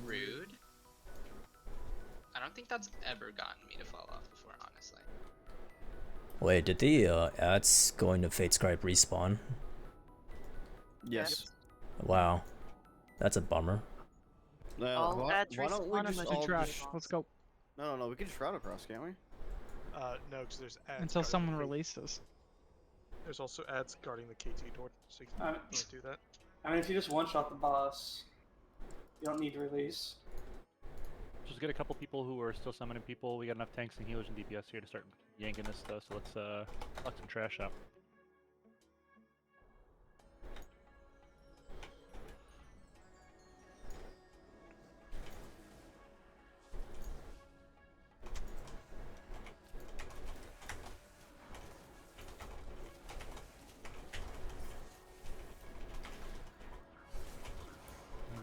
Rude. I don't think that's ever gotten me to fall off before, honestly. Wait, did the ads going to Fate Scribe respawn? Yes. Wow, that's a bummer. All ads why don't we respawn just and all trash. just... Let's go. No, we can just route across, can't we? No, because there's ads Until guarding someone the releases. There's also ads guarding the KT door, so you can't do that. I mean, if you just one-shot the boss, you don't need to release. Just get a couple people who are still summoning people. We got enough tanks and healers and DPS here to start yanking this stuff, so let's fuck some trash up.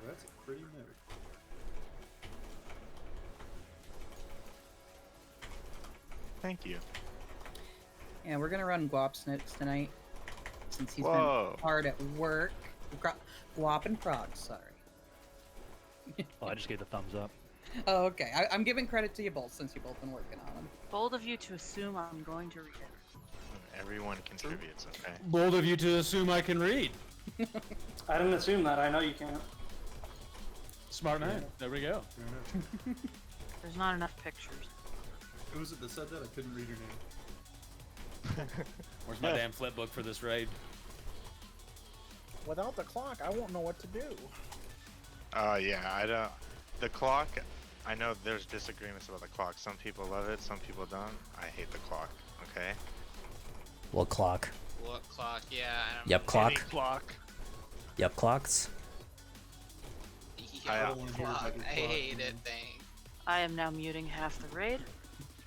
That's a pretty note. Thank you. Yeah, we're gonna run Guapsnitz tonight since he's Whoa. been hard at work. Guap and Frog, sorry. Oh, I just gave the thumbs up. Oh, okay. I'm giving credit to you both since you've both been working on them. Bold of you to assume I'm going to read it. Everyone contributes, okay? Bold of you to assume I can read. I didn't assume that. I know you can't. Smart man. There we go. There's not enough pictures. Who was it that said that? I couldn't read your name. Where's my damn flip book for this raid? Without the clock, I won't know what to do. Yeah, I don't... The clock, I know there's disagreements about the clock. Some people love it, some people don't. I hate the clock, okay? What clock? What clock? Yeah, I don't Yep, know. clock. Any clock. Yep, clocks. Yeah, clock. I hate it, thing. I am now muting half the raid.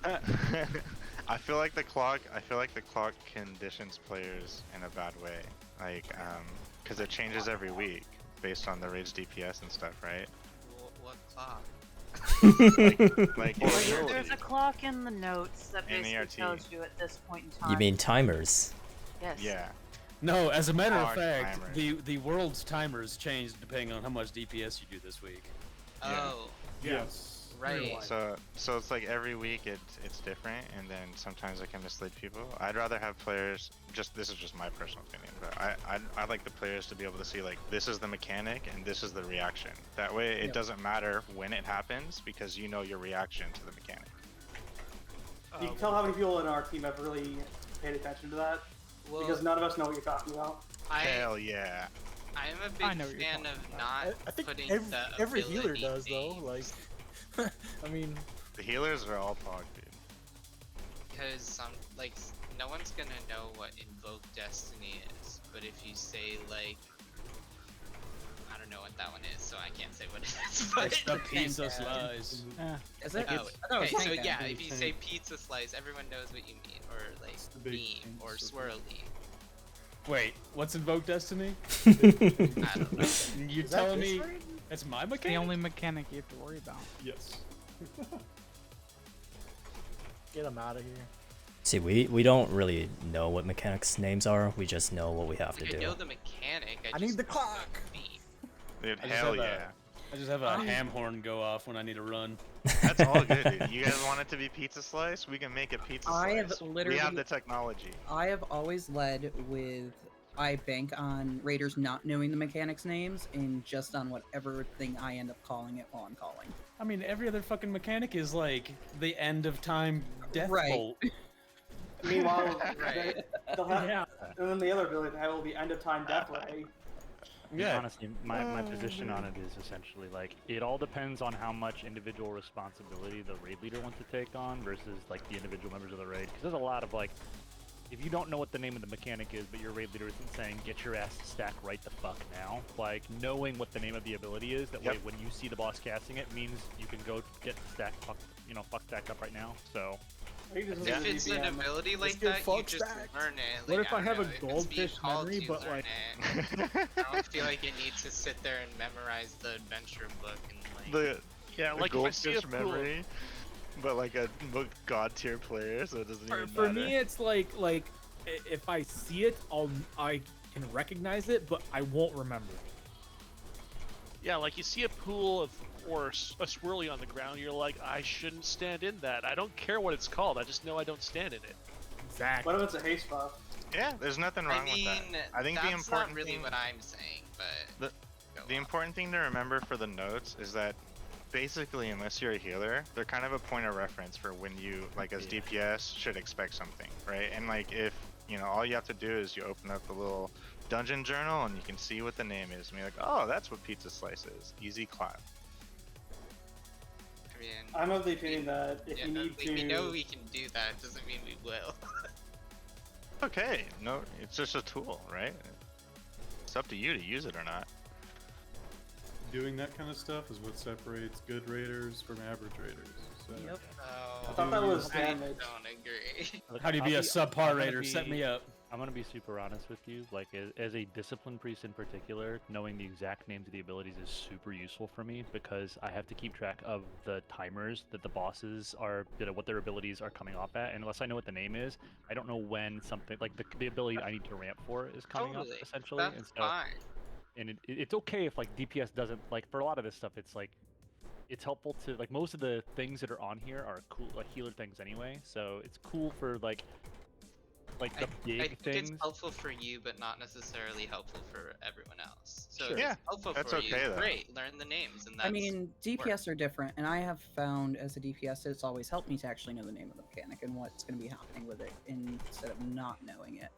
I feel like the clock conditions players in a bad way. Like, because it changes every week based on the raid's DPS and stuff, right? What clock? like There's a clock in the notes that basically NERT. tells you at this point in time. You mean timers? Yes. Yeah. No, as a matter of Hard fact, timer. the world's timers changed depending on how much DPS you do this week. Oh, Yes. right. So it's like every week it's different, and then sometimes it can mislead people. I'd rather have players, this is just my personal opinion, but I'd like the players to be able to see, like, this is the mechanic and this is the reaction. That way it doesn't matter when it happens because you know your reaction to the mechanic. You can tell how many people in our team have really paid attention to that, Well, because none of us know what you're talking about. Hell yeah. I'm a I know what big you're fan talking of about. not I think putting every the healer ability does though. names. Like, I mean, The healers are all pog, dude. Because no one's gonna know what Invoke Destiny is, but if you say, like, I don't know what that one is, so I can't say what it is. But It's the pizza slice. Is it? Oh, I thought it was okay, so Tank yeah, Gang. if you say pizza slice, everyone knows what you mean, or like the big beam, or pizza. swirly. Wait, what's Invoke Destiny? I don't know. You is that telling this me raid? it's my It's the mechanic? only mechanic you have to worry about. Yes. Get him out of here. See, we don't really know what mechanics names are. We just know what we have to Like, I do. know the mechanic. I need just the don't know clock. the beam. Dude, I just hell have a- yeah. I just have a ham horn go off when I need to run. That's all good, dude. You guys want it to be pizza slice? We can make it pizza I have slice. literally- We have the technology. I have always led with I bank on raiders not knowing the mechanics names and just on whatever thing I end up calling it while I'm calling. I mean, every other fucking mechanic is like the end of time death Right. bolt. Meanwhile, Right. they'll have, Yeah. and then the other ability that will be end of time death ray. Yeah. Honestly, my position on it is essentially like it all depends on how much individual responsibility the raid leader wants to take on versus like the individual members of the raid. Because there's a lot of like, if you don't know what the name of the mechanic is, but your raid leader isn't saying get your ass to stack right the fuck now, like knowing what the name of the ability is, that way when you see the boss casting it means you can go get stack fuck stack up right now. So. If it's an ability like get that, you fuck just stacked. learn it. What Like, if I have don't a know, if it's being goldfish called memory, to, but, learn like- it. I don't feel like it needs to sit there and memorize the adventure book and like. Yeah, The like if I see a goldfish memory, but like a god tier player, so it doesn't even For matter. me, it's like if I see it, I can recognize it, but I won't remember. Yeah, like you see a pool of or a swirly on the ground, you're like, I shouldn't stand in that. I don't care what it's called. I just know I don't stand in it. Exactly. What if it's a haste buff? Yeah, there's nothing wrong with that. I think the that's important not really thing, what I'm saying, but the important thing to remember for the notes is that basically, unless you're a healer, they're kind of a point of reference for when you, like, as DPS, should expect something, right? And like, if you know, all you have to do is you open up the little dungeon journal and you can see what the name is, and you're like, oh, that's what pizza slice is. Easy clap. I mean, I'm of the opinion that if you need to, we know we can do that. Doesn't mean we will. Okay, no, it's just a tool, right? It's up to you to use it or not. Doing that kind of stuff is what separates good raiders from average raiders. So. Yep. I thought that was I damage. don't agree. Look, How do you I'll be a subpar raider? Set me up. I'm gonna be super honest with you. Like, as a discipline priest in particular, knowing the exact names of the abilities is super useful for me because I have to keep track of the timers that the bosses are, you know, what their abilities are coming off at. And unless I know what the name is, I don't know when something like the ability I need to ramp for is coming up essentially. That's and so, fine. and it's okay if like DPS doesn't like for a lot of this stuff. It's like it's helpful to like most of the things that are on here are cool like healer things anyway. So it's cool for like the big I think things. it's helpful for you, but not necessarily helpful for everyone else. So Sure. if Yeah, it's helpful that's for okay, you, though. great. Learn the names, and that's I mean, DPS works. are different, and I have found as a DPS it's always helped me to actually know the name of the mechanic and what's going to be happening with it instead of not knowing it.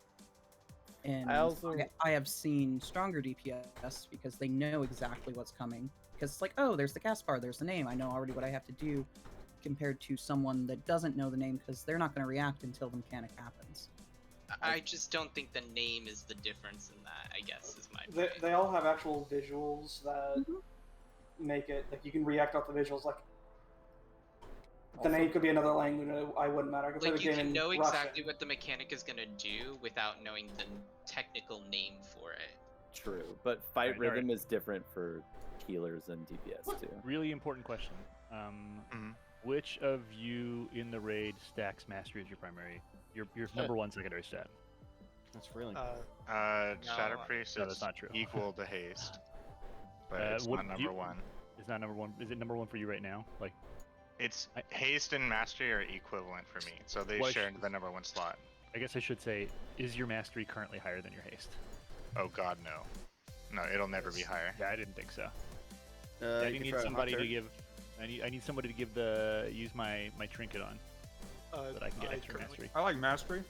And I have seen stronger DPS because they know exactly what's coming. Because it's like, oh, there's the cast bar, there's the name. I know already what I have to do, compared to someone that doesn't know the name because they're not going to react until the mechanic happens. I just don't think the name is the difference in that, I guess, is my They, point. they all have actual visuals that make it like you can react off the visuals. Like the name could be another language. I wouldn't matter. I could play Like, the you game can in know Russian. exactly what the mechanic is going to do without knowing the technical name for it. True, but fight Right, rhythm is different for healers and DPS too. Really important question. Which of you in the raid stacks mastery as your primary? Your number one secondary stat. That's really. Shadow Priest no, is that's not true. equal to haste, but it's what not do you- number one. It's not number one. Is it number one for you right now? Like, It's haste and mastery are equivalent for me, so they Well, I share should- the number one slot. I guess I should say, is your mastery currently higher than your haste? Oh God, no. No, it'll never be higher. Yeah, I didn't think so. You I can need try somebody to Hunter. give. I need somebody to give use my trinket on, so that I can get extra mastery. I like mastery.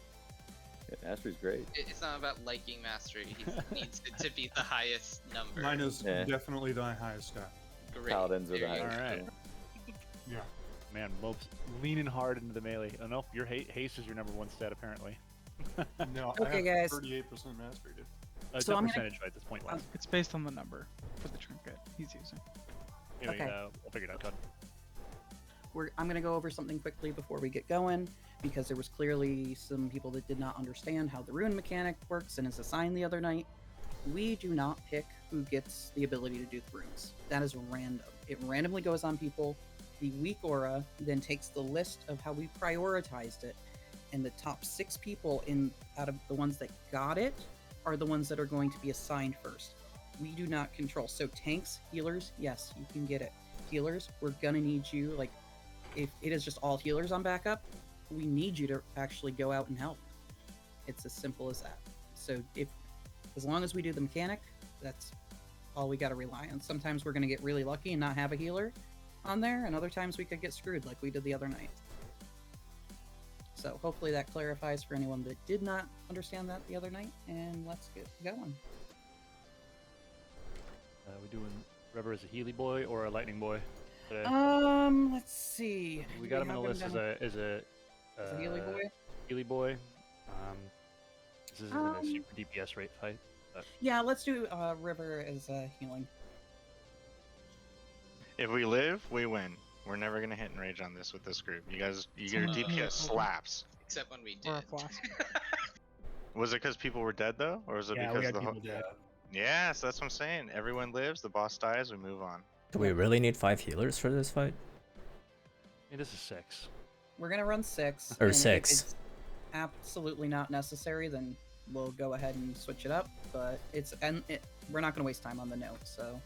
Yeah, mastery's great. It's not about liking mastery. He needs it to be the highest number. Mine is Yeah. definitely the highest stat. Great. Paladins are the There you highest. All right. Yeah. Man, Mopes leaning hard into the melee. Oh no, your haste is your number one stat apparently. No, Okay, I have guys. 38% mastery, dude. It's So a I'm gonna- percentage at this point. Last. It's based on the number for the trinket he's using. Anyway, Okay. I'll figure it out, Todd. I'm going to go over something quickly before we get going, because there was clearly some people that did not understand how the rune mechanic works and is assigned the other night. We do not pick who gets the ability to do the runes. That is random. It randomly goes on people. The weak aura then takes the list of how we prioritized it, and the top 6 people out of the ones that got it are the ones that are going to be assigned first. We do not control. So tanks, healers, yes, you can get it. Healers, we're gonna need you, like, if it is just all healers on backup, we need you to actually go out and help. It's as simple as that. So as long as we do the mechanic, that's all we gotta rely on. Sometimes we're gonna get really lucky and not have a healer on there, and other times we could get screwed like we did the other night. So hopefully that clarifies for anyone that did not understand that the other night, and let's get going. We doing Rever as a Healy boy or a Lightning boy today? Let's see. we Do got him in the have list as a As a Healy boy? Healy boy. This isn't a super DPS rate fight. But Yeah, let's do River as healing. If we live, we win. We're never gonna hit enrage on this with this group. You guys, your DPS slaps. Except when we Or a did. flask. Was it because people were dead though, or was it Yeah, we because had the people whole? dead. Yeah, so that's what I'm saying. Everyone lives, the boss dies, we move on. Do we really need 5 healers for this fight? this is 6. We're gonna run 6. Or and 6. If it's absolutely not necessary, then we'll go ahead and switch it up. But we're not gonna waste time on the note. So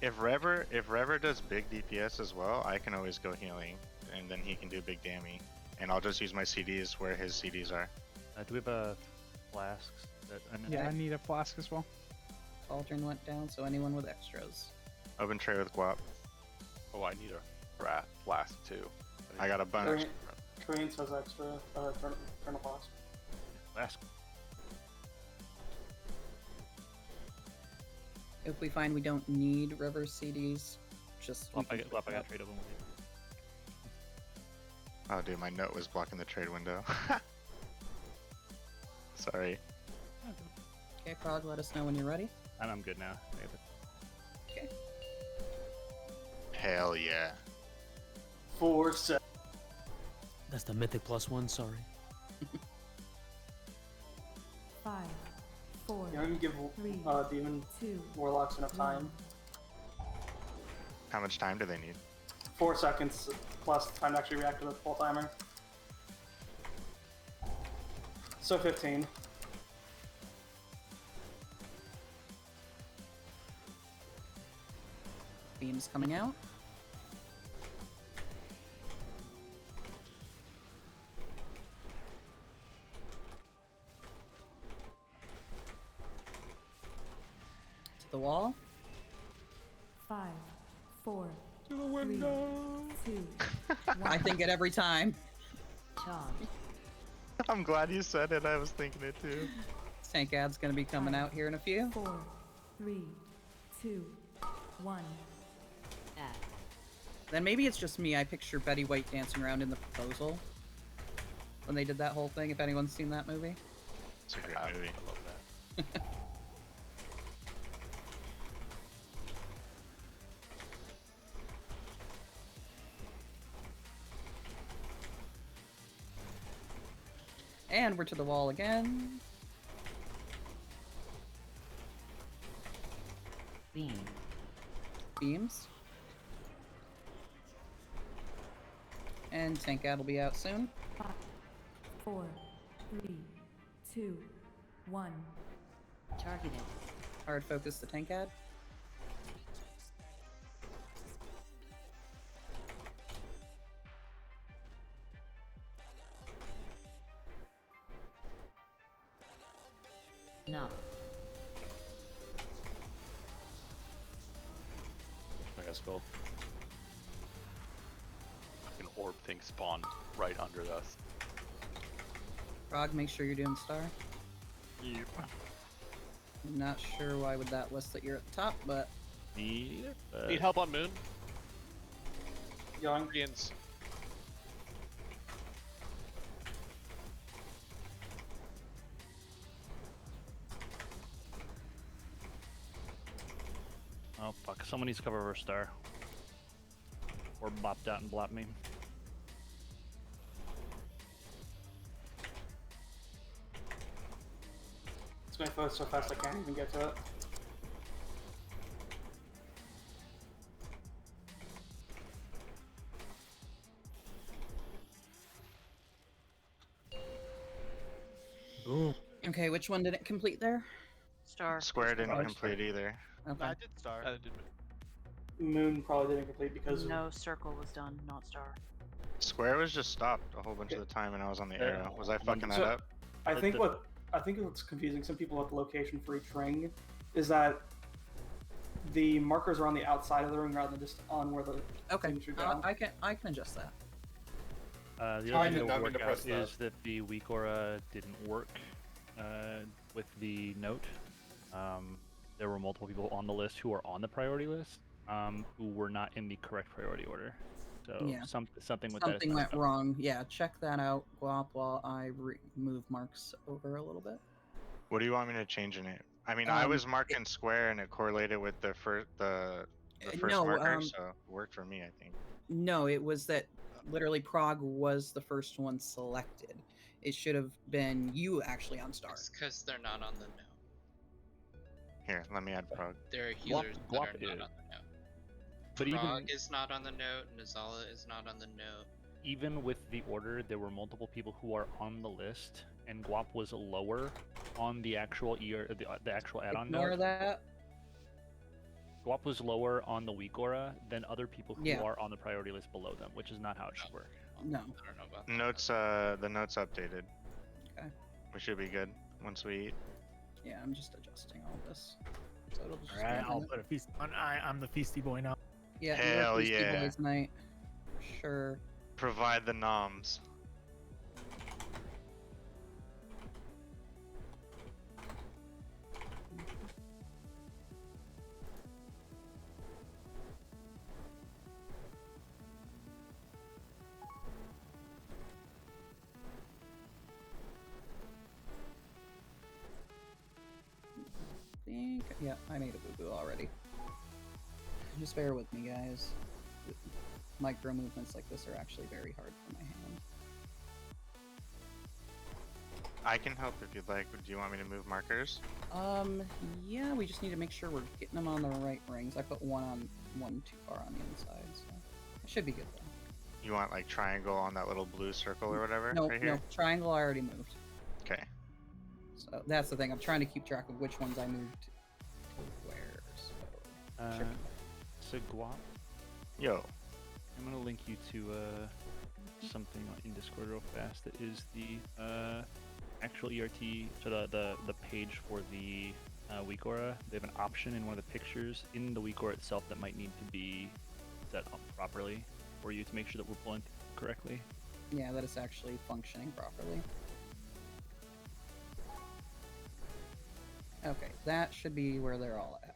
If Rever does big DPS as well, I can always go healing, and then he can do big damage, and I'll just use my CDs where his CDs are. Do we have flasks? Yeah, I need a flask as well. Cauldron went down, so anyone with extras. Open tray with guap. Oh, I need a flask too. I got a bunch. Train says extra. Turn a flask. Flask. If we find we don't need river CDs, just. I got trade of them. Oh, dude, my note was blocking the trade window. Sorry. Okay, Prog, let us know when you're ready. And I'm good now. Okay. Hell yeah. 4 7. That's the mythic +1. Sorry. 5, 4. You don't give 3, demon 2, warlocks enough time. How much time do they need? 4 seconds plus time to actually react to the full timer. So 15. Beams coming out. To the wall. 5, 4, To the window. 3, 2, 1. I think it every time. Charge. I'm glad you said it. I was thinking it too. Tank ad's gonna be coming out here in a few. 4, 3, 2, 1. Then maybe it's just me. I picture Betty White dancing around in The Proposal when they did that whole thing. If anyone's seen that movie. It's a great movie. I love that. And we're to the wall again. Beams. And Tank ad will be out soon. 5, 4, 3, 2, 1. Targeted. Hard focus the Tank ad. No. I guess go. An orb thing spawned right under us. Frog, make sure you're doing star. Yep. I'm not sure why with that list that you're at the top, but Need help on Moon? Young. Ian's. Oh fuck! Someone needs to cover our star. Or bopped out and blocked me. It's going to so fast I can't even get to it. Boom. okay, which one did it complete there? Star. Square didn't complete either. Okay. I did star. I did. Moon probably didn't complete because No, circle was done, not star. Square was just stopped a whole bunch of the time, and I was on the arrow. Was I fucking that So- up? I think what's confusing some people about the location for each ring is that the markers are on the outside of the ring rather than just on where the Okay, thing should go. I can adjust that. The I other did thing not to mean work to out press that. is that the weak aura didn't work with the note. There were multiple people on the list who are on the priority list who were not in the correct priority order. So Yeah. something with Something that. went wrong. Yeah, check that out, Guap, while I move marks over a little bit. What do you want me to change in it? I mean, I was Um, marking square, and it correlated with the first the first no, marker, so it worked for me, I think. No, it was that literally Prague was the first one selected. It should have been you actually on star. It's because they're not on the note. Here, let me add Prog. There are healers that Guap are is. not on the note. But Prague is not on the note, Nizala is not on the note. even with the order, there were multiple people who are on the list, and Guap was lower on the actual the actual add-on Ignore note. that. Guap was lower on the weak aura than other people who Yeah. are on the priority list below them, which is not how it should work. No. I don't know about that. Notes, the notes updated. Okay. We should be good once we eat. Yeah, I'm just adjusting all this. So it'll just All right, be a I'll minute. put a feast on. I'm the feasty boy now. Yeah, Hell you're Feasty yeah. Boys night. Sure. Provide the noms. Yeah, I made a boo-boo already. Just bear with me, guys. Micro movements like this are actually very hard for my hand. I can help if you'd like. Do you want me to move markers? Yeah, we just need to make sure we're getting them on the right rings. I put one too far on the inside, so it should be good though. You want like triangle on that little blue circle or whatever? No, right here? no, triangle I already moved. Okay. So that's the thing. I'm trying to keep track of which ones I moved to where. So So Guap, Yo. I'm gonna link you to something in Discord real fast. That is the actual ERT, so the page for the weak aura. They have an option in one of the pictures in the weak aura itself that might need to be set up properly for you to make sure that we're pulling correctly. yeah, that it's actually functioning properly. Okay, that should be where they're all at.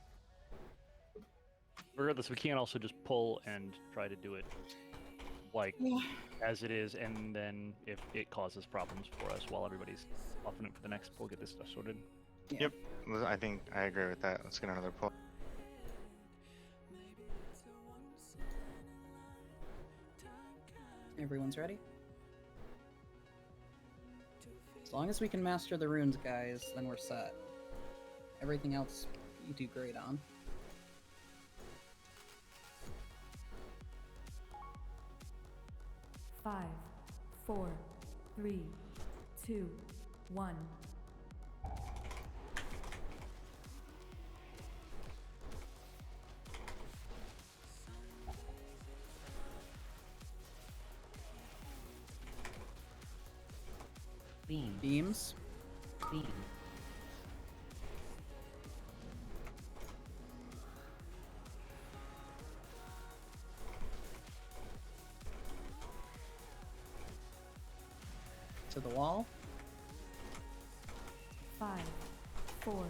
Regardless, we can't also just pull and try to do it like Yeah. as it is, and then if it causes problems for us while everybody's buffing it for the next pull, get this stuff sorted. Yeah. Yep. I think I agree with that. Let's get another pull. Everyone's ready? As long as we can master the runes, guys, then we're set. Everything else you do great on. Five, 4, 3, 2, 1. Beams. To the wall. 5, 4,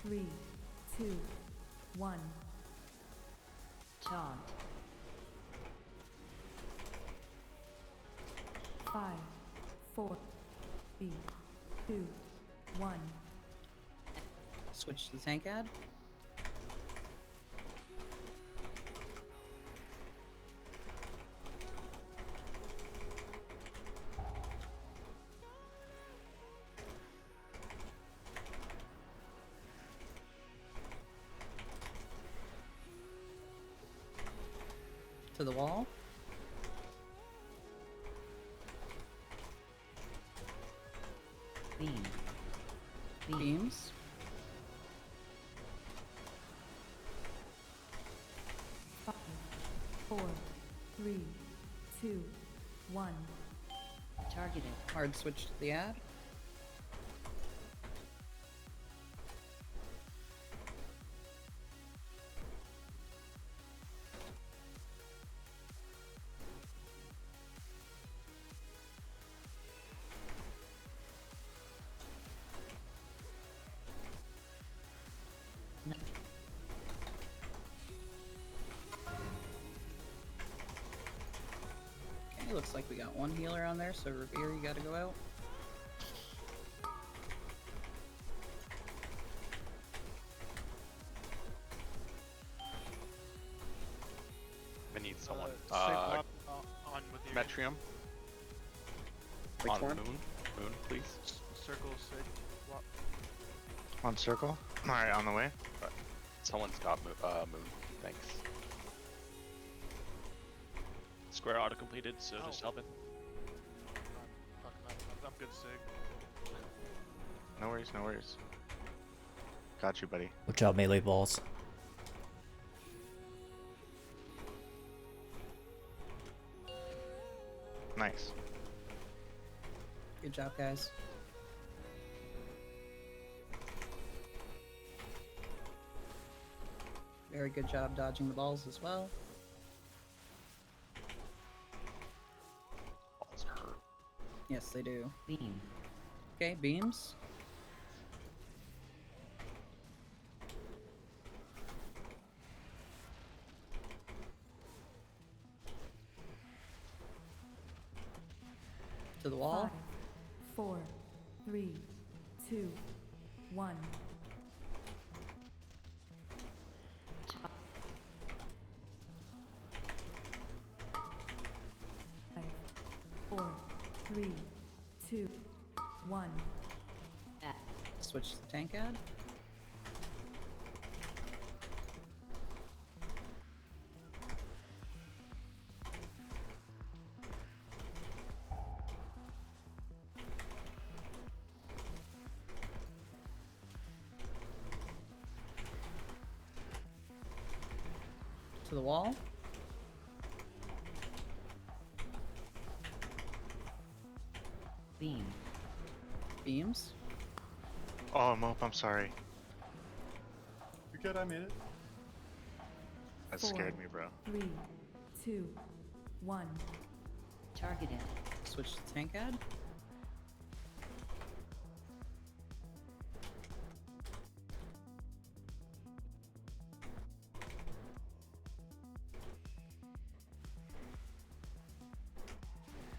3, 2, 1. Chant. 5, 4, 3, 2, 1. Switch to the tank ad. To the wall. Beams. 5, 4, 3, 2, 1. Targeted. Hard switch to the ad. Okay, looks like we got one healer on there, so Revere, you gotta go out. I need someone. On with your Metrium. Which on one? Moon, please. circle sig. Swap. On circle. All right, on the way. Someone's got Moon. Thanks. Square auto completed, so Oh. just helping. I'm good sig. No worries, no worries. Got you, buddy. Watch out, melee balls. Nice. Good job, guys. Very good job dodging the balls as well. Balls hurt. Yes, they do. Beam. Okay, beams. To the wall. 5, 4, 3, 2, 1. 5, 4, 3, 2, 1. Switch to tank ad. To the wall. Beam. Beams. Oh, Mope, I'm sorry. You're good, I made it. That 4, scared me, bro. 3, 2, 1. Targeted. Switch to tank ad.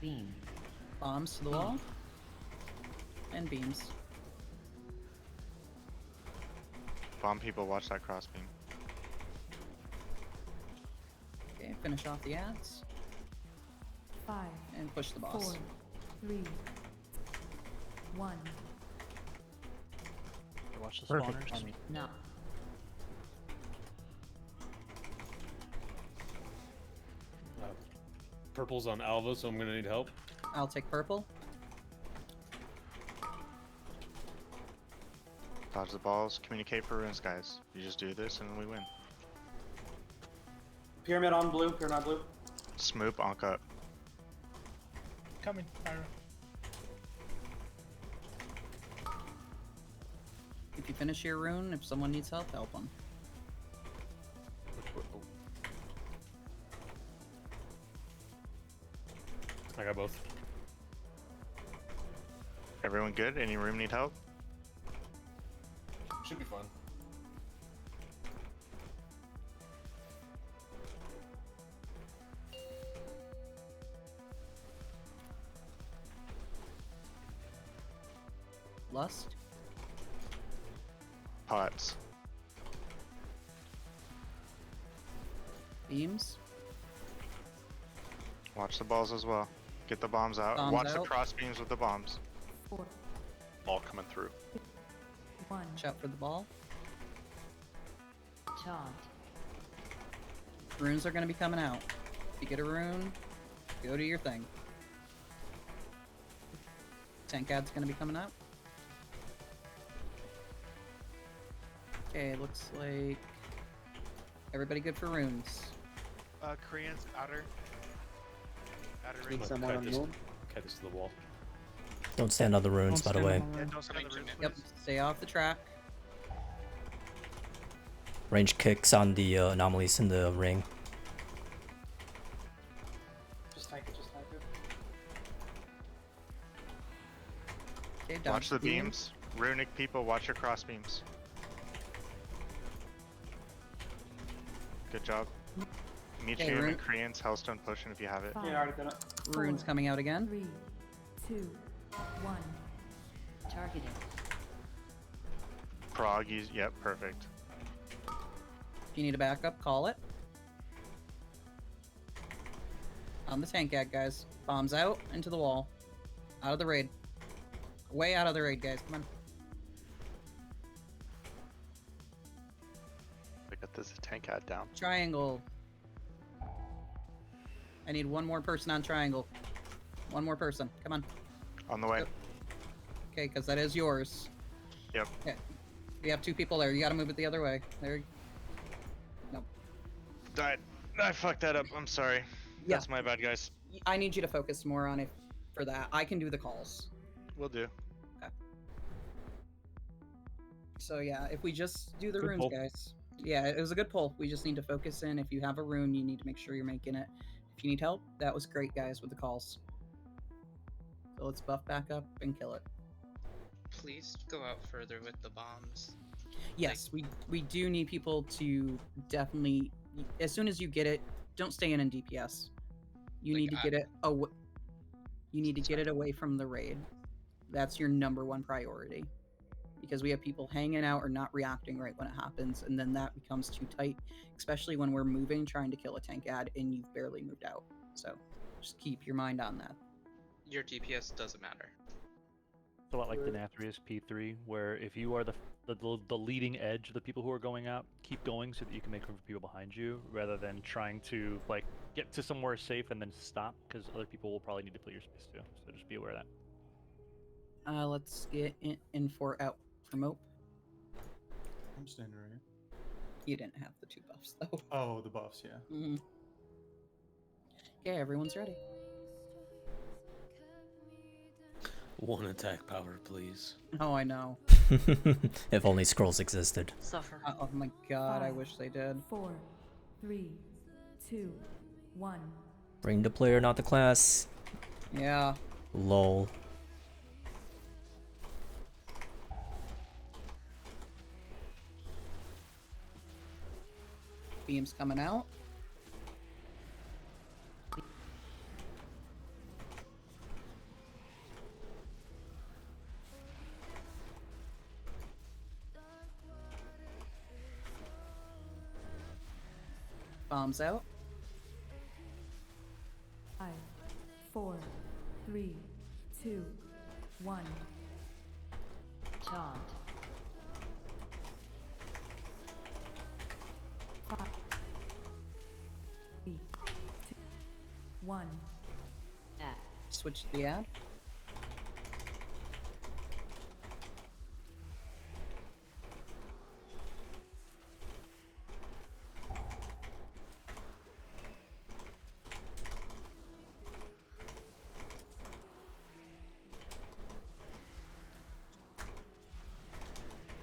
Beam. Bombs to the wall. And beams. Bomb people, watch that crossbeam. Okay, finish off the ads. 5, And push the boss. 4, 3, 1. Watch the Perfect spawners. timing. No. Purple's on Alva, so I'm gonna need help. I'll take purple. Dodge the balls, communicate for runes, guys. You just do this and we win. Pyramid on blue. Pyramid on blue. Smoop, onk up. Coming, Pyro. If you finish your rune, if someone needs help, help them. I got both. Everyone good? Any room need help? Should be fun. Lust. Pots. Beams. Watch the balls as well. Get the bombs out. Bombs Watch out. the cross beams with the bombs. 4, Ball coming through. 1. Watch out for the ball. Taunt. Runes are going to be coming out. If you get a rune, go to your thing. Tank ad's going to be coming out. Okay, looks like everybody good for runes. Koreans outer. Outer Need ring. someone on the moon? Cut this to the wall. Don't stand on the runes, by the way. Yeah, don't stand on the runes, Yep, please. stay off the track. Range kicks on the anomalies in the ring. Just tank it. Just tank it. Okay, dodge Watch the beam. beams. Runic people, watch your cross beams. Good job. Meet Okay, you rune- and Koreans, Hellstone pushing if you have it. 5, Yeah, I already did it. Runes coming out again. 3, 2, 1. Targeted. Prague, yep, perfect. If you need a backup, call it. On the tank ad, guys. Bombs out, into the wall. Out of the raid. Way out of the raid, guys. Come on. I got this tank ad down. Triangle. I need one more person on triangle. One more person. Come on. On the way. Yep. Okay, because that is yours. Yep. Okay. We have two people there. You gotta move it the other way. There. Nope. I fucked that up. I'm sorry. Yeah. That's my bad, guys. I need you to focus more on it for that. I can do the calls. Will do. Okay. So yeah, if we just do the Good runes, pull. guys. Yeah, it was a good pull. We just need to focus in. If you have a rune, you need to make sure you're making it. If you need help, that was great, guys, with the calls. So let's buff back up and kill it. Please go out further with the bombs. Yes, we do need people to definitely, as soon as you get it, don't stay in DPS. You need to get it away. You need to get it away from the raid. That's your #1 priority. Because we have people hanging out or not reacting right when it happens, and then that becomes too tight, especially when we're moving, trying to kill a tank ad, and you've barely moved out. So just keep your mind on that. Your DPS doesn't matter. It's a lot like the Nathrius P3, where if you are the leading edge of the people who are going out, keep going so that you can make room for people behind you, rather than trying to like get to somewhere safe and then stop, because other people will probably need to play your space too. So just be aware of that. Let's get in for out promote. I'm standing right here. You didn't have the 2 buffs though. Oh, the buffs, yeah. Mm-hmm. Okay, everyone's ready. 1 attack power, please. Oh, I know. If only scrolls existed. Suffer. Oh my god, I 5, wish they did. 4, 3, 2, 1. Bring the player, not the class. Yeah. Lol. Beam's coming out. Bombs out. 5, 4, 3, 2, 1. Taunt. 5, 3, 2, 1. Switch to the ad.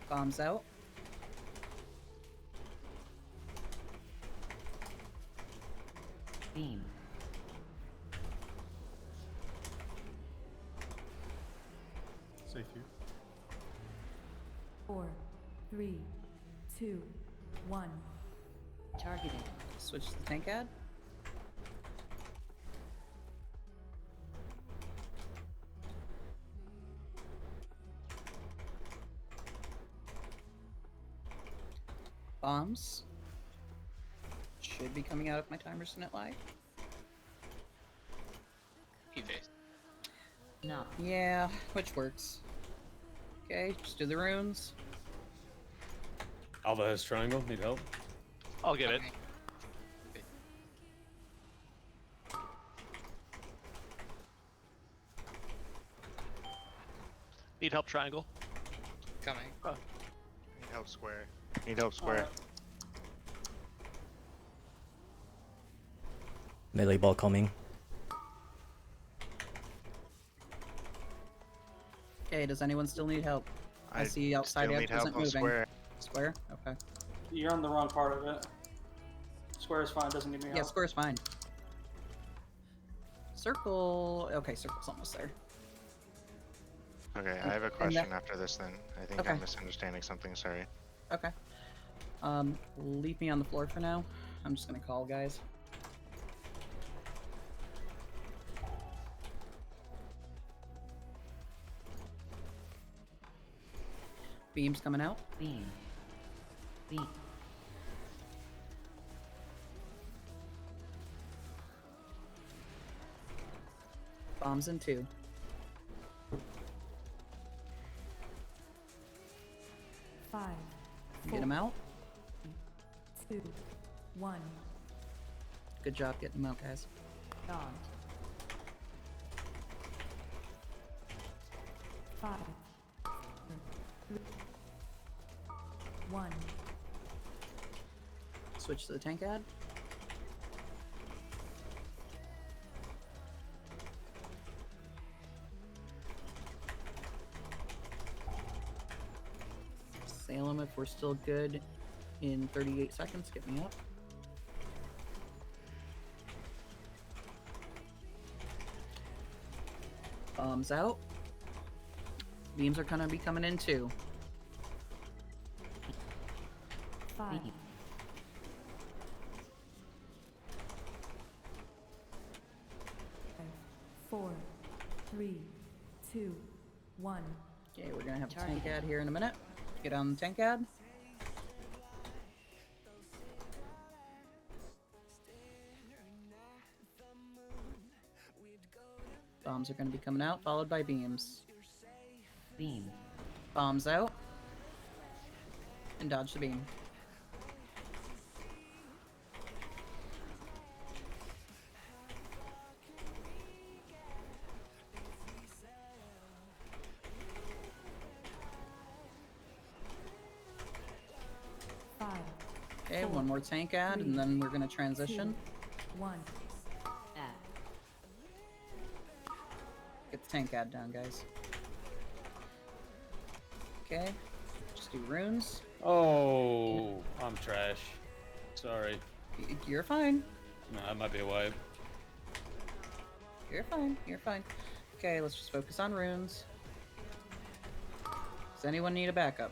Bombs out. Beam. Safe here. 4, 3, 2, 1. Targeted. Switch to the tank ad. Bombs. Should be coming out if my timer's didn't lag. P-face. No. Yeah, which works. Okay, just do the runes. Alva has triangle. Need help? I'll get it. Need help, triangle? Coming. Need help square. Need help square. Melee ball coming. Okay, does anyone still need help? I see outside still edge need help isn't on moving. square. Square? Okay. You're on the wrong part of it. Square is fine, doesn't need me Yeah, help. square's fine. Circle. Okay, circle's almost there. Okay, I have a And question that- after this then. I think Okay. I'm misunderstanding something, sorry. Okay. Leave me on the floor for now. I'm just gonna call, guys. Beam's coming out. Beam. Beam. Bombs in 2. Five. Get him out. 2, 1. Good job getting him out, guys. Taunt. 5, 3, 1. Switch to the tank ad. Salem, if we're still good in 38 seconds, get me up. Bombs out. Beams are gonna be coming in too. 5, 4, 3, 2, 1. Okay, we're gonna have a tank ad here in a minute. Get on the tank ad. Bombs are gonna be coming out, followed by beams. Beam. Bombs out. And dodge the beam. Okay, one more tank ad, and then we're gonna transition. 1. Get the tank ad down, guys. Okay, just do runes. Oh, I'm trash. Sorry. You're fine. No, that might be a wipe. You're fine. You're fine. Okay, let's just focus on runes. Does anyone need a backup?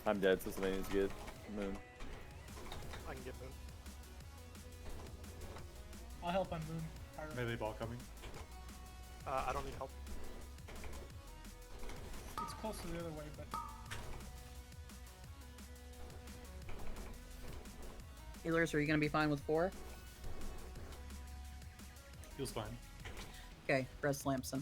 I'm dead, so somebody needs to get Moon. I can get Moon. I'll help on Moon. Melee ball coming. I don't need help. It's close to the other way, but Healers, are you gonna be fine with 4? Feels fine. Okay, Res Lampson.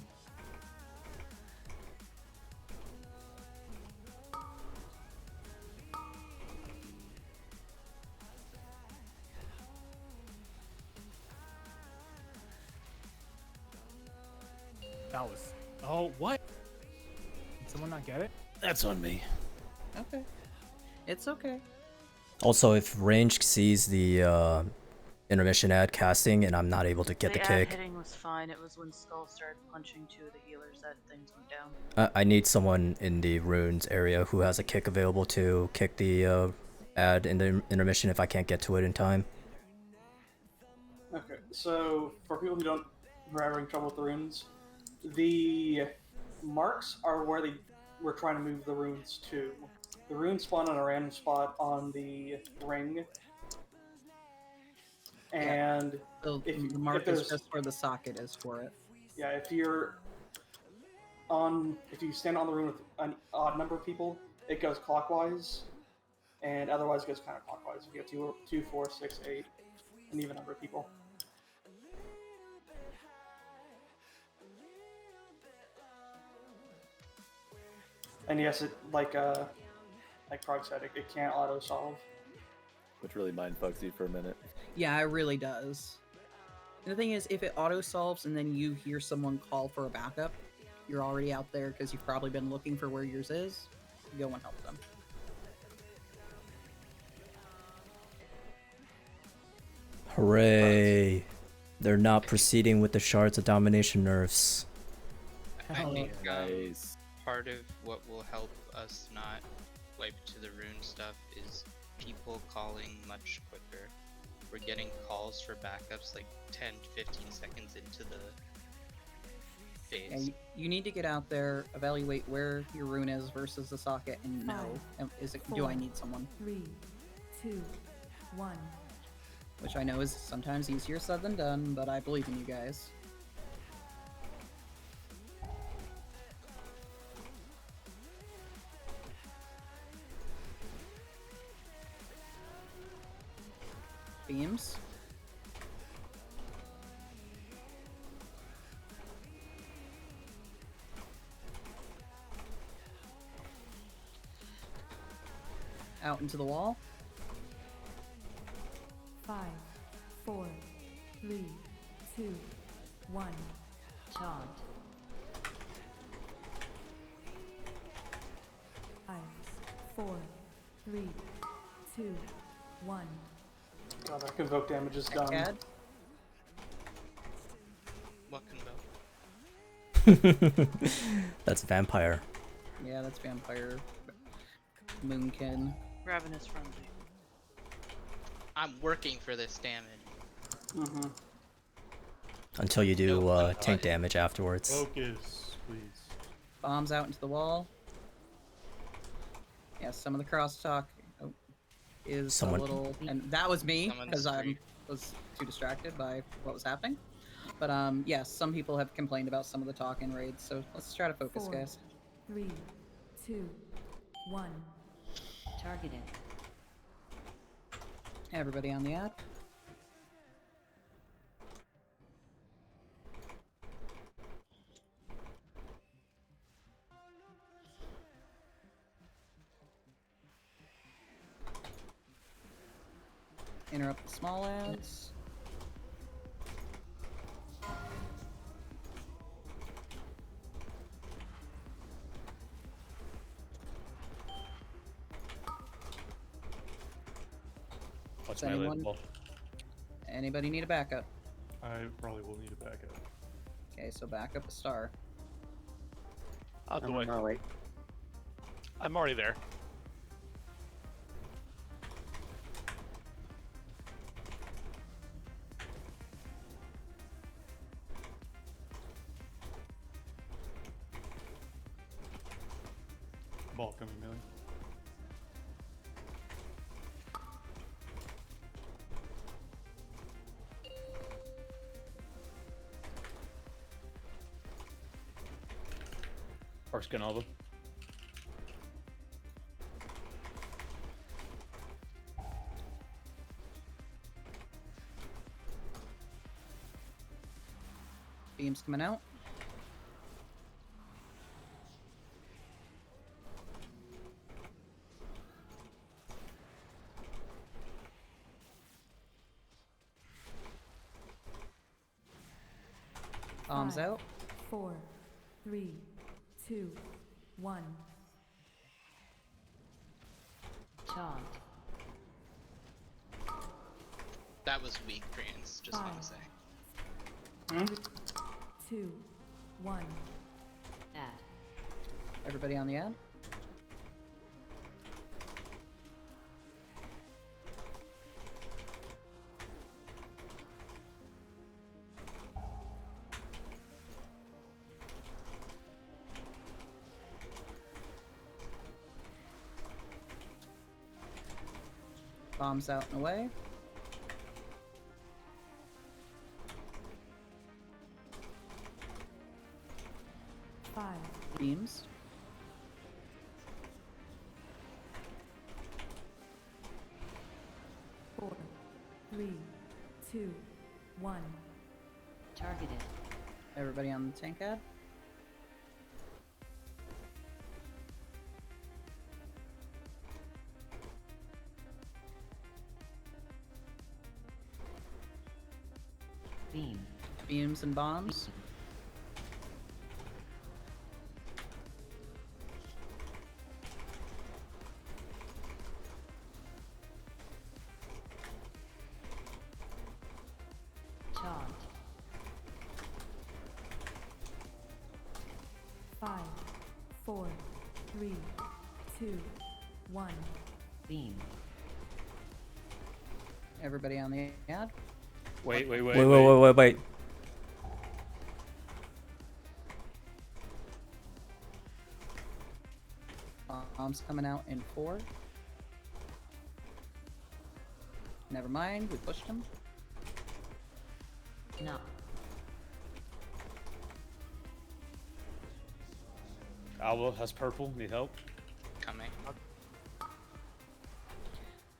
That was. Oh, what? Did someone not get it? That's on me. Okay. It's okay. Also, if range sees the intermission ad casting and I'm not able to get the ad kick, hitting was fine. It was when Skull started punching two of the healers that things went down. I need someone in the runes area who has a kick available to kick the ad in the intermission if I can't get to it in time. Okay, so for people who are having trouble with the runes, the marks are where we're trying to move the runes to. The runes spawn on a random spot on the ring, and So if the mark is there's just where the socket is for it. yeah, if you stand on the rune with an odd number of people, it goes clockwise, and otherwise it goes counterclockwise. If you have 2, 4, 6, 8, an even number of people. And yes, it like Krog said, it can't auto solve. Which really mindfucks you for a minute. Yeah, it really does. And the thing is, if it auto solves and then you hear someone call for a backup, you're already out there because you've probably been looking for where yours is. Go and help them. Hooray! They're not proceeding with the Shards of Domination nerfs. I think Nice. part of what will help us not wipe to the rune stuff is people calling much quicker. We're getting calls for backups like 10-15 seconds into the phase. Yeah, you need to get out there, evaluate where your rune is versus the socket, and know, do I need someone? 3, 2, 1. Which I know is sometimes easier said than done, but I believe in you guys. Beams. Out into the wall. 5, 4, 3, 2, 1. Chant. 5, 4, 3, 2, 1. God, that convoke damage is done. Cad? What convoke? That's vampire. Yeah, that's vampire. Moonkin. Ravenous Frenzy. I'm working for this damage. Mm-hmm. Until you do Nope. tank damage afterwards. Focus, please. Bombs out into the wall. Yeah, some of the crosstalk is Someone- a little, and that was me Someone's because I free. was too distracted by what was happening. But yes, some people have complained about some of the talk in raids, so let's try to focus, 4, guys. 3, 2, 1. Targeted. Everybody on the app. Interrupt the small ads. What's Does my anyone- label? Anybody need a backup? I probably will need a backup. Okay, so backup a star. Out the I'm way. on my way. I'm already there. Ball coming, Millie. Or skin all of them. Beams coming out. Bombs 5, out. 4, 3, 2, 1. Charged. That was weak, Koreans. Just want to say. 2, 1. Add. Everybody on the ad. Bombs out and away. Five. Beams. Four, 3, 2, 1. Targeted. Everybody on the tank ad. Beam. Beams and bombs. Charged. 5, 4, 3, 2, 1. Beam. Everybody on the ad. Wait. Wait. Bombs coming out in 4. Never mind, we pushed him. No. Alba has purple. Need help? Coming.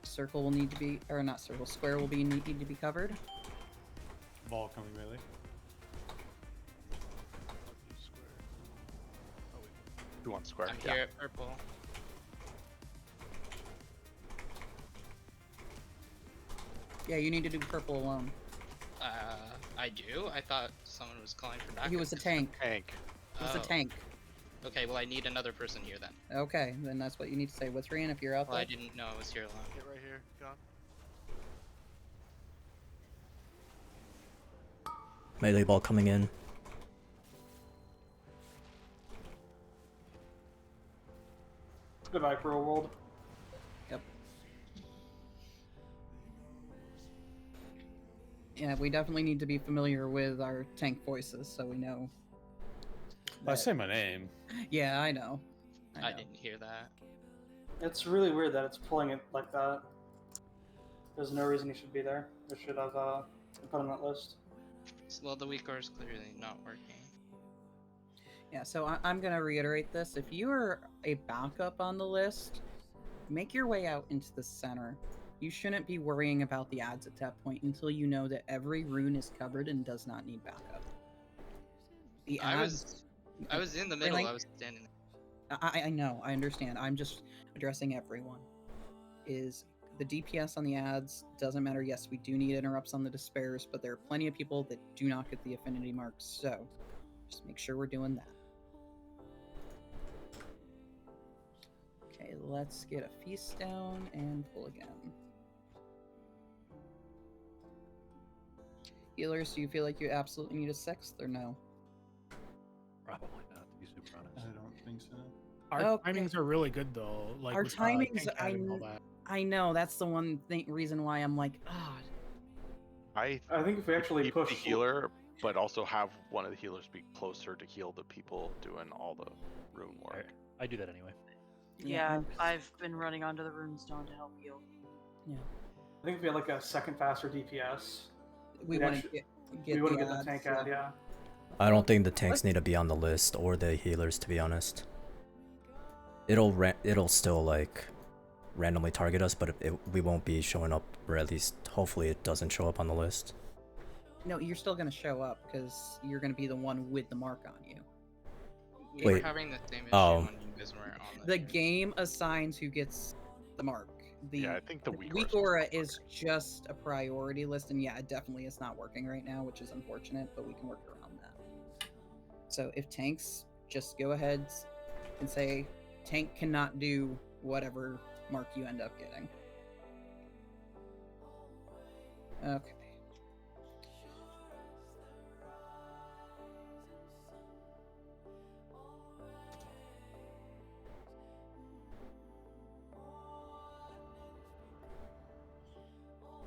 Circle will need to be, or not circle, square will be need to be covered. Ball coming, melee. Who wants square? I'm here at purple. Yeah, you need to do purple alone. I do? I thought someone was calling for backup. He was a tank. Tank. He was a Oh. tank. Okay, well I need another person here then. Okay, then that's what you need to say. What's Rian if you're out Well, I there? didn't know I was here alone. Get right here. Gone. Melee ball coming in. Goodbye, Cruel World. Yep. Yeah, we definitely need to be familiar with our tank voices so we know. I say my name. Yeah, I know. I didn't hear that. It's really weird that it's pulling it like that. There's no reason he should be there. They should have been put on that list. Well, the weak core is clearly not working. Yeah, so I'm going to reiterate this. If you are a backup on the list, make your way out into the center. You shouldn't be worrying about the ads at that point until you know that every rune is covered and does not need backup. The ads... I was in the middle. Like, I was standing there. I know, I understand. I'm just addressing everyone. Is the DPS on the ads doesn't matter. Yes, we do need interrupts on the despairs, but there are plenty of people that do not get the affinity marks, so just make sure we're doing that. Okay, let's get a feast down and pull again. Healers, do you feel like you absolutely need a 6th or no? Probably not, to be super honest. I don't think so. Our timings are really good though. Like Our with, timings, tank adding all that. I know, that's the one reason why I'm like, I think if we actually keep push the healer, but also have one of the healers be closer to heal the people doing all the rune work. I do that anyway. Yeah, I've been running onto the runestone to help heal. Yeah. I think if we had like a second faster DPS, we we'd wouldn't actually- get we wouldn't the get the ads, tank yeah. ad, yeah. I don't think the tanks need to be on the list or the healers, to be honest. It'll still like randomly target us, but we won't be showing up, or at least hopefully it doesn't show up on the list. No, you're still going to show up because you're going to be the one with the mark on you. We Wait. were having the same issue Oh. when you guys weren't on The game assigns who gets the mark. Yeah, I think the weak weak aura is just a priority list, and yeah, it definitely is not working right now, which is unfortunate, but we can work around that. So if tanks, just go ahead and say tank cannot do whatever mark you end up getting. Okay.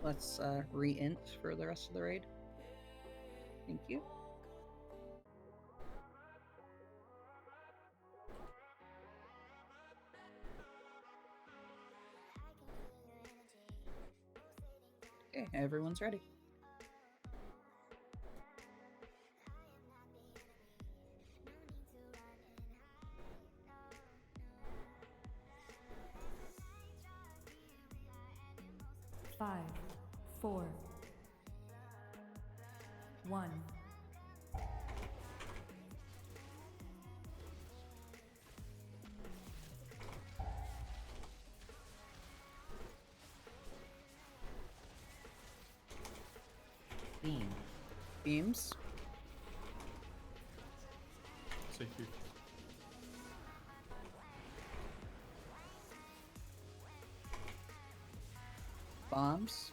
Let's re-int for the rest of the raid. Thank you. Okay, everyone's ready. Five, 4, 1. Beam. Beams. Thank you. Bombs.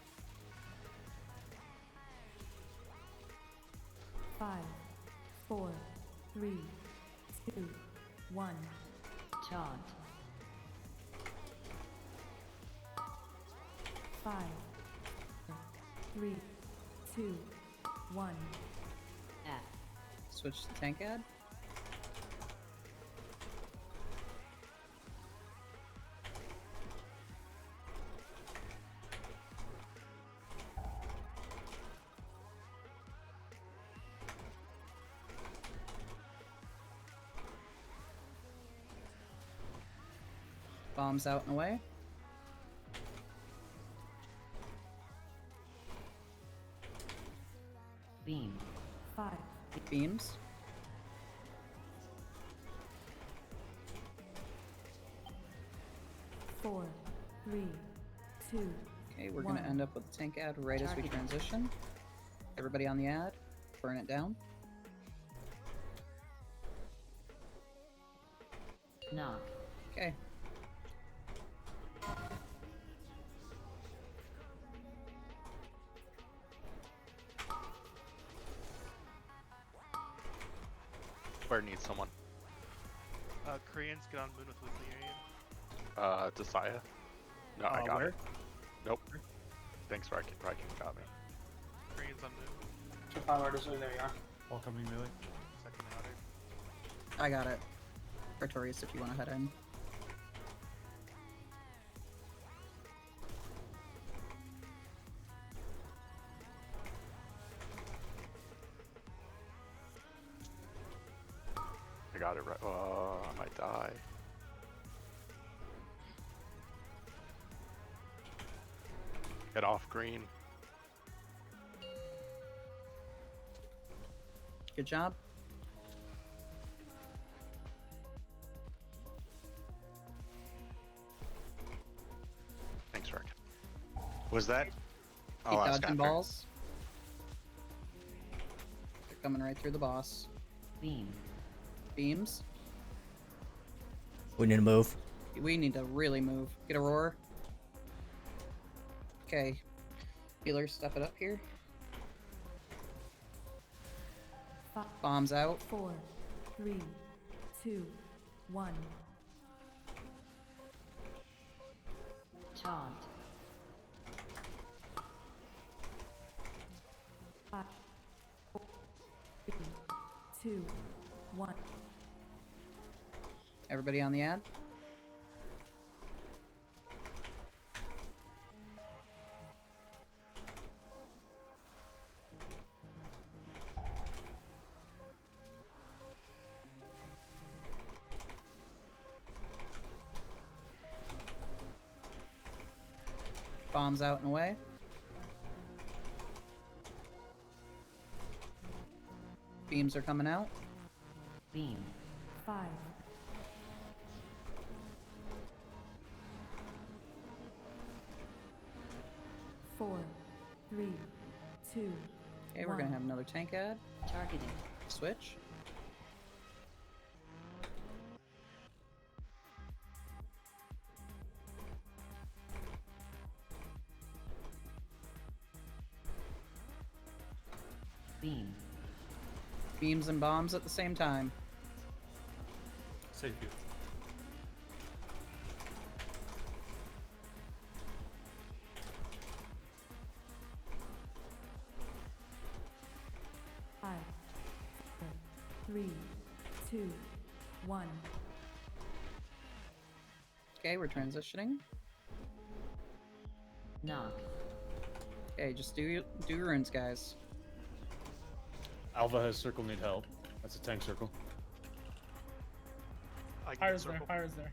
5, 4, 3, 2, 1. Chant. 5, 3, 2, 1. F. Switch to tank ad. Bombs out and away. Beam. 5. Beams. Four, 3, 2. Okay, we're gonna 1. end up with the tank ad right as we transition. Everybody on the ad, burn it down. Knock. Okay. Where needs someone? Koreans get on moon with weekly area. Desaya. No, I got where? it. Nope. Thanks, Riken. Riken got me. Green's on move. So Palmer just there you are. All coming melee. Second outer. I got it. Pretorius, if you want to head in. I got it right. I might die. Get off green. Good job. Thanks, Rick. Was that? Keep I'll ask dodging after. balls. They're coming right through the boss. Beam. Beams. We need to move. We need to really move. Get a roar. Okay. Healer, step it up here. Bombs out. 4, 3, 2, 1. Taunt. 5, 4, 3, 2, 1. Everybody on the ad? Bombs out and away. Beams are coming out. Beam. 5. 4, 3, 2. Okay, we're gonna have another tank ad. Targeting. Switch. Beam. Beams and bombs at the same time. Save you. Five, 4, 3, 2, 1. Okay, we're transitioning. Knock. Okay, just do runes, guys. Alva has circle need help. That's a tank circle. I can Fire's there, circle. fire's there.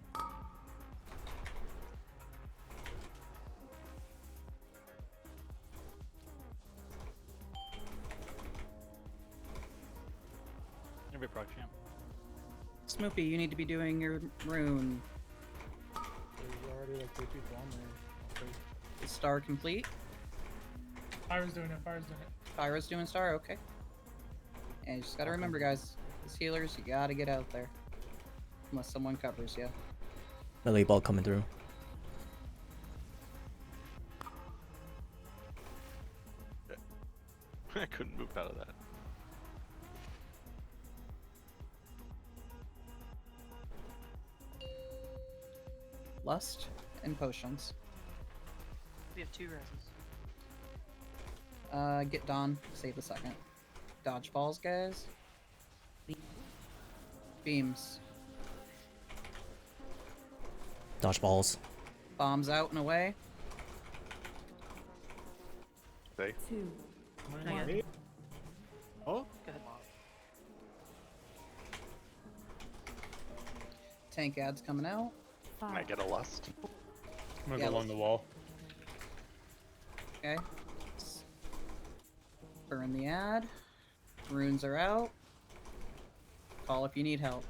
Every proc champ. Smoopy, you need to be doing your rune. There's already like 3 people on there. Okay. Is star complete? Fire's doing it, fire's doing it. Pyro's doing star, okay. And you just gotta remember, guys, as healers, you gotta get out there. Unless someone covers you. Melee ball coming through. I couldn't move out of that. Lust and potions. We have 2 reses. Get Dawn. Save a second. Dodge balls, guys. Beams. Dodge balls. Bombs out and away. They. 2. One. Oh? Go ahead. Tank ads coming out. Can I get a lust? I'm gonna Yeah, go along the wall. Okay. Burn the ad. Runes are out. Call if you need help.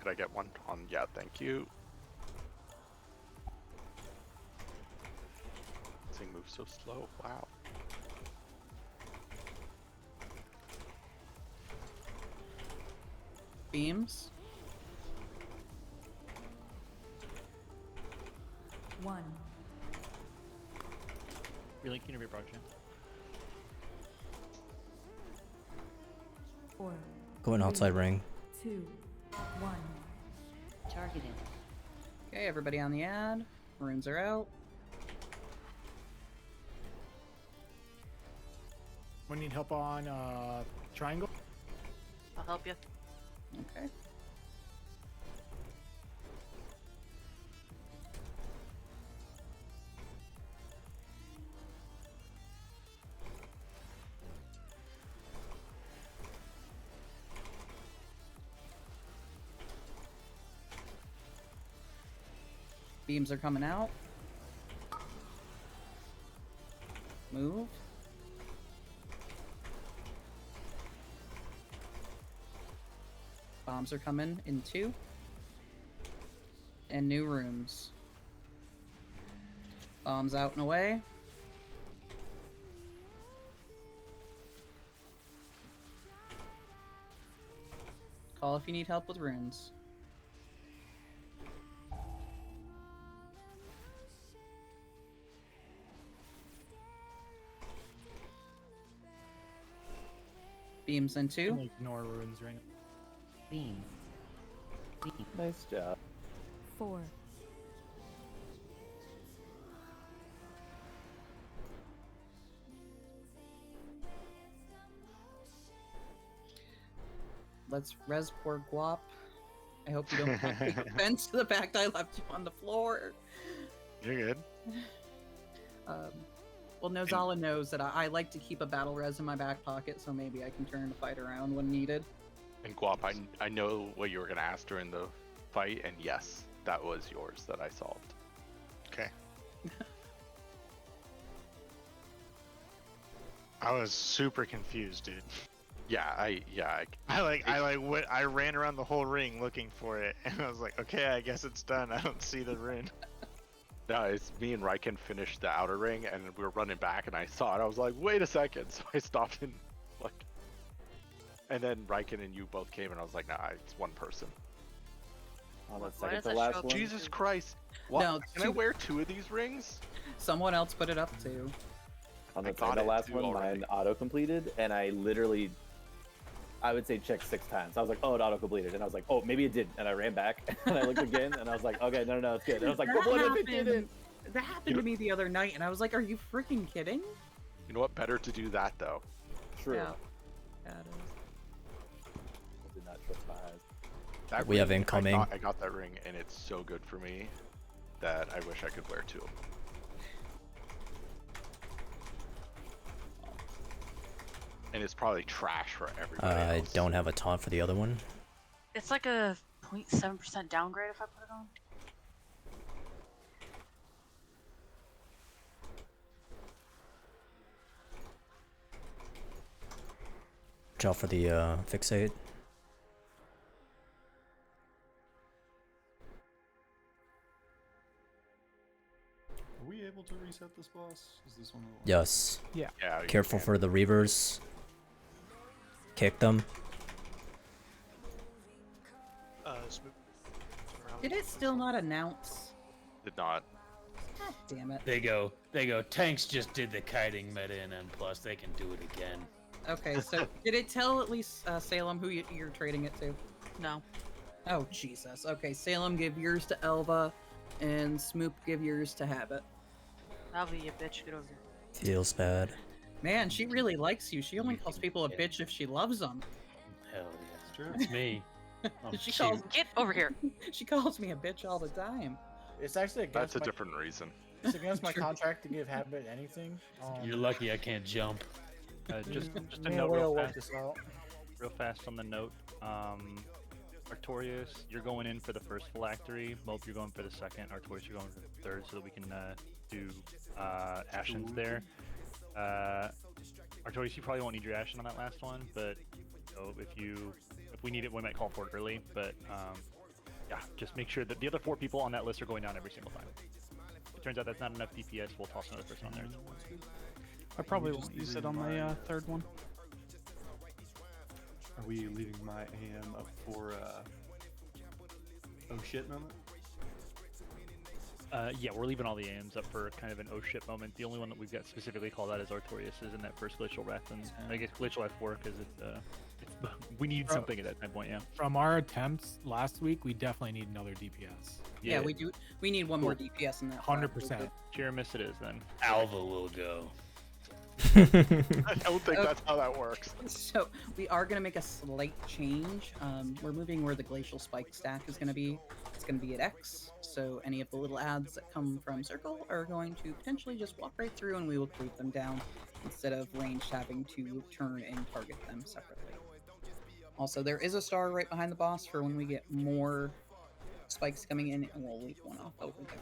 Could I get one on? Yeah, thank you. This thing moves so slow. Wow. Beams. 1. Relinking every proc champ. Going outside ring. 2, 1. Targeted. Okay, everybody on the ad. Runes are out. We need help on triangle. I'll help you. Okay. Beams are coming out. Move. Bombs are coming in 2. And new rooms. Bombs out and away. Call if you need help with runes. Beams in 2. Ignore runes right now. Beam. Nice job. 4. Let's res poor Guap. I hope you don't take offense to the fact I left you on the floor. You're good. Well, Nozala knows that I like to keep a battle res in my back pocket, so maybe I can turn the fight around when needed. And Guap, I know what you were gonna ask during the fight, and yes, that was yours that I solved. Okay. I was super confused, dude. Yeah, I ran around the whole ring looking for it, and I was like, okay, I guess it's done. I don't see the rune. No, it's me and Riken finished the outer ring, and we were running back, and I saw it. I was like, wait a second. So I stopped and looked. And then Riken and you both came, and I was like, nah, it's one person. On the Why second does to that last show up one. Jesus Christ. What? No, Can I wear 2 of these rings? Someone else put it up too. On the I got second to it last too one, already. mine auto completed, and I literally, I would say checked 6 times. I was like, oh, it auto completed, and I was like, oh, maybe it didn't, and I ran back and I looked again, and I was like, okay, no, it's good. And I was like, but what if it didn't? That happened to me the other night, and I was like, are you freaking kidding? You know what? Better to do that, though. True. Yeah. Yeah, it is. I did not trust my eyes. That We have ring, incoming. I got that ring, and it's so good for me that I wish I could wear 2 of them. And it's probably trash for everybody I else. don't have a taunt for the other one. It's like a 0.7% downgrade if I put it on. Watch out for the fixate. Are we able to reset this boss? Is this one of the ones? Yes. Yeah. Yeah, you Careful can. for the reavers. Kick them. Smoop. Did it still not announce? Did not. God damn it. They go. Tanks just did the kiting meta in N+. They can do it again. Okay, so did it tell at least Salem who you're trading it to? No. Oh, Jesus. Okay, Salem, give yours to Elva, and Smoop, give yours to Habit. Alvi, you bitch, get over here. Feels bad. Man, she really likes you. She only calls people a bitch if she loves them. Hell yeah. It's true. It's me. I'm She cute. calls Get over here. she calls me a bitch all the time. It's actually against That's a my, different reason. it's against my True. contract to give Habit anything. You're lucky I can't jump. Just a me and note Will real work fast. this out. Real fast on the note. Artorias, you're going in for the first phylactery. Mope, you're going for the second. Artorias, you're going for the third, so that we can do Ashen's there. Artorias, you probably won't need your Ashen on that last one, but so if we need it, we might call for it early. But yeah, just make sure that the other 4 people on that list are going down every single time. If it turns out that's not enough DPS, we'll toss another person on there. I probably just won't use leaving it on the my- third one. Are we leaving my AM up for oh shit moment? Yeah, we're leaving all the AMs up for kind of an oh shit moment. The only one that we've got specifically called out is Artorias is in that first Glacial Wrath, and I guess Glacial F4 because it's we need something at that point. Yeah. From our attempts last week, we definitely need another DPS. Yeah, we do. We need one more DPS in that. 100%. Jeremiss it is then. Alva will go. I don't think that's how that works. So we are going to make a slight change. We're moving where the glacial spike stack is going to be. It's going to be at X. So any of the little ads that come from Circle are going to potentially just walk right through, and we will creep them down instead of ranged having to turn and target them separately. Also, there is a star right behind the boss for when we get more spikes coming in, and we'll leave one off over there.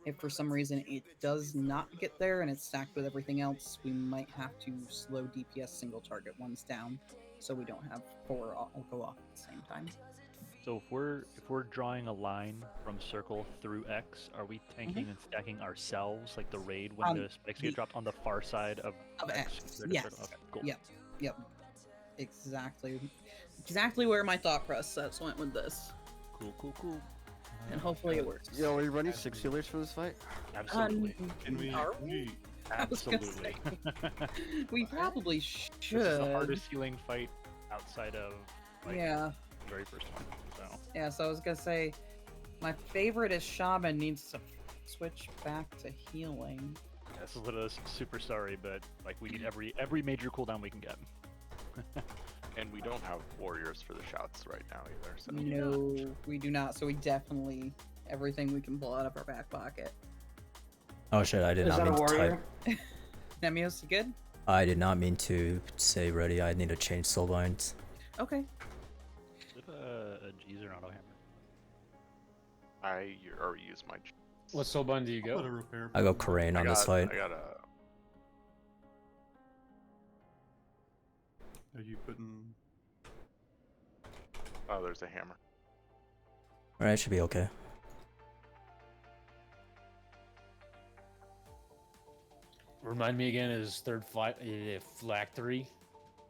If for some reason it does not get there and it's stacked with everything else, we might have to slow DPS single target ones down so we don't have 4 go off at the same time. So if we're drawing a line from circle through X, are we tanking and stacking ourselves like the raid when the spikes get dropped on the far side of X? Yes. Okay, cool. Yep. Exactly where my thought process went with this. Cool. And hopefully it works. Yo, are you running 6 healers for this fight? Absolutely. Are we? Absolutely. We probably should. This is the hardest healing fight outside of the very first one. So. Yeah, so I was gonna say, my favorite is Shaman needs to switch back to healing. Yes, Lita's super sorry, but like we need every major cooldown we can get. And we don't have warriors for the shouts right now either. So. No, we do not. So we definitely everything we can pull out of our back pocket. Oh shit! I did not mean to type. Nemios, you good? I did not mean to say ready. I need to change soulbinds. Okay. Is it a G's or an auto hammer? I already used my. What soulbind do you go? I go Karain on this fight. I got a. Are you putting? Oh, there's a hammer. Alright, should be okay. Remind me again, is third flat 3?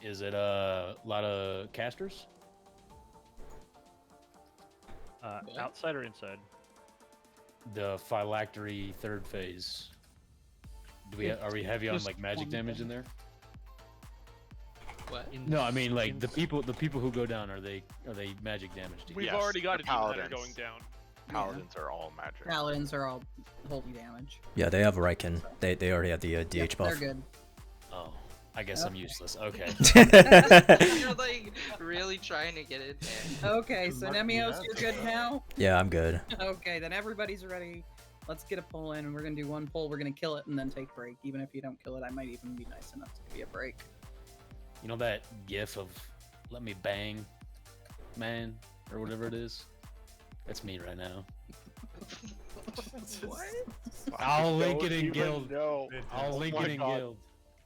Is it a lot of casters? Outside or inside? The phylactery third phase. Are we heavy on like magic damage in there? What? No, I mean like the people who go down, are they magic damage? We've already got a demon hunter going down. Paladins are all magic. Paladins are all holy damage. Yeah, they have Riken. They already have the DH buff. They're good. Oh, I guess I'm useless. Okay. You're like really trying to get it there. Okay, so Nemios, you're good now? Yeah, I'm good. Okay, then everybody's ready. Let's get a pull in, and we're gonna do one pull. We're gonna kill it and then take break. Even if you don't kill it, I might even be nice enough to give you a break. You know that gif of "Let me bang, man" or whatever it is? That's me right now. What? I'll link it in even Guild. know. I'll link Oh it my in God. Guild.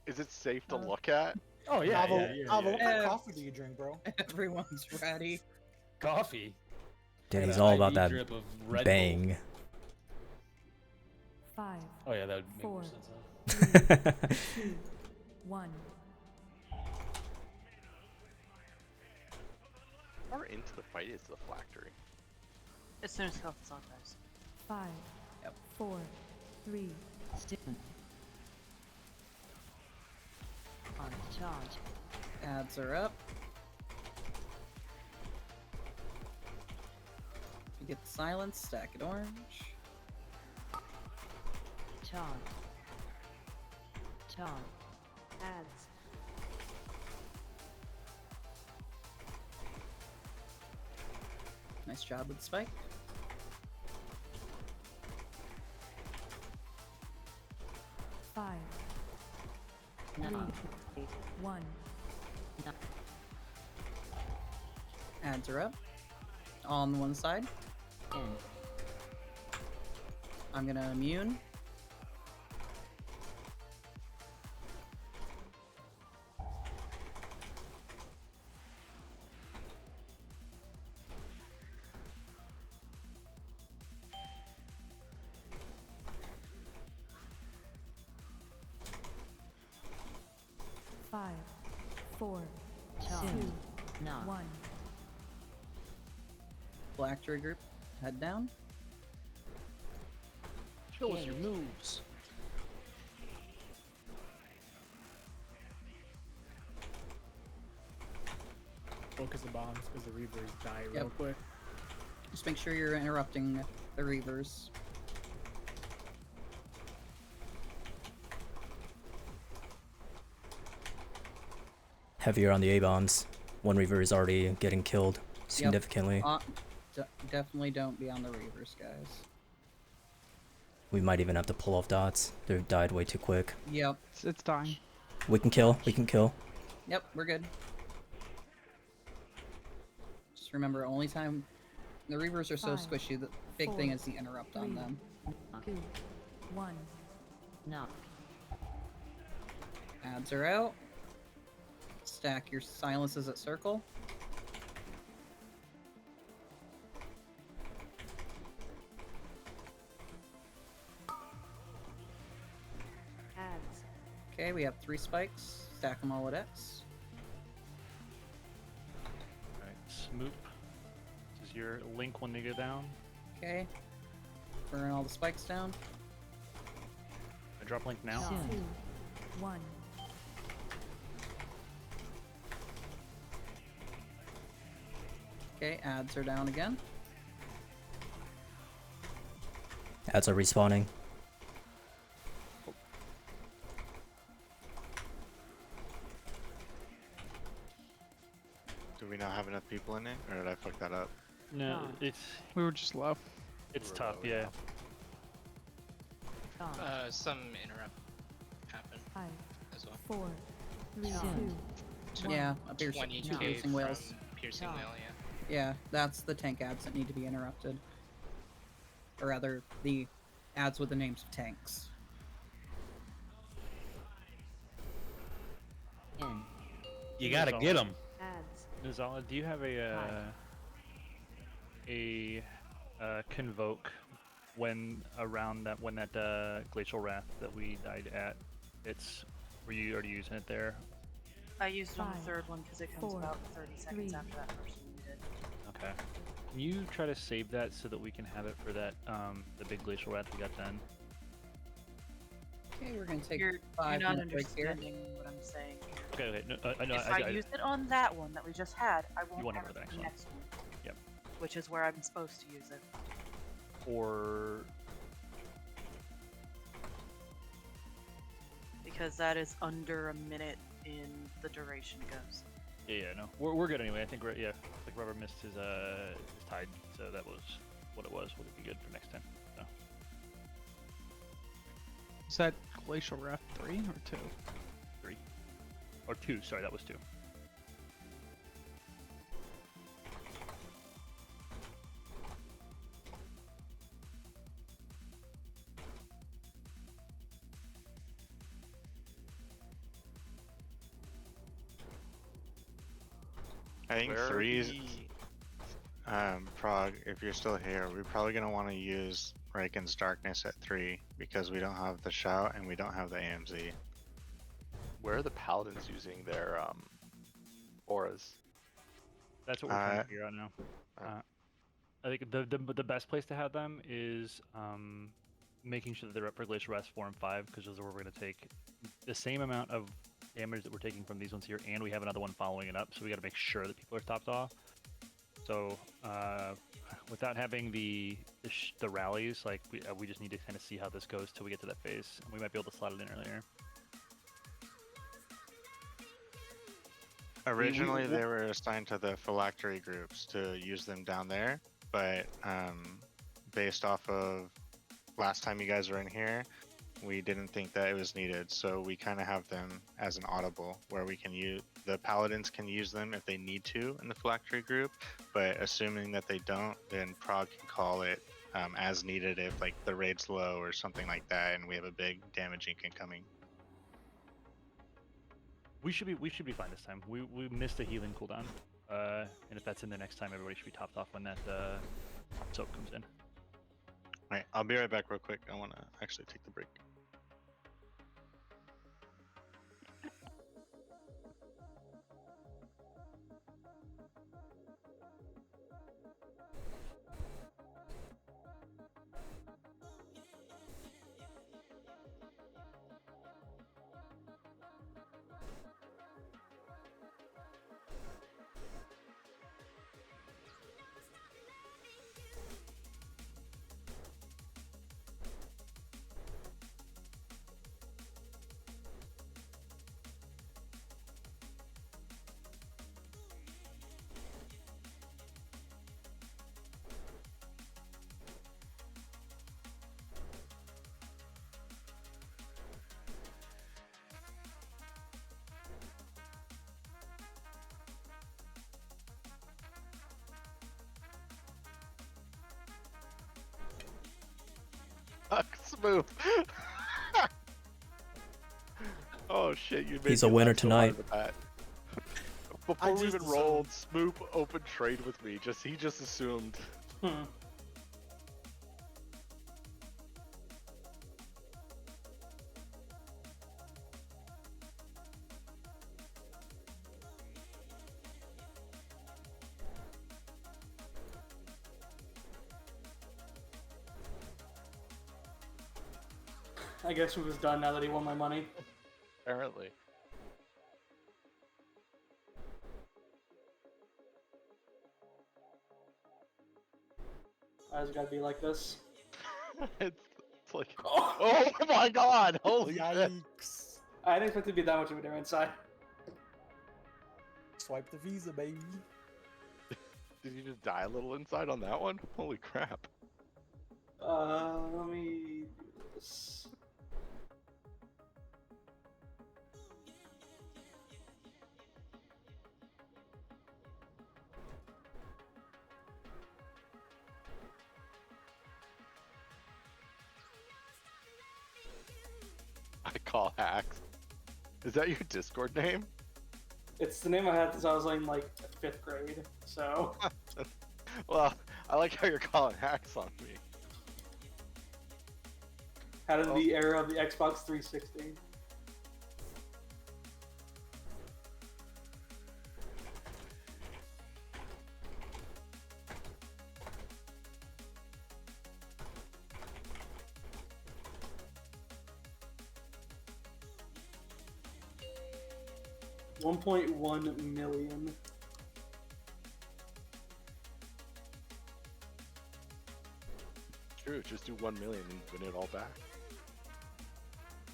Is it safe to look at? Oh yeah, Alva, yeah. Alva, what kind of coffee do you drink, bro? Everyone's ready. Coffee. Dude, he's Got all an about IV that drip of Red bang. 5. Oh yeah, that would make 4. more sense. Huh? 3, 2, 1. How far into the fight is the phylactery? As soon as health is on, guys. 5. 4. 3. 2. On charge. Ads are up. You get the silence, stack it orange. Charge. Charge. Ads. Nice job with the spike. Five. 3. 1. Ads are up. On the one side. I'm gonna immune. Five. 4. 2. 1. Black tree group, head down. Show us your moves. focus the bombs because the Reavers die real Yep. quick. Just make sure you're interrupting the Reavers. Heavier on the A-bombs. One Reaver is already getting killed significantly. Definitely don't be on the Reavers, guys. We might even have to pull off dots. They died way too quick. Yep. It's dying. We can kill. We can kill. Yep, we're good. Just remember, only time the Reavers are so 5, squishy, the big thing is the interrupt on 3, them. 2, 1. No. Ads are out. Stack your silences at circle. Ads. Okay, we have 3 spikes. Stack them all at X. Alright, Smoop. This is your link when they go down. Okay. Burn all the spikes down. I drop link now. 2, 1. Okay, ads are down again. Ads are respawning. Do we not have enough people in it, or did I fuck that up? No, it's We were just low. it's tough, yeah. Some interrupt happened 5, as well. 4, 3, 2, Yeah, 20k piercing from whales. piercing whale, yeah. Yeah, that's the tank ads that need to be interrupted. Or rather, the ads with the names of tanks. You gotta get them. Ads. Nizala, do you have a convoke when around that glacial wrath that we died at? Were you already using it there? I used it on the 5, third one because it comes 4, about 30 seconds 3. after that first one we did. Okay. Can you try to save that so that we can have it for that the big glacial wrath we got done? Okay, we're gonna take You're 5 not minute break here. understanding what I'm saying. Okay, okay. No, I know. If I use it on that one that we just had, I won't won't have have it the for the next next one. Yep. Which is where I'm supposed to use it. Or Because that is under a minute in the duration it goes. yeah, no, we're good anyway. I think like Rubber missed his tide, so that was what it was. Would it be good for next time? So. Is that Glacial Wrath 3 or 2? 3 or 2. Sorry, that was 2. I think Where are three's Prague, if you're still here, we're probably gonna want to use Riken's Darkness at 3 because we don't have the shout and we don't have the AMZ. Where are the paladins using their auras? That's what we're trying to figure out now. I think the best place to have them is making sure that they're up for Glacial Wrath 4 and 5, because those are where we're going to take the same amount of damage that we're taking from these ones here, and we have another one following it up, so we got to make sure that people are topped off. So without having the rallies, like we just need to kind of see how this goes till we get to that phase, and we might be able to slot it in earlier. Originally, they were assigned to the phylactery groups to use them down there, but based off of last time you guys were in here, we didn't think that it was needed, so we kind of have them as an audible, where we can use the paladins can use them if they need to in the phylactery group, but assuming that they don't, then Prague can call it as needed if like the raid's low or something like that, and we have a big damaging incoming. We should be fine this time. We missed a healing cooldown, and if that's in there next time, everybody should be topped off when that soap comes in. Alright, I'll be right back real quick. I want to actually take the break. fuck, Smooth? Oh shit, you made He's a me winner laugh so hard tonight. with that. Before we even rolled, Smoop opened trade with me. He just assumed. I guess he was done now that he won my money. Apparently. I just gotta be like this. It's like, oh my god! Holy shit! Yikes. I didn't expect it to be that much of a difference. Swipe the visa, baby. Did you just die a little inside on that one? Holy crap. Let me do this. I call hacks. Is that your Discord name? It's the name I had since I was in like 5th grade, so. Well, I like how you're calling hacks on me. Had it in the era of the Xbox 360. $1.1 million. True, just do 1 million and win it all back.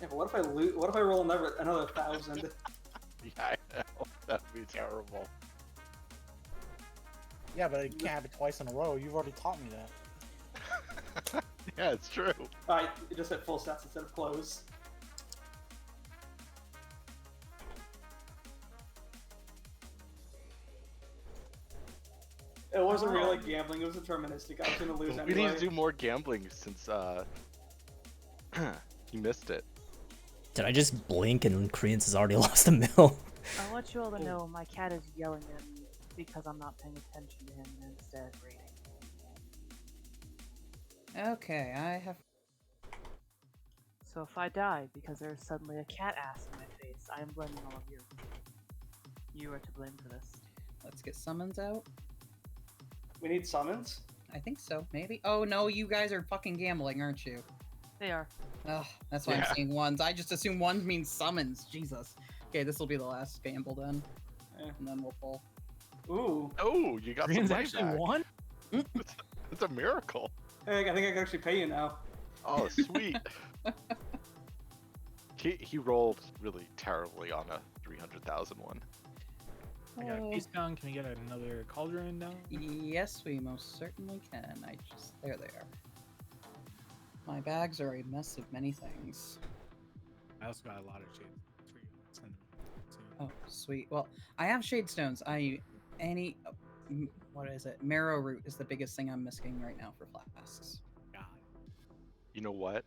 Yeah, but what if I lose? What if I roll another 1,000? Yeah, I know. That'd be terrible. Yeah, but you can't have it twice in a row. You've already taught me that. Yeah, it's true. Alright, it just hit full stats instead of close. It wasn't really gambling, it was deterministic. I was gonna lose We anyway. need to do more gambling since you missed it. Did I just blink and Koreans has already lost a mil? I want you all to know my cat is yelling at me because I'm not paying attention to him and instead reading. Okay, I have. So if I die because there's suddenly a cat ass in my face, I am blaming all of you. You are to blame for this. Let's get summons out. We need summons? I think so, maybe. Oh no, you guys are fucking gambling, aren't you? They are. Ugh, that's why I'm seeing ones. I just assume ones means summons. Jesus. Okay, this will be the last gamble then. And then we'll pull. Ooh. Oh, you got Koreans some money actually back. won? It's a miracle. Hey, I think I can actually pay you now. Oh, sweet. he rolled really terribly on a 300,000 one. I got a piece down. Can we get another cauldron down? Yes, we most certainly can. There they are. My bags are a mess of many things. I also got a lot of shades for you. Send them to- Oh, sweet. Well, I have shade stones. What is it? Marrow root is the biggest thing I'm missing right now for flasks. God. You know what?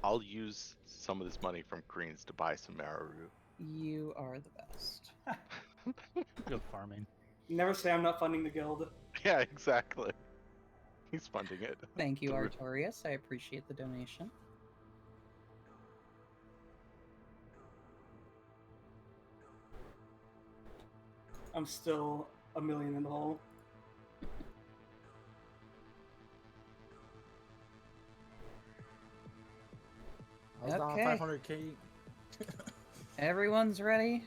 I'll use some of this money from Greens to buy some marrow root. You are the best. Good farming. Never say I'm not funding the guild. Yeah, exactly. He's funding it. Thank you, The root. Artorias. I appreciate the donation. I'm still $1 million in the hole. I was down Okay. 500k. Everyone's ready.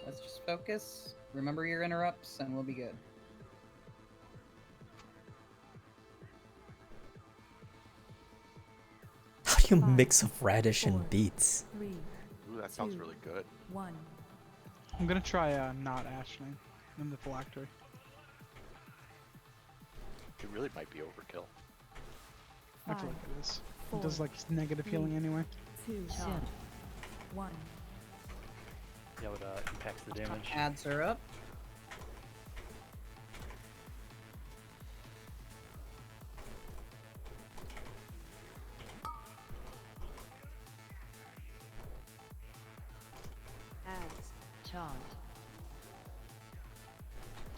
Let's just focus. Remember your interrupts, and we'll be good. How do you mix up radish and beets? 3, Ooh, that sounds really good. 1. I'm gonna try not Ashling in the phylactery. It really might be overkill. I feel like it is. It does 4, like negative healing anyway. 2, 1. Yeah, it impacts the damage. Ads are up.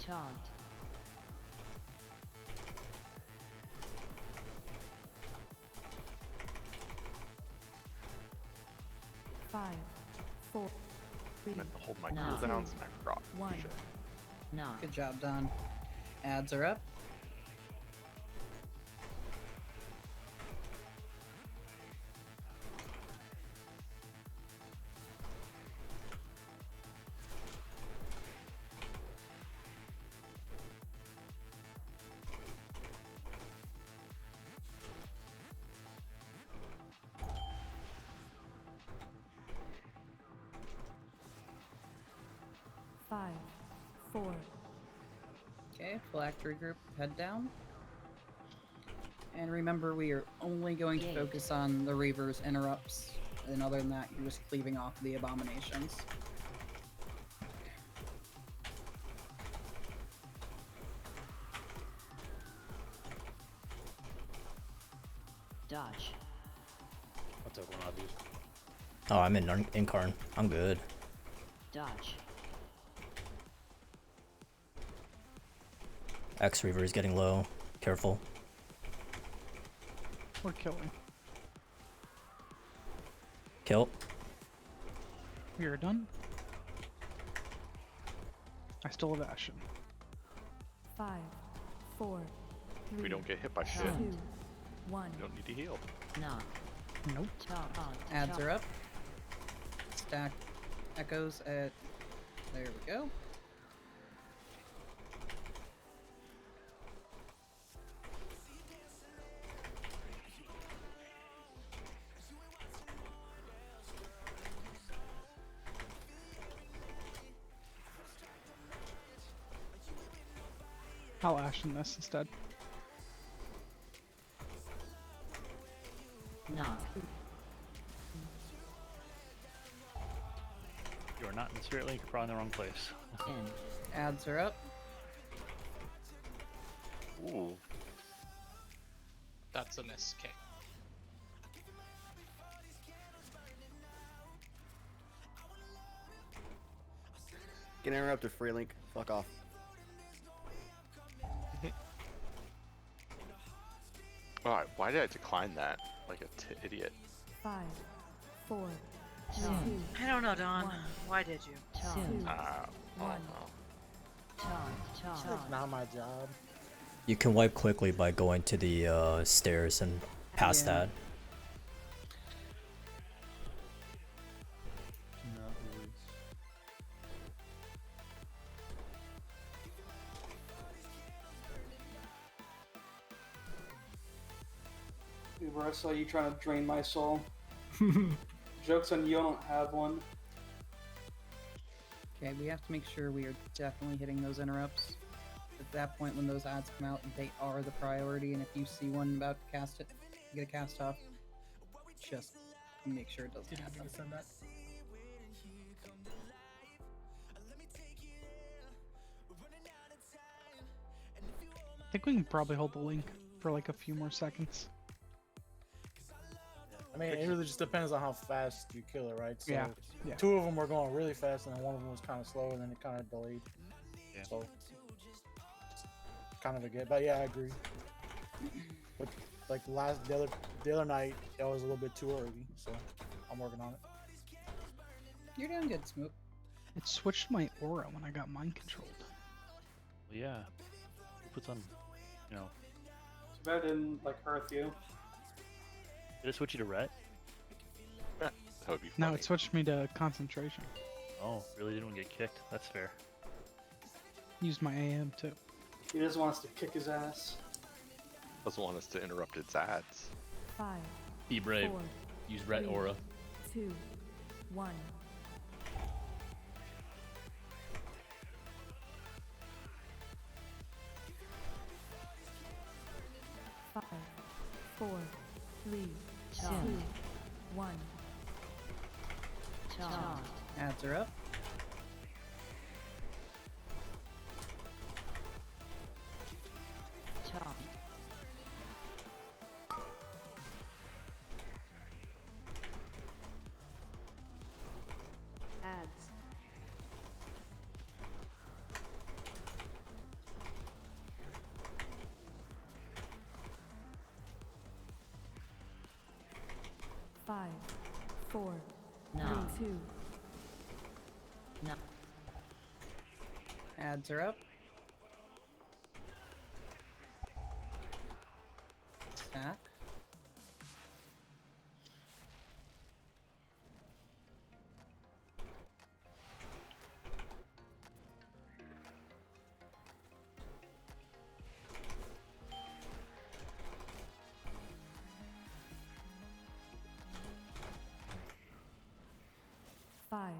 Taunt. Five, four, three, I meant to hold my No. cooldowns and I forgot. one. Shit. No. Good job, Don. Ads are up. Five, four. Okay, phylactery group, head down. And remember, we are only going to Gate. focus on the Reaver's interrupts. And other than that, you're just cleaving off the abominations. Dodge. I'll take one of these. Oh, I'm in Incarn. I'm good. Dodge. X Reaver is getting low. Careful. We're killing. Kill. We are done. I still have Ashen. Five, four, If three, we don't get hit by shit, two, one. we don't need to heal. Knock. Nope. Taunt. Ads are up. Stack echoes at... There we go. I'll Ashen this instead. Knock. You are not in the Spirit Link, you're probably in the wrong place. 10. Ads are up. Ooh. That's a miss kick. Get interrupted, free link. Fuck off. Alright, why did I decline that? Like a idiot. Five, four, two, I don't know, Don. one. Why did you? Taunt. Oh One. no. Taunt. It's not my job. You can wipe quickly by going to the stairs and past Yeah. that. Not release. Uber, I saw you trying to drain my soul. Joke's on you, I don't have one. Okay, we have to make sure we are definitely hitting those interrupts. At that point, when those ads come out, they are the priority, and if you see one about to cast it, get a cast off, just make sure it doesn't happen. I think we can probably hold the link for like a few more seconds. I mean, it really just depends on how fast you kill it, right? So Yeah, yeah. two of them were going really fast, and then one of them was kind of slow, and then it kind of delayed. Yeah. So kind of a get, but yeah, I agree. But like the other night, that was a little bit too early, so I'm working on it. You're doing good, Smoop. It switched my aura when I got mind controlled. Well, yeah. Who puts on, you know, Too bad I didn't like earth you. did it switch you to ret? That would be funny. No, it switched me to concentration. Oh, really didn't get kicked? That's fair. Used my AM too. He just wants to kick his ass. Doesn't want us to interrupt its ads. Five, Be brave. four, Use ret three, aura. 2, 1. Five, four, three, two, Taunt. 1. Taunt. Ads are up. Taunt. Ads. 5, 4, No. 3, 2. No. Ads are up. Stack. Five,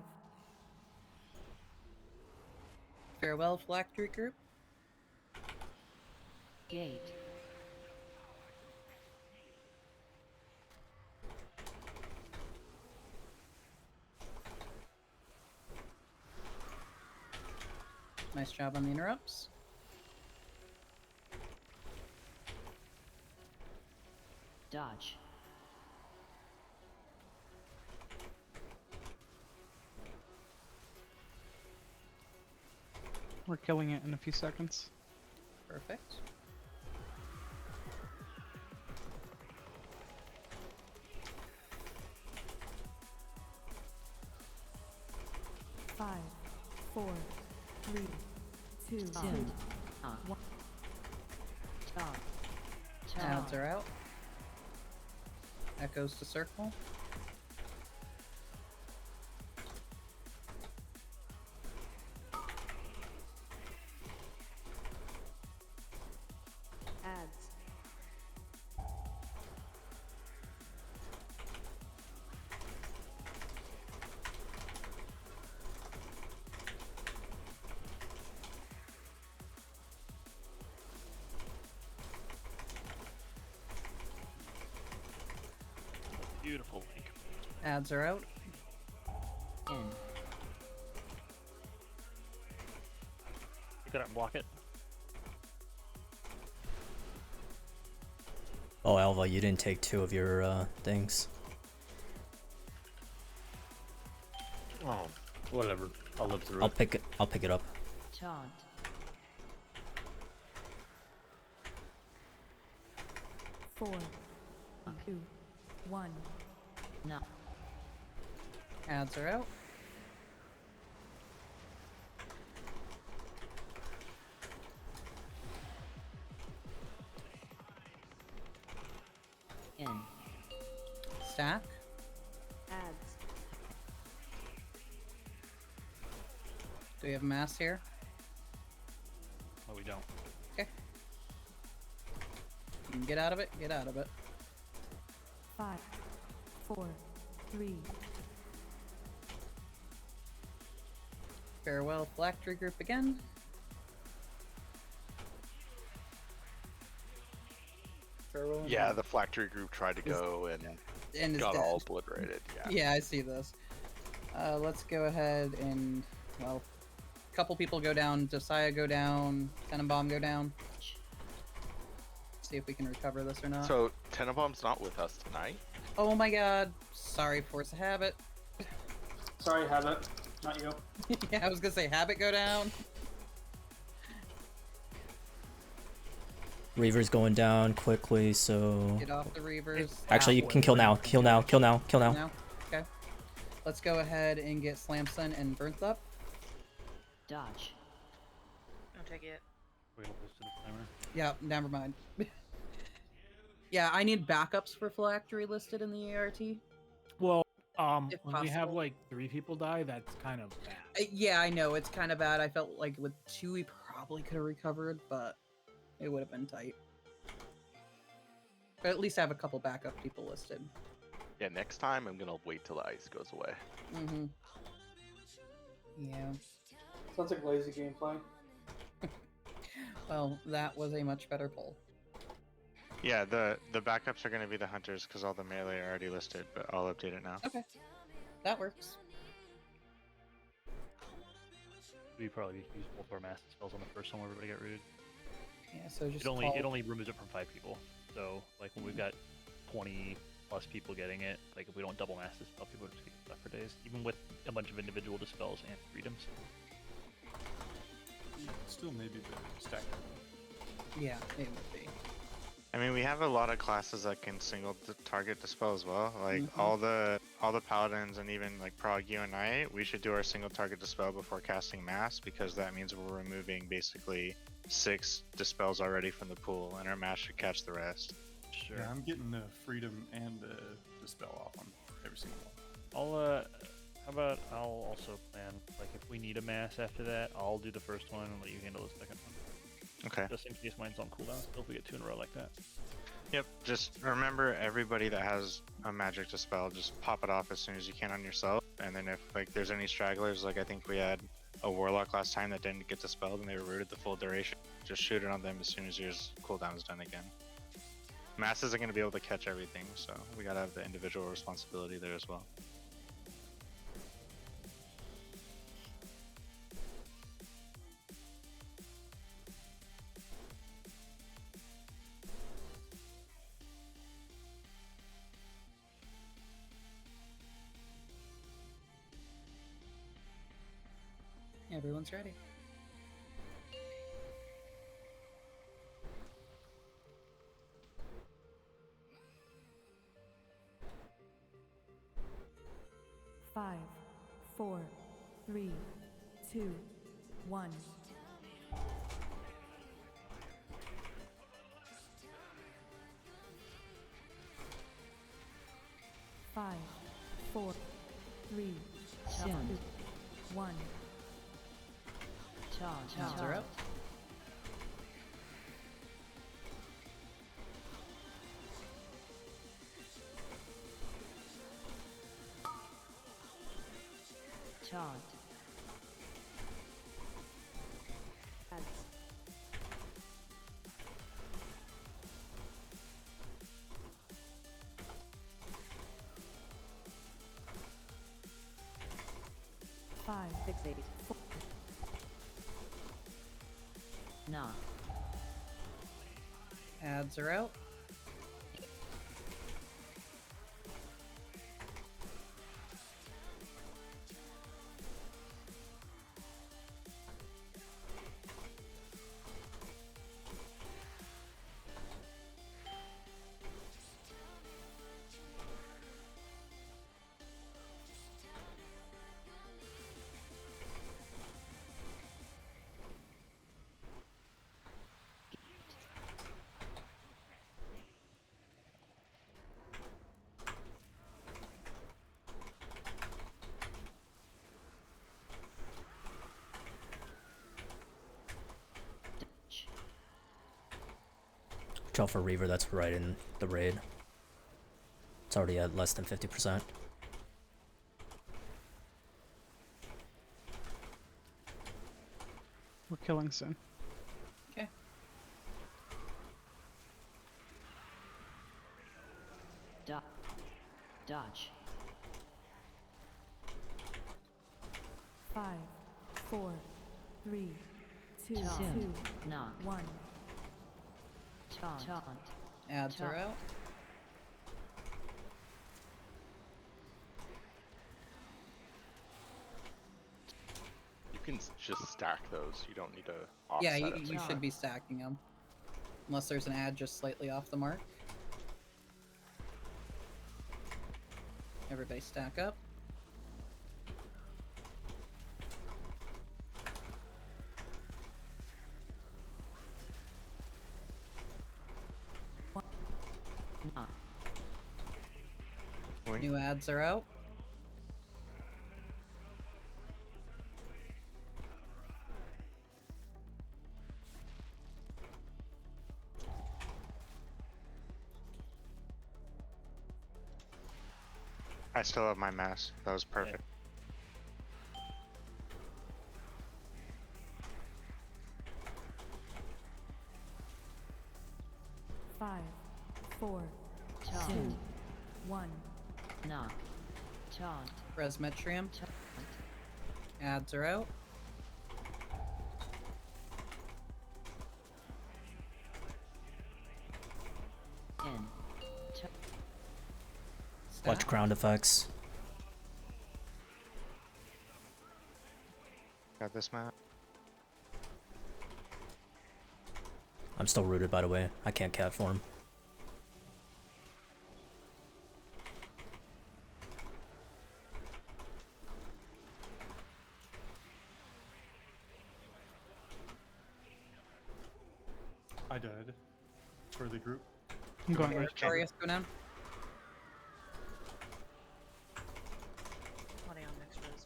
Farewell, Phylactery Group. Gate. Nice job on the interrupts. Dodge. We're killing it in a few seconds. Perfect. five, 4, 3, 2, Stop. 1. Stop. Ads are out. Echoes to circle. Ads. Beautiful link. Ads are out. In. Pick it up and block it. Oh, Alva, you didn't take 2 of your things. Oh, whatever. I'll live through I'll it. pick it. I'll pick it up. Taunt. Four, 2, 1. No. Ads are out. In. Stack. Ads. Do we have mass here? No, we don't. Okay. You can get out of it. Get out of it. 5, 4, 3. Farewell, Phylactery Group again. Farewell. Yeah, the Phylactery Group tried to go and is got dead. all obliterated. Yeah. Yeah, I see this. Let's go ahead and, well, a couple people go down. Josiah go down. Tenenbaum go down. See if we can recover this or not. So Tenenbaum's not with us tonight. Oh my god. Sorry, Force of Habit. Sorry, Habit. Not you. Yeah, I was gonna say Habit go down. Reaver's going down quickly, so... Get off the Reavers. Actually, you can kill now. Kill now. Kill now. Kill now. Now? Okay. Let's go ahead and get Slamson and Burnt Up. Dodge. Don't take it. Wait till this to the timer. Yeah, never mind. Yeah, I need backups for Phylactery listed in the ART. Well, If when we have possible. like 3 people die, that's kind of bad. Yeah, I know, it's kind of bad. I felt like with 2 we probably could have recovered, but it would have been tight. But at least have a couple backup people listed. Yeah, next time I'm gonna wait till the ice goes away. Mm-hmm. Yeah. Sounds like lazy gameplay. Well, that was a much better poll. Yeah, the backups are going to be the hunters because all the melee are already listed, but I'll update it now. Okay. That works. We probably use both our master spells on the first one where everybody got rooted. Yeah, so just It only call... removes it from 5 people. So like when we've got 20 plus people getting it, like if we don't double master spell, people just get stuck for days, even with a bunch of individual dispels and freedoms. Still maybe the stack. Yeah, it would be. I mean, we have a lot of classes that can single target dispel as well. Like Mhm. all the paladins and even like Prague, you and I, we should do our single target dispel before casting mass, because that means we're removing basically 6 dispels already from the pool, and our mass should catch the rest. Sure. Yeah, I'm getting the freedom and the dispel off on every single one. How about I'll also plan, like, if we need a mass after that, I'll do the first one and let you handle the second one. Okay. Just in case mine's on cooldown, so if we get 2 in a row like that. Yep. Just remember, everybody that has a magic dispel, just pop it off as soon as you can on yourself. And then if like there's any stragglers, like I think we had a warlock last time that didn't get dispelled and they were rooted the full duration, just shoot it on them as soon as your cooldown is done again. Mass isn't going to be able to catch everything, so we gotta have the individual responsibility there as well. Everyone's ready. Five, 4, 3, 2, 1. Five, 4, 3, 2, 1. Odds are up. Chant. Ads. Five, 6, 8, 4. Knock. Ads are out. Watch out for Reaver, that's right in the raid. It's already at less than 50%. We're killing soon. Okay. Dodge. 5, 4, 3, 2, 2, 1. Chant. Ads are out. You can just stack those. You don't need to Yeah, offset you, it. you should be stacking them. Unless there's an ad just slightly off the mark. Everybody stack up. New ads are out. I still have my mass. That was perfect. Five, 4, 2, 1. Knock. Chant. Resmetrium. Ads are out. In. Watch ground effects. Got this map. I'm still rooted, by the way. I can't cat form. I died. For the group. I'm going Okay, right. Victorious, go down. 20 on next res.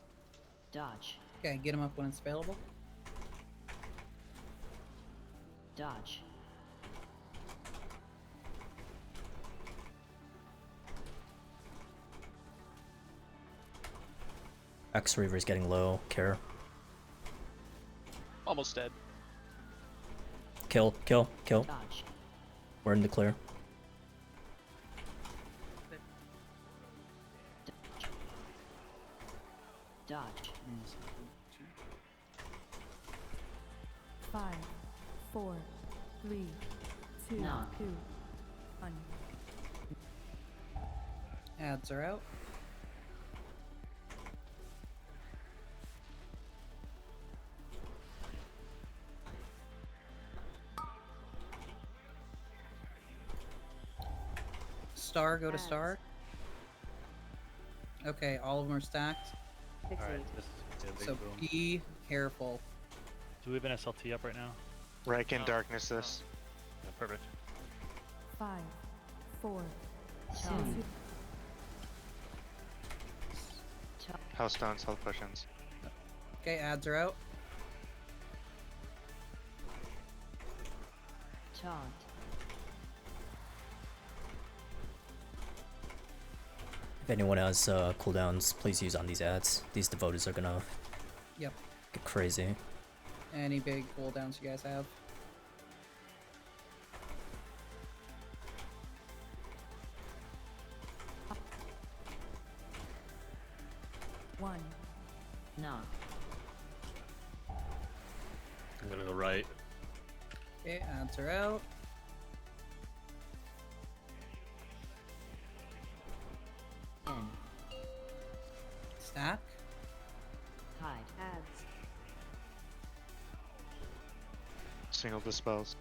Dodge. Okay, get him up when it's available. Dodge. X Reaver's getting low. Care. Almost dead. Kill, kill, kill. Dodge. We're in the clear. Dodge. 5, 4, 3, 2, No. 2, 1. Ads are out. Star, go to Ads. star. Okay, all of them are stacked. Pixie. Alright, this is a big So boom. be careful. Do we have an SLT up right now? Riken No. darkness this. Yeah, perfect. 5, 4, 2, Hellstones, health potions. Okay, ads are out. taunt. If anyone has cooldowns, please use on these ads. These devotees are gonna Yep. get crazy. Any big cooldowns you guys have? One. Knock. I'm gonna go right. Okay, ads are out. N. Stack. Hide. Ads. Single dispels.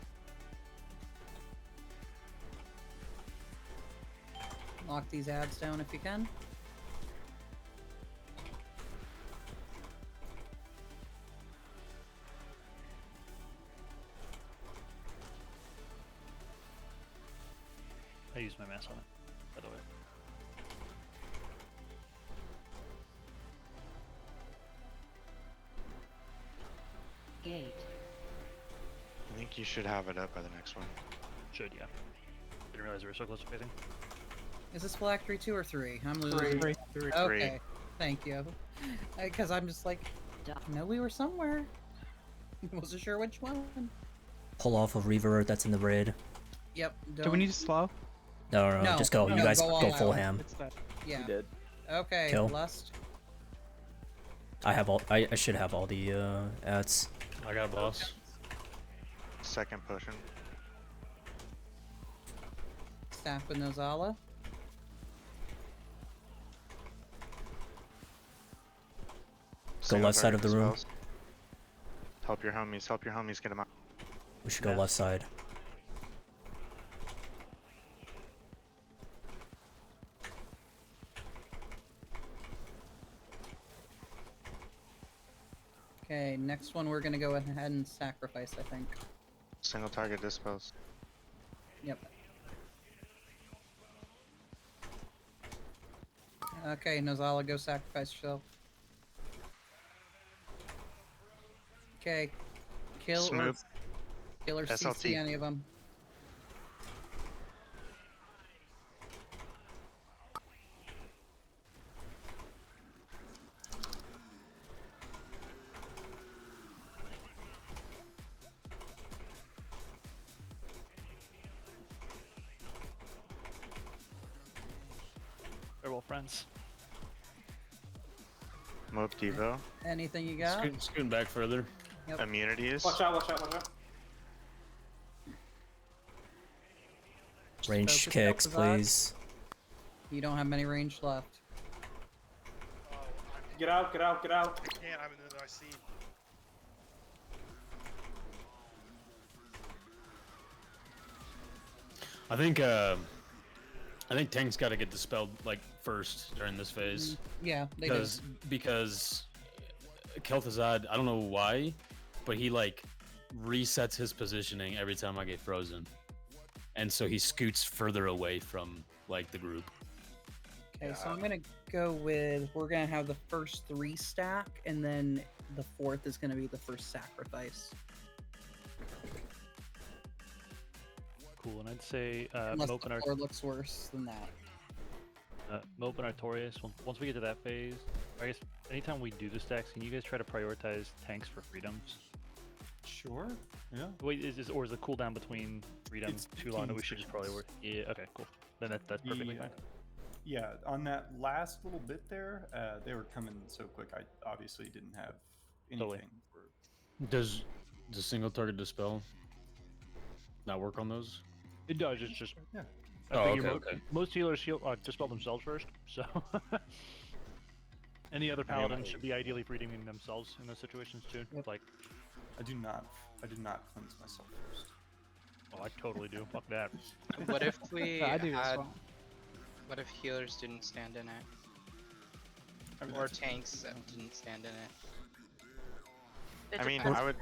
Lock these ads down if you can. I used my mass on it, by the way. Gate. I think you should have it up by the next one. Should, yeah. Didn't realize we were so close to phasing. Is this phylactery 2 or 3? I'm losing. Three. Okay, thank you. Because I'm just like, I know we were somewhere. Wasn't sure which one. Pull off of Reaver that's in the raid. Yep. Do we need to slow? No, No, just go. no, You guys go all go out. full ham. It's that. Yeah. You did. Okay. Kill. Lust. I have all. I should have all the ads. I got a boss. Second potion. Staff with Nozala. Go left side of the room. Dispels. Help your homies, get them out. We should go left side. Okay, next one we're gonna go ahead and sacrifice, I think. Single target dispels. Yep. Okay, Nozala, go sacrifice yourself. Okay. Kill Smooth. or CC SLT. any of them. Farewell, friends. Mope Devo. Anything you got? Scooting back further. Yep. Immunities. Watch out, watch out, watch out. Range Focus kicks, health is on. please. You don't have many range left. Get out, get out, get out. I can't, I'm in the IC. I think Tank's got to get dispelled like first during this phase. Yeah, they do. Because Kel'Thuzad, I don't know why, but he like resets his positioning every time I get frozen, and so he scoots further away from like the group. Okay, so I'm gonna go with we're gonna have the first 3 stack, and then the 4th is gonna be the first sacrifice. Cool, and I'd say Unless Mope the and floor looks worse than that. Mope and Artorias. Once we get to that phase, I guess anytime we do the stacks, can you guys try to prioritize tanks for freedoms? Sure. Yeah. Wait, is the cooldown between freedoms too long? No, we should just probably work. Yeah. Okay. Cool. Then that's perfectly fine. Yeah, on that last little bit there, they were coming so quick. I obviously didn't have anything. Totally. Does the single target dispel not work on those? It does. It's just. Yeah. I figure most healers dispel themselves first, so any other paladin should be ideally redeeming themselves in those situations too. Like, I do not cleanse myself first. oh, I totally do. Fuck that. What if we I do as had? well. What if healers didn't stand in it? Or tanks didn't stand in it? I mean, I would.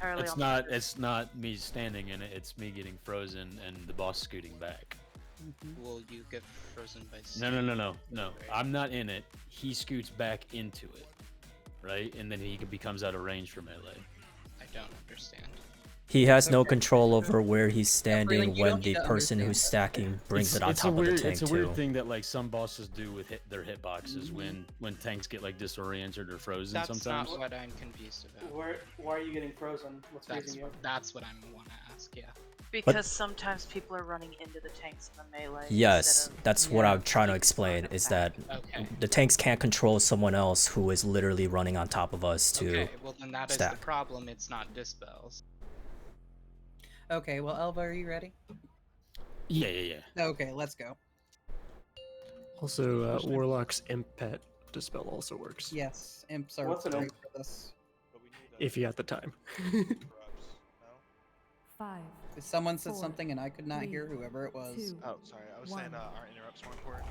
It's not me standing in it. It's me getting frozen and the boss scooting back. Will you get frozen by? No. I'm not in it. He scoots back into it, right? And then he becomes out of range for melee. I don't understand. He has no control over where he's standing you when don't the need to person who's understand stacking brings it on top of the tank It's a weird too. thing that like some bosses do with their hitboxes when tanks get like disoriented or frozen That's sometimes. not what I'm confused about. Why are you getting frozen? What's freezing you? That's what I want to ask. Yeah. Because sometimes people are running into the tanks in the melee. Yes, instead of- that's what I'm trying to explain, is that the tanks can't control someone else who is literally running on top of us to Okay, well then that is stack. the problem. It's not dispels. Okay, well, Elva, are you ready? Yeah. Okay, let's go. Also, Warlock's Imp Pet Dispel also works. Yes, imps are What's an great imp? for this. If you have the time. 5. Someone said 4, something and I could not 3, hear whoever it was. 2, Oh, sorry. I was saying, aren't interrupts more important?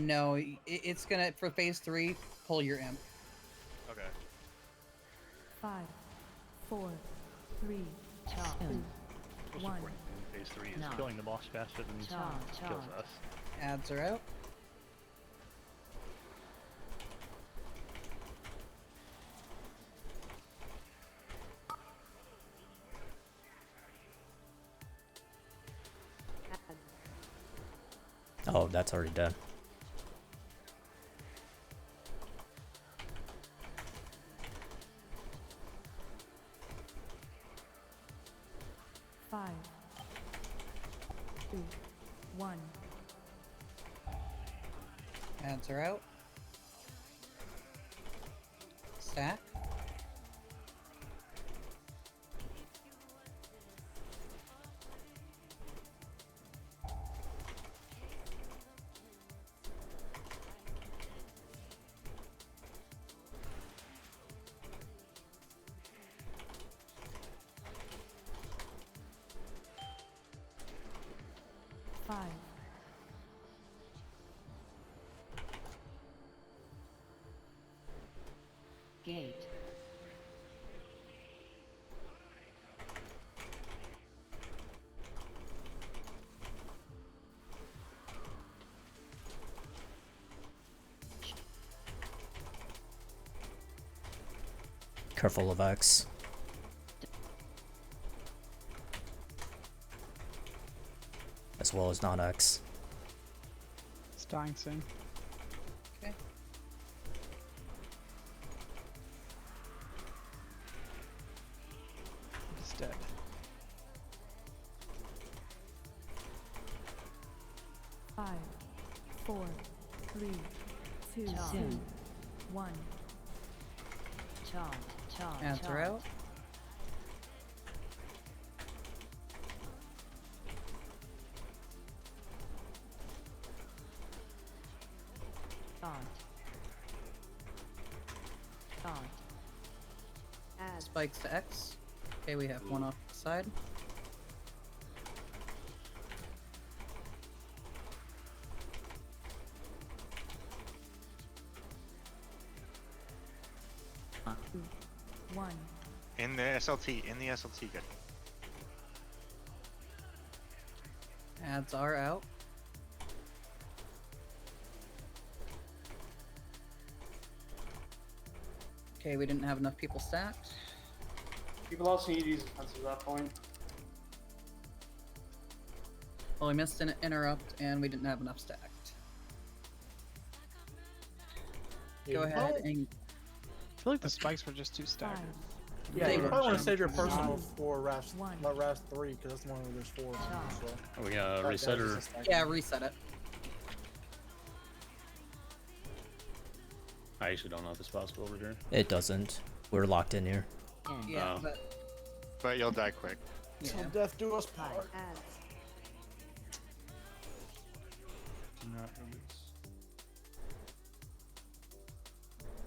No, it's gonna, for phase 3, pull your imp. Okay. 5, 4, 3, 2, Most 1. important thing in phase 3 is No. killing the boss faster than he kills us. Ads are out. Oh, that's already done. Five, 2, 1. Ads are out. Stack. Five, gate. Careful of X. As well as non-X. It's dying soon. Okay. It's dead. Five, 4, 3, 2, 1. Ads are out. Spikes to X. Okay, we have one off the side. One. In the SLT. In the SLT. Good. Ads are out. Okay, we didn't have enough people stacked. People also need to use defenses at that point. Well, we missed an interrupt and we didn't have enough stacked. Go ahead and I feel like the spikes were just too stacked. Yeah, They you were probably want to jump. save your personal for Rast 3 because that's the one where there's 4 of them. So. Are we gonna That reset was or? just a spike. Yeah, reset it. I actually don't know if it's possible over here. It doesn't. We're locked in here. Yeah, Oh. But you'll die quick. Till death do us part. Do not release.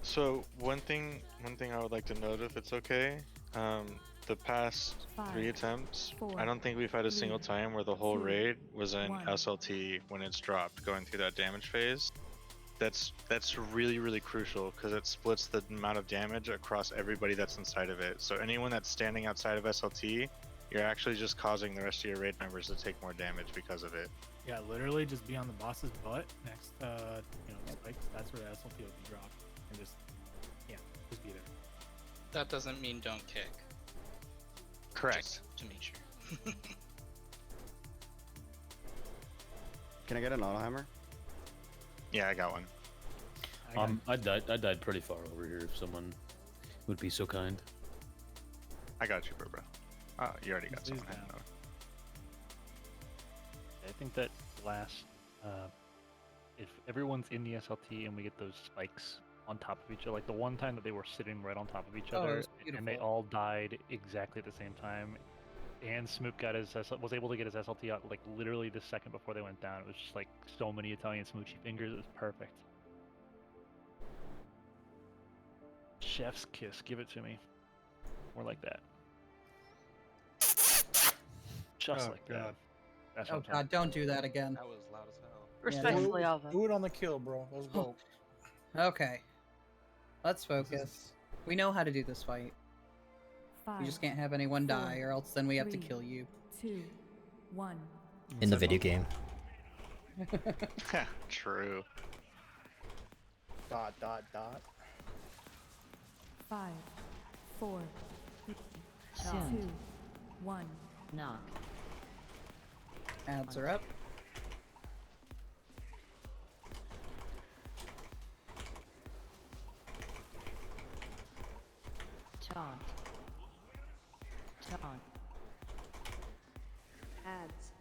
So one thing I would like to note, if it's okay, the past 3 attempts, I don't think we've had a single time where the whole raid was in SLT when it's dropped, going through that damage phase. That's really, really crucial because it splits the amount of damage across everybody that's inside of it. So anyone that's standing outside of SLT, you're actually just causing the rest of your raid members to take more damage because of it. Yeah, literally just be on the boss's butt next, spikes. That's where the SLT will be dropped, and just be there. That doesn't mean don't kick. Correct. Just to make sure. Can I get an auto hammer? Yeah, I got one. I died pretty far over here. If someone would be so kind. I got you, bro. Oh, you already got someone. I think that last, if everyone's in the SLT and we get those spikes on top of each other, like the one time that they were sitting right on top of each Oh, it other, was and they beautiful. all died exactly at the same time, and Smoop got was able to get his SLT out like literally the second before they went down. It was just like so many Italian smoochy fingers. It was perfect. Chef's kiss, give it to me. More like that. Just like that. That's what Oh I'm talking god, don't do that again. That was loud as hell. Respectfully, Alvin. Do it on the kill, bro. Let's go. Okay. Let's focus. We know how to do this fight. We just can't have anyone die, or else then we have to kill you. 2, 1. In the video game. True. ... 5, 4, 3, 2, 1. Knock. Ads are up. Taunt. Taunt. Ads.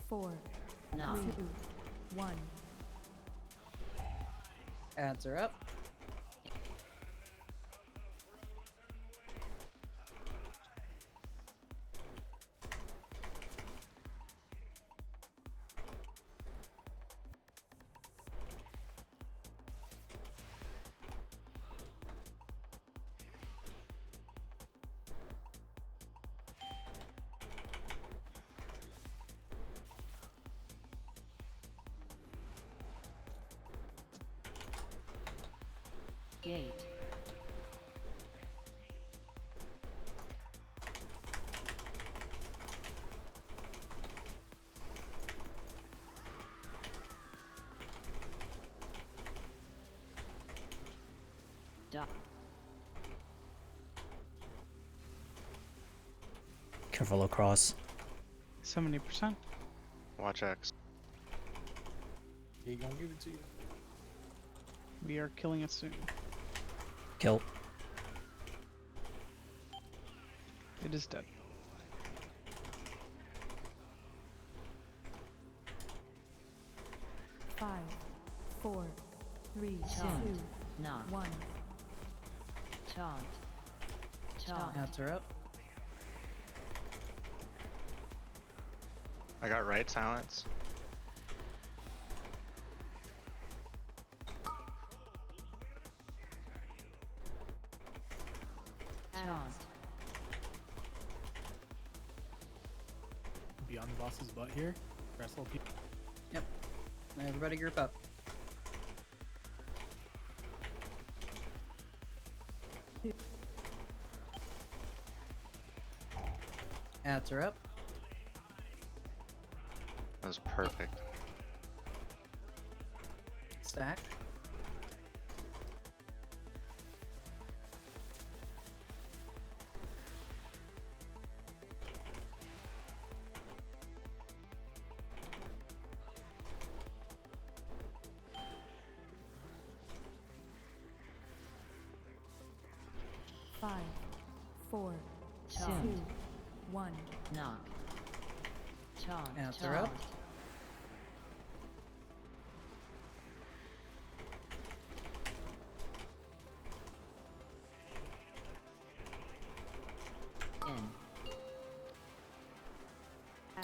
Four, No. 2, 1. Ads are up. Gate. Duck. Careful across. 70%. Watch X. He gonna give it to you. We are killing it soon. Kill. It is dead. Five, 4, 3, Taunt. 2, Knock. 1. Taunt. Taunt. Ads are up. I got right silence. Taunt. be on the boss's butt here. Wrestle people. Yep. Everybody group up. Ads are up. That was perfect. Stack. Five, four, Taunt. 2, 1. Knock. Taunt. Ads are up. In.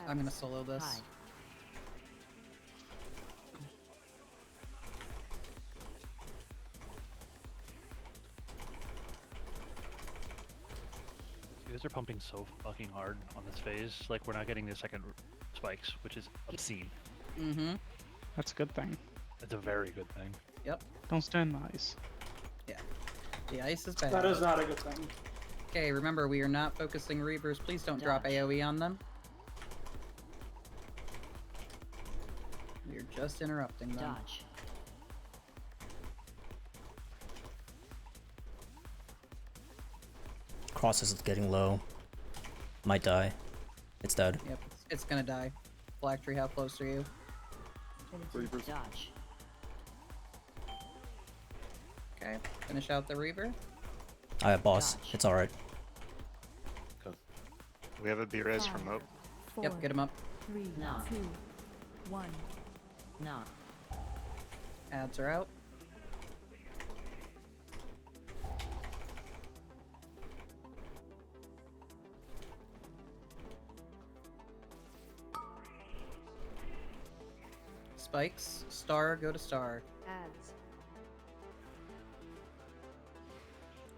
I'm gonna solo this. Hide. You guys are pumping so fucking hard on this phase. Like, we're not getting the second spikes, which is obscene. Mm-hmm. That's a good thing. That's a very good thing. Yep. Don't stand in the ice. Yeah. The ice is bad. That is not a good thing. Okay, remember, we are not focusing Reavers. Please don't drop AoE on them. We're just interrupting them. Dodge. Cross is getting low. Might die. It's dead. Yep, it's gonna die. Black Tree, how close are you? Dodge. Okay, finish out the Reaver. I have boss. Dodge. It's alright. We have a B-res from Moat. Yep, get him up. 3, No. 2, 1. Knock. Ads are out. Spikes. Star, go to star. Ads.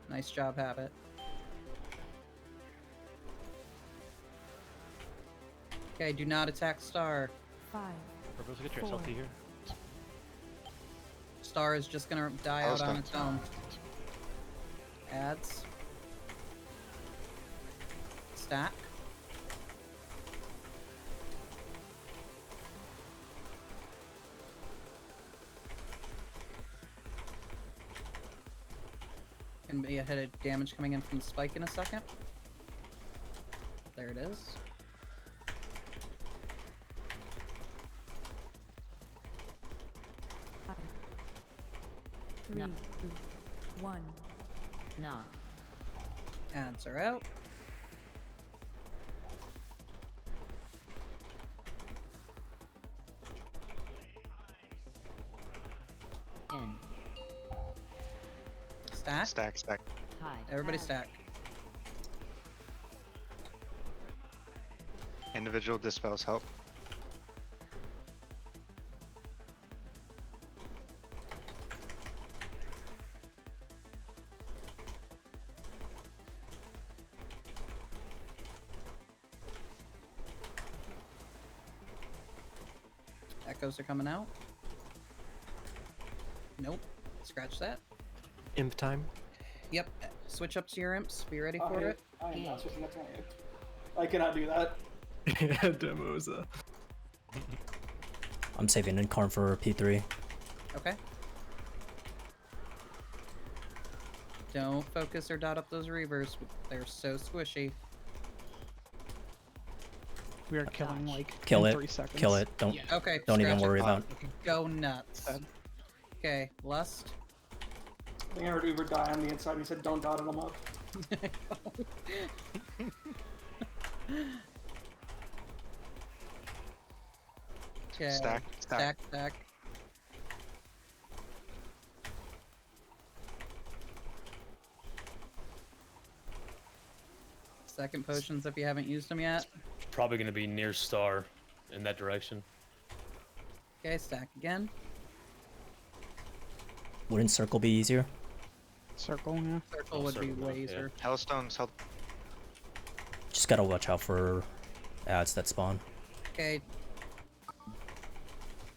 Nice job, Habit. Okay, do not attack Star. 5. Purpose, get your Four. SLT here. Star is just gonna die out on its own. Ads. Stack. Gonna be a hit of damage coming in from the spike in a second. There it is. Five, 3, No. 1. Knock. Ads are out. In. Stack. Stack, stack. Hide. Everybody stack. Individual dispels help. Echoes are coming out. Nope. Scratch that. Imp time. Yep. Switch up to your imps. Be ready for it. I am not switching up to my imp. I cannot do that. Yeah, Demoza. I'm saving Incarn for P3. Okay. Don't focus or dot up those Reavers. They're so squishy. We are killing like Kill in it. 3 seconds. Kill it. Don't. Okay. Don't even scratch it. worry about. Go nuts. Okay. Lust. I think I heard Uber die on the inside. He said, "Don't dot him up." Okay. Stack, stack. Stack. Stack. Second potions if you haven't used them yet. Probably gonna be near star in that direction. Okay, stack again. Wouldn't circle be easier? Circle, yeah. Circle would be circle, way yeah. easier. Hellstones help. Just gotta watch out for ads that spawn. Okay.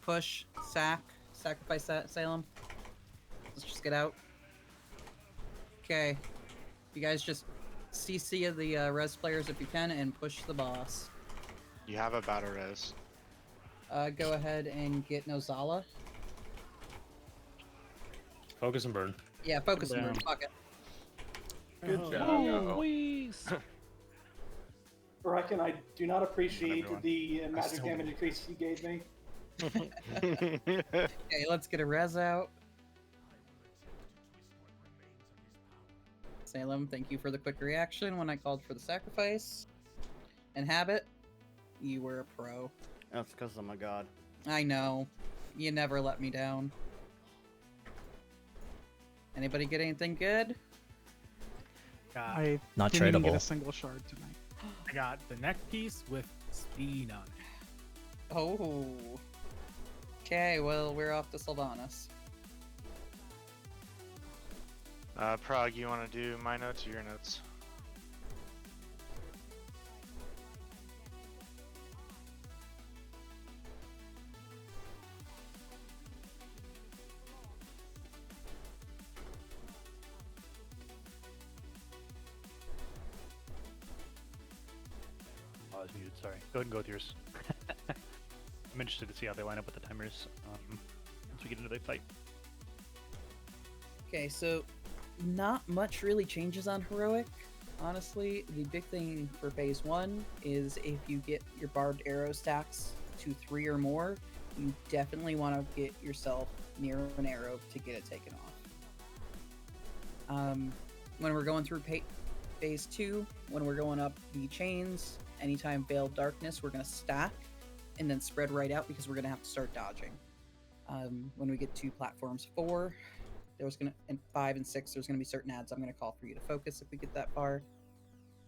Push, sacrifice Salem. Let's just get out. Okay. You guys just CC the res players if you can and push the boss. You have a battle res. Go ahead and get Nozala. Focus and burn. Yeah, focus and burn. Down. Fuck it. Good Oh, job. please. Reckon I do not appreciate Everyone. the magic still damage do. increase you gave me. Okay, let's get a res out. Salem, thank you for the quick reaction when I called for the sacrifice. And Habit, you were a pro. That's because I'm a god. I know. You never let me down. Anybody get anything good? I Not didn't even get tradable. a single shard tonight. I got the neck piece with speed on it. Oh. Okay, well, we're off to Sylvanas. Prague, you want to do my notes or your notes? Oh, I was muted. Sorry. Go ahead and go with yours. I'm interested to see how they line up with the timers once we get into the fight. Okay, so not much really changes on Heroic. Honestly, the big thing for phase 1 is if you get your barbed arrow stacks to 3 or more, you definitely want to get yourself near an arrow to get it taken off. When we're going through phase 2, when we're going up the chains, anytime Veiled Darkness, we're going to stack and then spread right out because we're going to have to start dodging. When we get to platforms 4, and 5 and 6, there's gonna be certain ads I'm gonna call for you to focus if we get that far.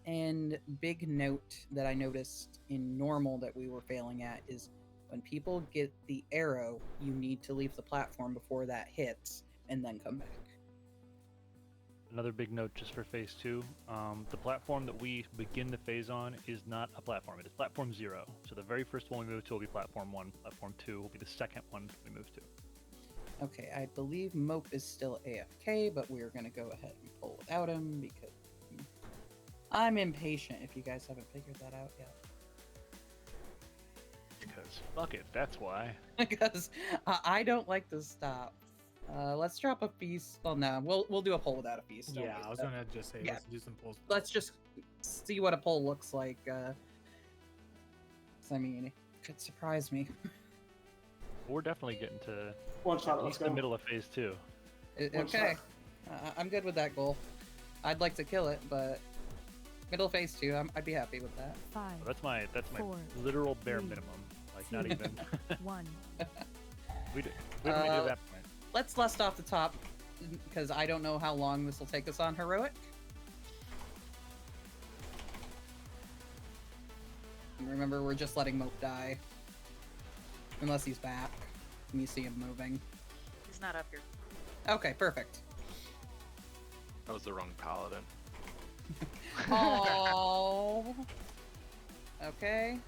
And big note that I noticed in normal that we were failing at is when people get the arrow, you need to leave the platform before that hits and then come back. Another big note just for phase 2, the platform that we begin the phase on is not a platform, it is platform 0. So the very first one we move to will be platform 1, platform 2 will be the second one we move to. Okay, I believe Mope is still AFK, but we're gonna go ahead and pull without him because I'm impatient if you guys haven't figured that out yet. Because fuck it, that's why. Because I don't like to stop. Let's drop a feast. Well, no, we'll do a poll without a feast. Don't Yeah, waste I was that. gonna just say Yeah. let's do some polls. Let's just see what a poll looks like. 'Cause, I mean, it could surprise me. We're definitely getting to One shot, at let's least the go. middle of phase 2. Okay, I'm good with that goal. I'd like to kill it, but middle phase 2, I'd be happy with that. 5, That's my 4, literal bare 3, minimum. Like not 2, even. 1. we haven't made it to that point. Let's list off the top because I don't know how long this will take us on Heroic. And remember, we're just letting Mope die. Unless he's back. And you see him moving. He's not up here. Okay, perfect. That was the wrong paladin. Oh. Okay.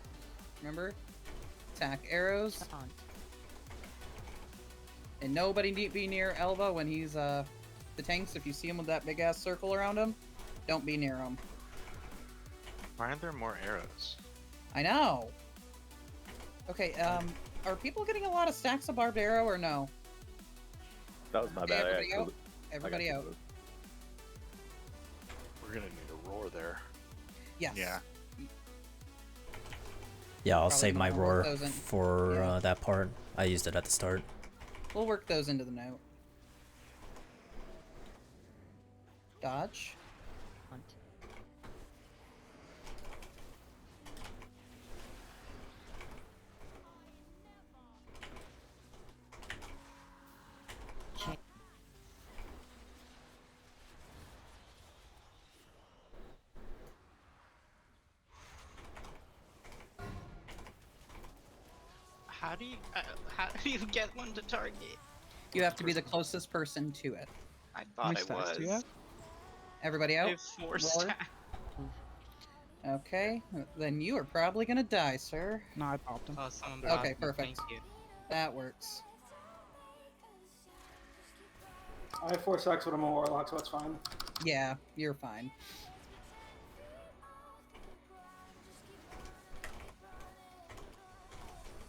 Remember? Attack arrows. And nobody need be near Elva when he's the tanks. If you see him with that big ass circle around him, don't be near him. Why aren't there more arrows? I know. Okay, are people getting a lot of stacks of barbed arrow or no? That was my Okay, bad. everybody out. I got Everybody out. confused. We're gonna need a roar there. Yes. Yeah. Yeah, I'll Probably save my gonna work roar those in. for Yeah. that part. I used it at the start. We'll work those into the note. Dodge. Hunt. How do you get one to target? You have to be the closest person to it. I thought I was. Everybody I out? have 4 Roar? stacks. Okay, then you are probably gonna die, sir. No, I popped him. Oh, someone Okay, popped me, perfect. Thank you. That works. I have 4 stacks, but I'm a warlock, so it's fine. Yeah, you're fine.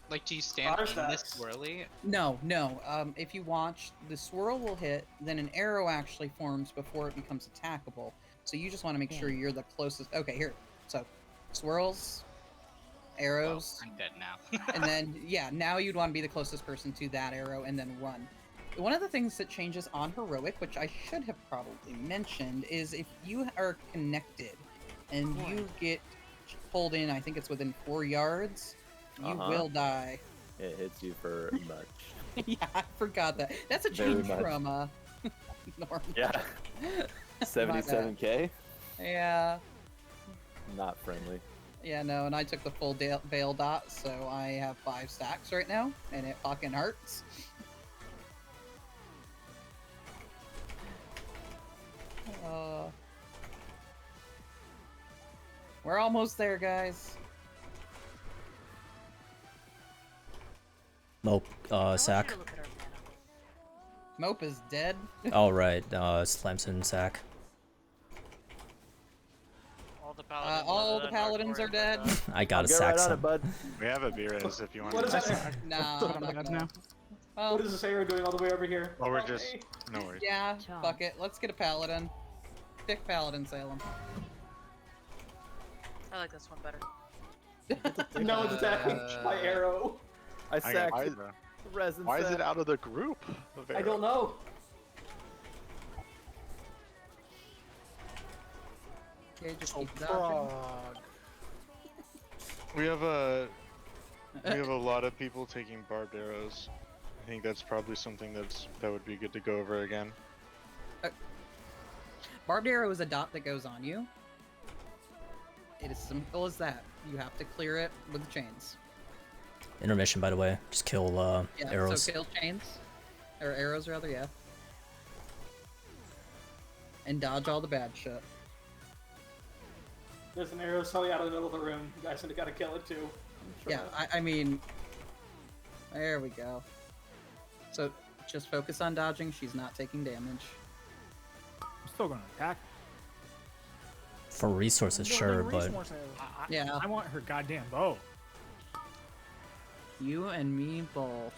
Like, do you stand 5 in this stacks. swirly? No, no. If you watch, the swirl will hit, then an arrow actually forms before it becomes attackable. So you just want to make sure you're the closest. Okay, here. So, swirls, arrows, I'm dead now. and then, yeah, now you'd want to be the closest person to that arrow and then run. One of the things that changes on Heroic, which I should have probably mentioned, is if you are connected and you get pulled in, I think it's within 4 yards, you will die. It hits you for much. Yeah, I forgot that. That's a Very change much. from normal. Yeah. 77k? Yeah. Not friendly. Yeah, no, and I took the full Veil dot, so I have 5 stacks right now, and it fucking hurts. We're almost there, guys. Mope, sack. Mope is dead. All right, Slamson sack. All the paladins are dead. I got a Get sack. right on some. it, bud. We have a beerus if you want What to. is that? Nah, I'm not gonna. Well, What is this arrow doing all the way over here? Well, we're Help just me. no worries. yeah, fuck it. Let's get a paladin. Pick paladin, Salem. I like this one better. No one's attacking my arrow. I sacked Why, it. Resin Why is sack. it out of the group? I don't know. Okay, just Oh, keep dodging. frog. We have a lot of people taking barbed arrows. I think that's probably something that would be good to go over again. Barbed arrow is a dot that goes on you. It is simple as that. You have to clear it with chains. Intermission, by the way. Just kill Yeah, arrows. so kill chains. Or arrows, rather, yeah. And dodge all the bad shit. There's an arrow totally out of the middle of the room. You guys gotta kill it too. Yeah, I mean... There we go. So, just focus on dodging. She's not taking damage. I'm still gonna attack. For resources, sure, but Yeah. I want her goddamn bow. You and me both.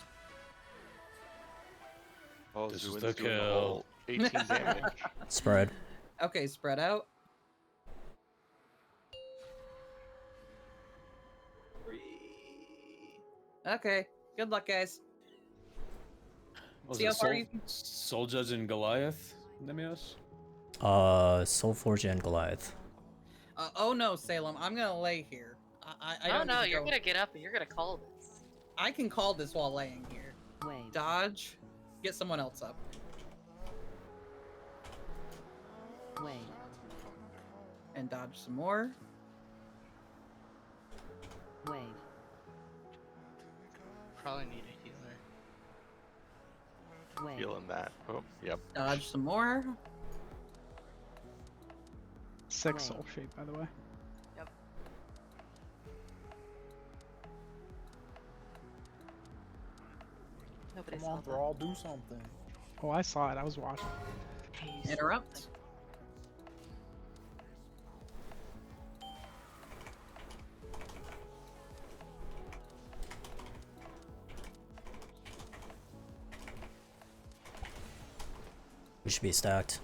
Oh, This Zuin's is the doing a kill. whole 18 damage. spread. Okay, spread out. Okay, good luck, guys. Was See how it far you Soul Judge and Goliath, Nemios? Soulforge and Goliath. Oh no, Salem, I'm gonna lay here. I Oh don't no, need to you're go- gonna get up and you're gonna call this. I can call this while laying here. Wait. Dodge. Get someone else up. Wait. And dodge some more. Wait. Probably need a healer. Wait. Feeling that. Oh, yep. Dodge some more. Sick Wait. soul shape, by the way. Yep. Nobody Come saw on, that. bro, do something. Oh, I saw it. I was watching. Interrupt. We should be stacked.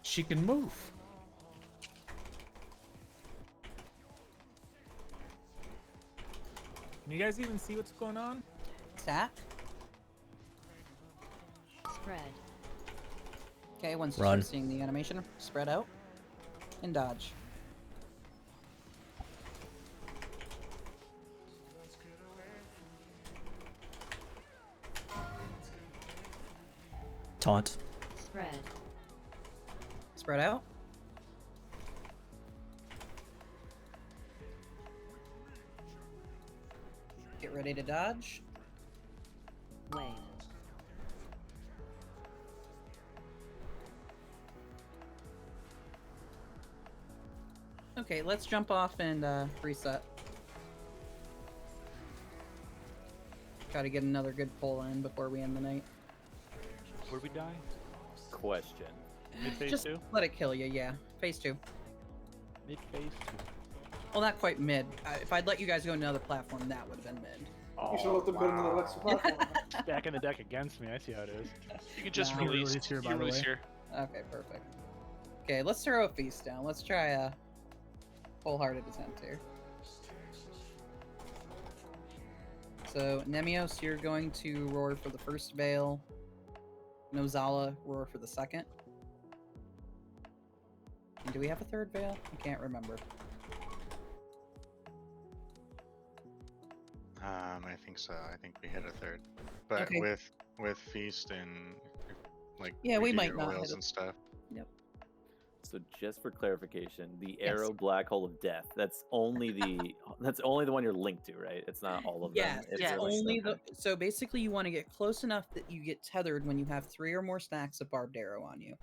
She can move. Can you guys even see what's going on? Stack. Spread. Okay, once you Run. start seeing the animation, spread out and dodge. Taunt. Spread. Spread out. Get ready to dodge. Wait. Okay, let's jump off and reset. Try to get another good pull in before we end the night. Where we die? Question. Mid phase Just 2? let it kill you, yeah. Phase 2. Mid phase 2. Well, not quite mid. If I'd let you guys go to another platform, that would have been mid. You should let them go to another Lexi platform. Stacking the deck against me. I see how it is. You can just Nah. release. Release here, by You the release way. here. Okay, perfect. Okay, let's throw a feast down. Let's try a wholehearted attempt here. So, Nemios, you're going to roar for the first veil. Nozala, roar for the second. And do we have a third veil? I can't remember. I think so. I think we hit a third, but Okay. with feast and like Yeah, we do might your not oils hit it. and stuff. Yep. So just for clarification, the arrow black hole of death, that's only the one you're linked to, right? It's not all of Yeah, them. it's like- only okay. the. So basically, you want to get close enough that you get tethered when you have 3 or more stacks of barbed arrow on you,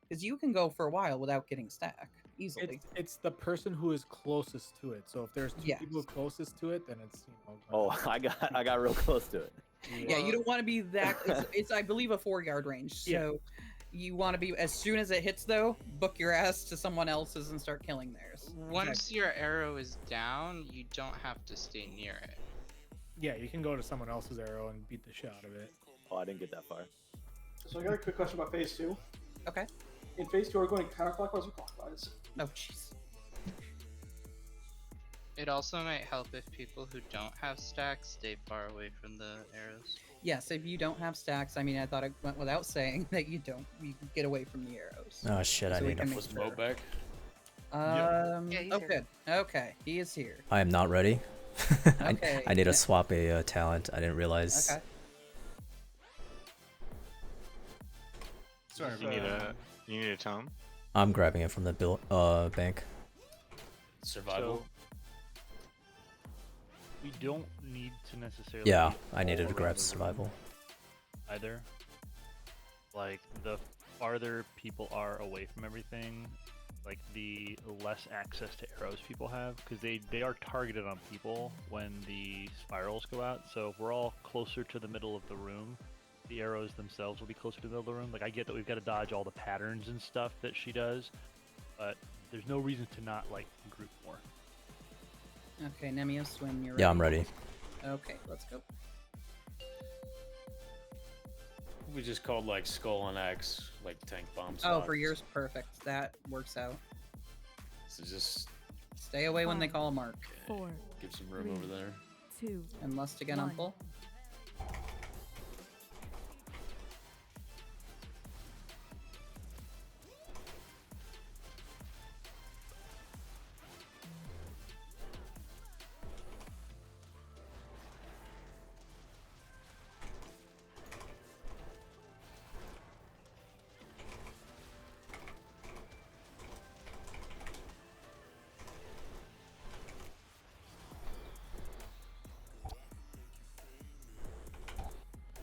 because you can go for a while without getting stack easily. It's the person who is closest to it. So if there's two Yes. people closest to it, then it's Oh, I got real close to it. Yeah, you don't want to be that. It's I believe a 4-yard range. So Yeah. you want to be as soon as it hits though, book your ass to someone else's and start killing theirs. Once your arrow is down, you don't have to stay near it. Yeah, you can go to someone else's arrow and beat the shit out of it. Oh, I didn't get that far. So I got a quick question about phase 2. Okay. In phase 2, are we going counterclockwise or clockwise? Oh, jeez. It also might help if people who don't have stacks stay far away from the arrows. Yes, if you don't have stacks, I mean, I thought it went without saying that you can get away from the arrows. Oh shit! I So we need can a. make Was sure. Mo back? Yeah, he's oh, here. good. Okay, he is here. I am not ready. Okay. I need to swap a talent. I didn't realize. Okay. Sorry, You need a tome. I'm grabbing it from the bank. Survival. We don't need to necessarily. Yeah, be I needed all to grab around the survival. room either. Like the farther people are away from everything, like the less access to arrows people have, because they are targeted on people when the spirals go out. So if we're all closer to the middle of the room, the arrows themselves will be closer to the middle of the room. Like I get that we've got to dodge all the patterns and stuff that she does, but there's no reason to not like group more. Okay, Nemios, when you're ready. Yeah, I'm ready. Okay, let's go. We just called like Skull and Axe, like tank bombs. Oh, for yours, perfect. That works out. So just Stay away when they call a mark. 4, give some room over there. 2, And lust again on One. full.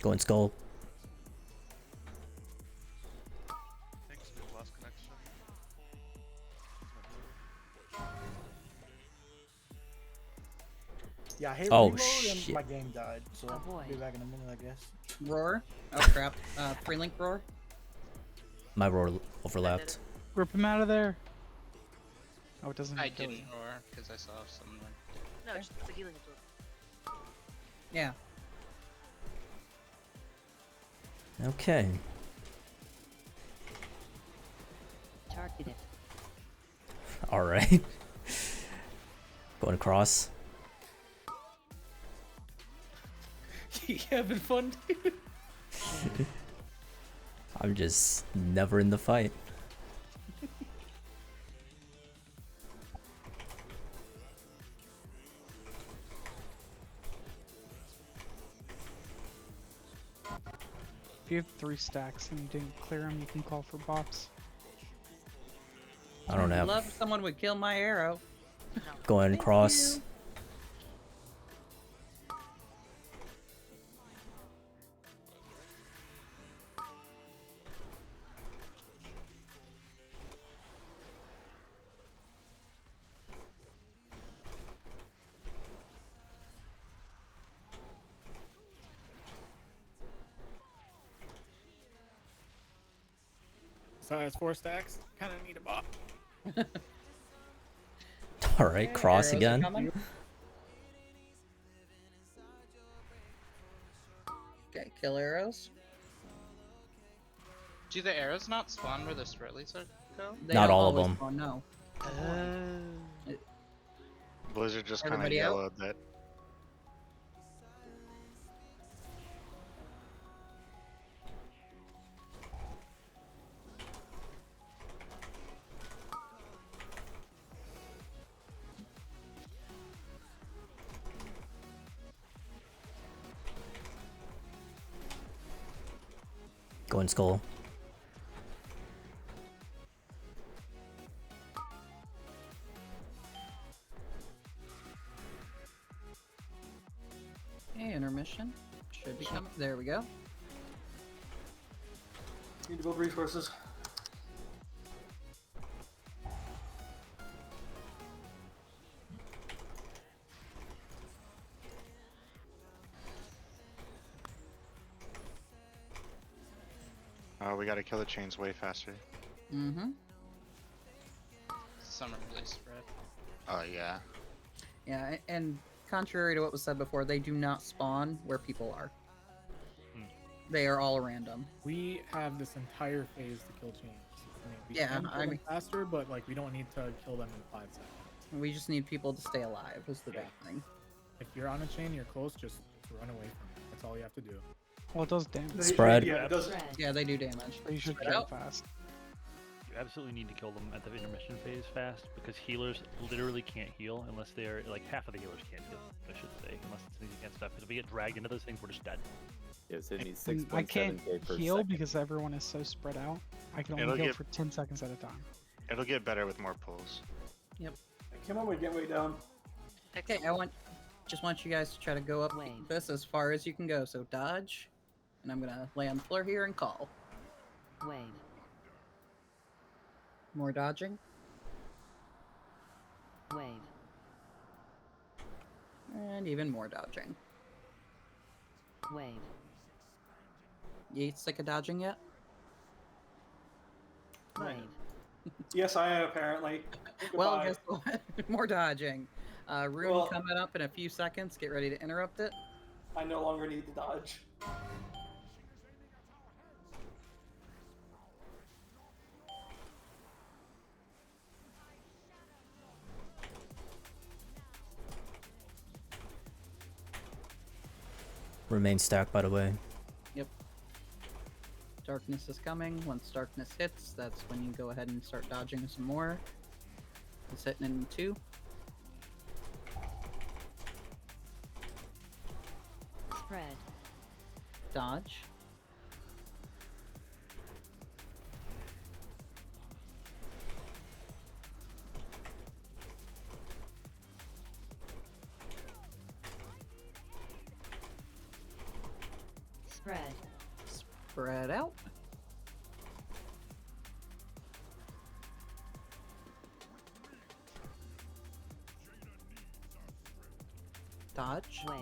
Going skull. Thanks for the last connection. Yeah, I hit Oh, reload and shit. my game died. So Oh, boy. I'll be back in a minute, I guess. Roar. Oh crap. Free link roar. My roar overlapped. Rip him out of there. Oh, it doesn't. I kill you. didn't roar because I saw someone. No, it's just the healing absorb. Yeah. Okay. Targeted. All right. Going across. You having fun, dude? I'm just never in the fight. If you have 3 stacks and you didn't clear them, you can call for bops. I don't I'd have. love if someone would kill my arrow. Going Thank across. you. So that's 4 stacks. Kind of need a bot. All right, cross arrows are again. coming. Okay, kill arrows. Do the arrows not spawn where the Spritleys go? They Not don't all of always them. spawn, no. Blizzard just kind of Everybody out? yellowed that. Going skull. Okay, intermission. Should be coming. There we go. Need to build resources. We gotta kill the chains way faster. Mm-hmm. Some are really spread. Oh yeah. Yeah, and contrary to what was said before, they do not spawn where people are. They are all random. We have this entire phase to kill chains. I mean, we Yeah, can kill I them mean- faster, but like we don't need to kill them in 5 seconds. We just need people to stay alive is the big thing. If you're on a chain, you're close, just run away from it. That's all you have to do. Well, it does damage. Spread. Yeah, it does. Yeah, they do damage. So you should Spread kill out. fast. You absolutely need to kill them at the intermission phase fast because healers literally can't heal unless they're like half of the healers can't heal. I should say unless it's anything against stuff. Because if we get dragged into those things, we're just dead. Yeah, so it needs And 6.7k I can't per heal second. because everyone is so spread out. I can It'll only heal get- for 10 seconds at a time. It'll get better with more pulls. Yep. Come on, we get way down. Okay, just want you guys to try to go up this as far as you can go. So dodge, and I'm gonna lay on the floor here and call. Wave. More dodging. Wave. And even more dodging. Wave. You sick of dodging yet? Wave. Yes, I am apparently. Well, Goodbye. guess what? More dodging. Rune Well- coming up in a few seconds. Get ready to interrupt it. I no longer need to dodge. Remain stacked, by the way. Yep. Darkness is coming. Once darkness hits, that's when you go ahead and start dodging some more. It's hitting in 2. Spread. Dodge. Spread. Spread out. Dodge. Wave.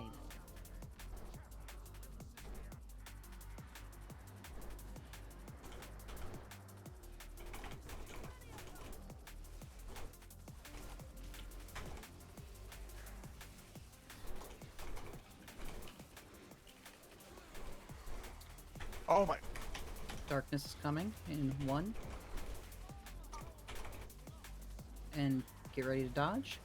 Oh my. Darkness is coming in 1. And get ready to dodge.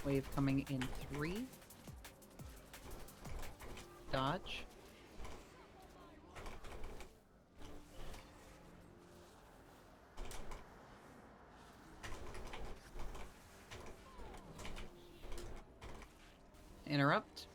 Wave coming in 3. Dodge. Interrupt.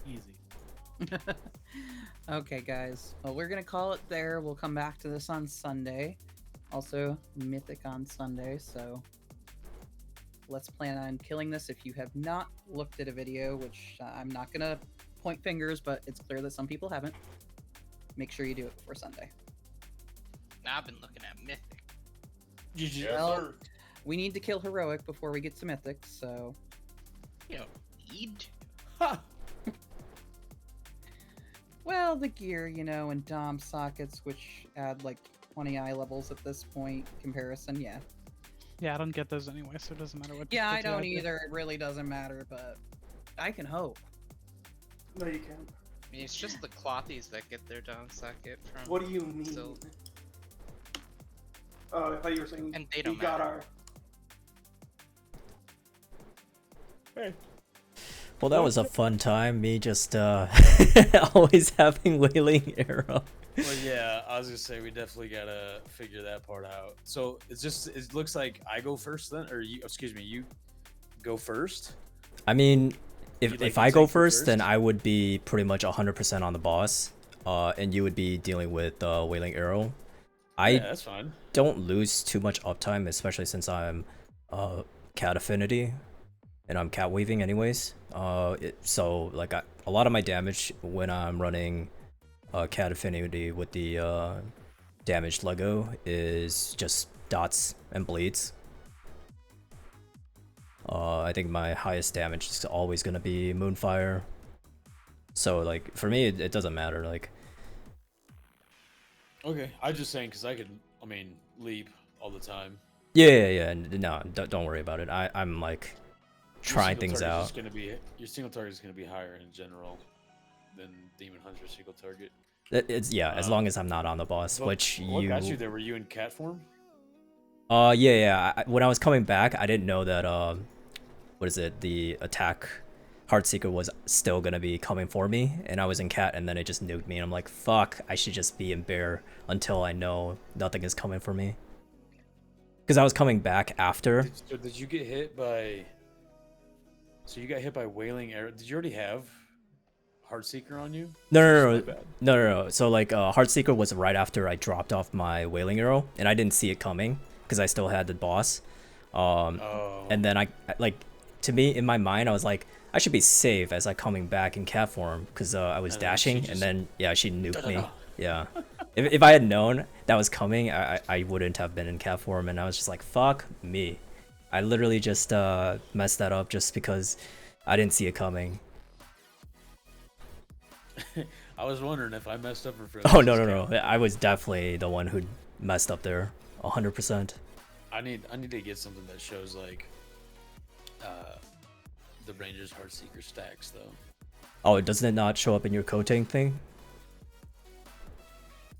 Easy. Okay, guys. Well, we're gonna call it there. We'll come back to this on Sunday. Also, Mythic on Sunday, so let's plan on killing this. If you have not looked at a video, which I'm not gonna point fingers, but it's clear that some people haven't, make sure you do it before Sunday. Now I've been looking at Mythic. Well, we need to kill Heroic before we get to Mythic, so... You don't need Ha! Well, the gear, you know, and Dom sockets, which add like 20 eye levels at this point, comparison, yeah. Yeah, I don't get those anyway, so it doesn't matter what. Yeah, what I you don't add there. either. It really doesn't matter, but I can hope. No, you can't. I mean, it's just the clothies that get their down socket from. What do you mean? Still. Oh, I thought you were saying And they don't we got matter. our. Hey. Well, that was a fun time. Me just always having wailing arrow. Well, yeah, I was gonna say we definitely gotta figure that part out. So it looks like I go first then, or you? Excuse me, you go first. I mean, You'd if like I to go take first, then first? I would be pretty much 100% on the boss, and you would be dealing with wailing arrow. I Yeah, that's fine. don't lose too much uptime, especially since I'm cat affinity, and I'm cat weaving anyways. So like a lot of my damage when I'm running cat affinity with the damaged Lego is just dots and bleeds. I think my highest damage is always gonna be Moonfire. So like for me, it doesn't matter. Like Okay, I'm just saying because I mean, leap all the time. yeah. No, don't worry about it. I'm like Your trying single things target's out. just gonna be, your single target is gonna be higher in general than Demon Hunter's single target. It's yeah, as long as I'm not on the boss, But which what you. got you there? Were you in cat form? Yeah. When I was coming back, I didn't know that what is it? The attack Heartseeker was still gonna be coming for me, and I was in cat, and then it just nuked me, and I'm like, fuck, I should just be in bear until I know nothing is coming for me. Because I was coming back after. Did you get hit by? So you got hit by Wailing Arrow. Did you already have Heartseeker on you? No. So like Heartseeker was right after I dropped off my wailing arrow, and I didn't see it coming because I still had the boss. And then I like, to me in my mind I was like, I should be safe as I coming back in cat form because I was And then dashing, she and then yeah, she nuked me. Da-da-da. Yeah. If I had known that was coming, I wouldn't have been in cat form, and I was just like, fuck me. I literally just messed that up just because I didn't see it coming. I was wondering if I messed up or if Oh no. I was definitely the one who messed up there, 100%. I need to get something that shows like the Ranger's Heartseeker stacks though. Oh, doesn't it not show up in your coating thing?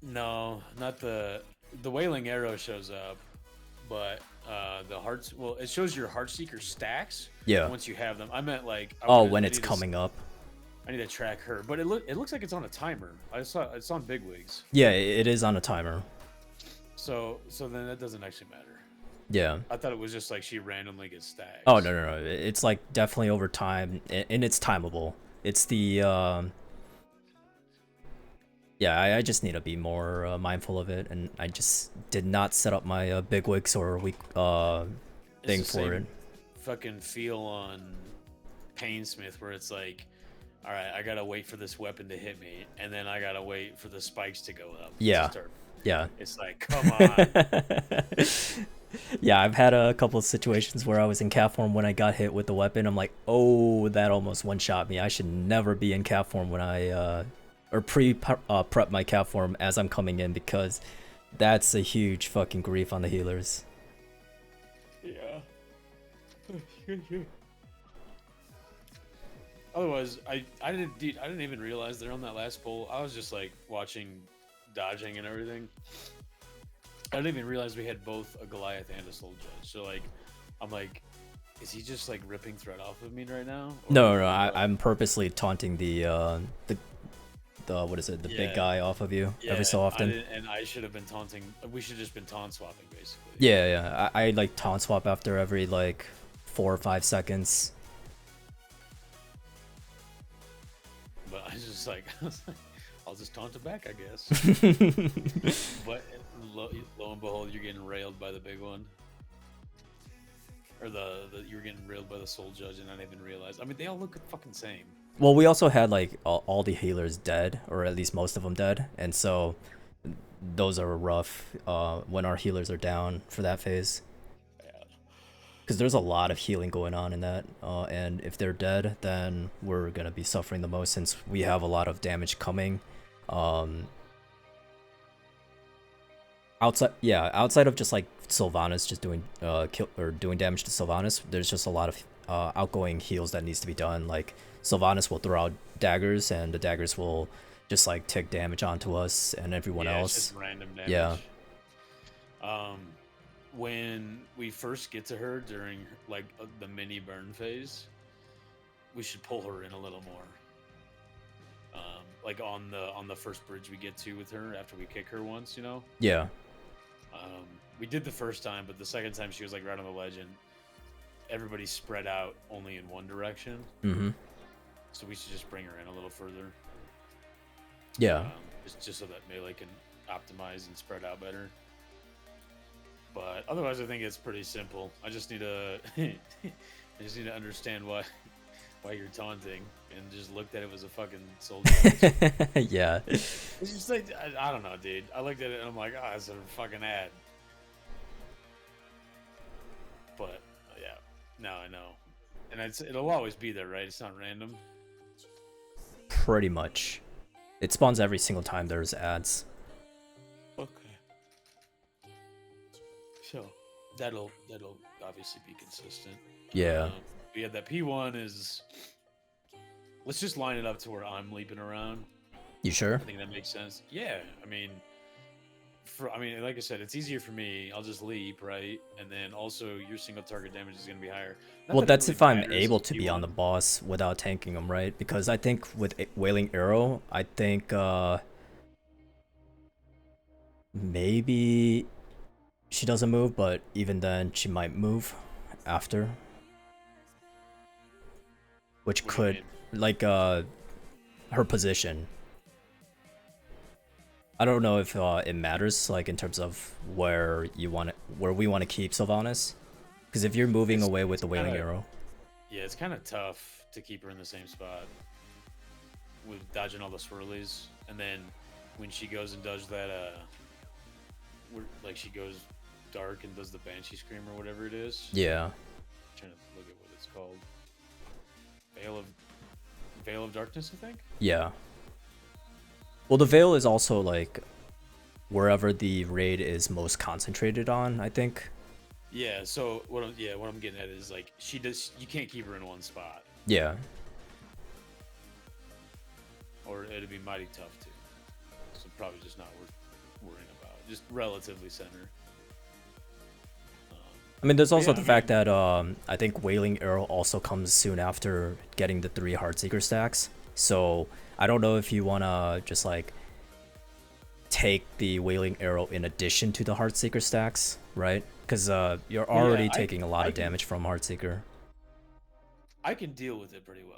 No, not the Wailing Arrow shows up, but the hearts. Well, it shows your Heartseeker stacks. Yeah. Once you have them, I meant like. When it's coming up. I need to track her, but it looks like it's on a timer. I saw it's on Bigwigs. Yeah, it is on a timer. So then that doesn't actually matter. Yeah. I thought it was just like she randomly gets stacked. Oh no. It's like definitely over time, and it's timeable. It's the yeah. I just need to be more mindful of it, and I just did not set up my bigwigs or weak thing It's the for same it. Fucking feel on Painsmith where it's like, all right, I gotta wait for this weapon to hit me, and then I gotta wait for the spikes to go up. Yeah. To start. Yeah. It's like, come on. Yeah, I've had a couple of situations where I was in cat form when I got hit with the weapon. I'm like, oh, that almost one-shot me. I should never be in cat form when I or prep my cat form as I'm coming in, because that's a huge fucking grief on the healers. Yeah. Otherwise, I didn't even realize they're on that last pull. I was just like watching dodging and everything. I didn't even realize we had both a Goliath and a Soul Judge. So like, I'm like, is he just like ripping thread off of me right now? Or No, I'm purposely taunting the what is it, the big Yeah. guy off of you every so I often. didn't- and I should have been taunting. We should have just been taunt swapping basically. Yeah. I like taunt swap after every like 4 or 5 seconds. But I was just like, I'll just taunt it back, I guess. But lo and behold, you're getting railed by the big one. or the you were getting railed by the soul judge and not even realize. I mean, they all look the fucking same. Well, we also had like all the healers dead, or at least most of them dead, and so those are rough when our healers are down for that phase. Because there's a lot of healing going on in that, and if they're dead, then we're gonna be suffering the most since we have a lot of damage coming. Outside of just like Sylvanas just doing doing damage to Sylvanas, there's just a lot of outgoing heals that needs to be done. Like Sylvanas will throw out daggers, and the daggers will just like take damage onto us and everyone else. It's just random damage. Yeah. When we first get to her during like the mini burn phase, we should pull her in a little more. Like on the first bridge we get to with her after we kick her once, you know. Yeah. We did the first time, but the second time she was like right on the ledge, and everybody spread out only in one direction. Mm-hmm. So we should just bring her in a little further. Yeah. Just so that melee can optimize and spread out better. But otherwise, I think it's pretty simple. I just need to, I just need to understand why you're taunting, and just looked at it as a fucking soldier. Yeah. It's just like I don't know, dude. I looked at it and I'm like, oh, it's a fucking ad. But yeah, now I know, and it'll always be there, right? It's not random. Pretty much. It spawns every single time there's ads. Okay. So that'll obviously be consistent. Yeah. Yeah, that P1 is. Let's just line it up to where I'm leaping around. You sure? I think that makes sense. Yeah, I mean, like I said, it's easier for me. I'll just leap, right? And then also your single target damage is going to be higher. Not Well, that it that's really if I'm matters able if to you be on want- the boss without tanking him, right? Because I think with Wailing Arrow, I think maybe she doesn't move, but even then she might move after. Which What do you could, like, her position. I don't know if it matters, like, in terms of where we want to keep Sylvanas. Because if you're moving away with the Wailing Arrow. Yeah, it's kind of tough to keep her in the same spot with dodging all the swirlies, and then when she goes and does that, like she goes dark and does the Banshee Scream or whatever it is. Yeah. I'm trying to look at what it's called. Veil of Darkness, I think. Yeah. Well, the Veil is also like wherever the raid is most concentrated on, I think. Yeah. So what I'm getting at is like you can't keep her in one spot, Yeah. or it'd be mighty tough to. So probably just not worth worrying about. Just relatively center. I mean, there's also Yeah, the I fact that I think Wailing Arrow also comes soon after getting the 3 Heartseeker stacks. So I don't know if you want to just like take the Wailing Arrow in addition to the Heartseeker stacks, right? Because you're already taking a lot of damage from Heartseeker. I can deal with it pretty well.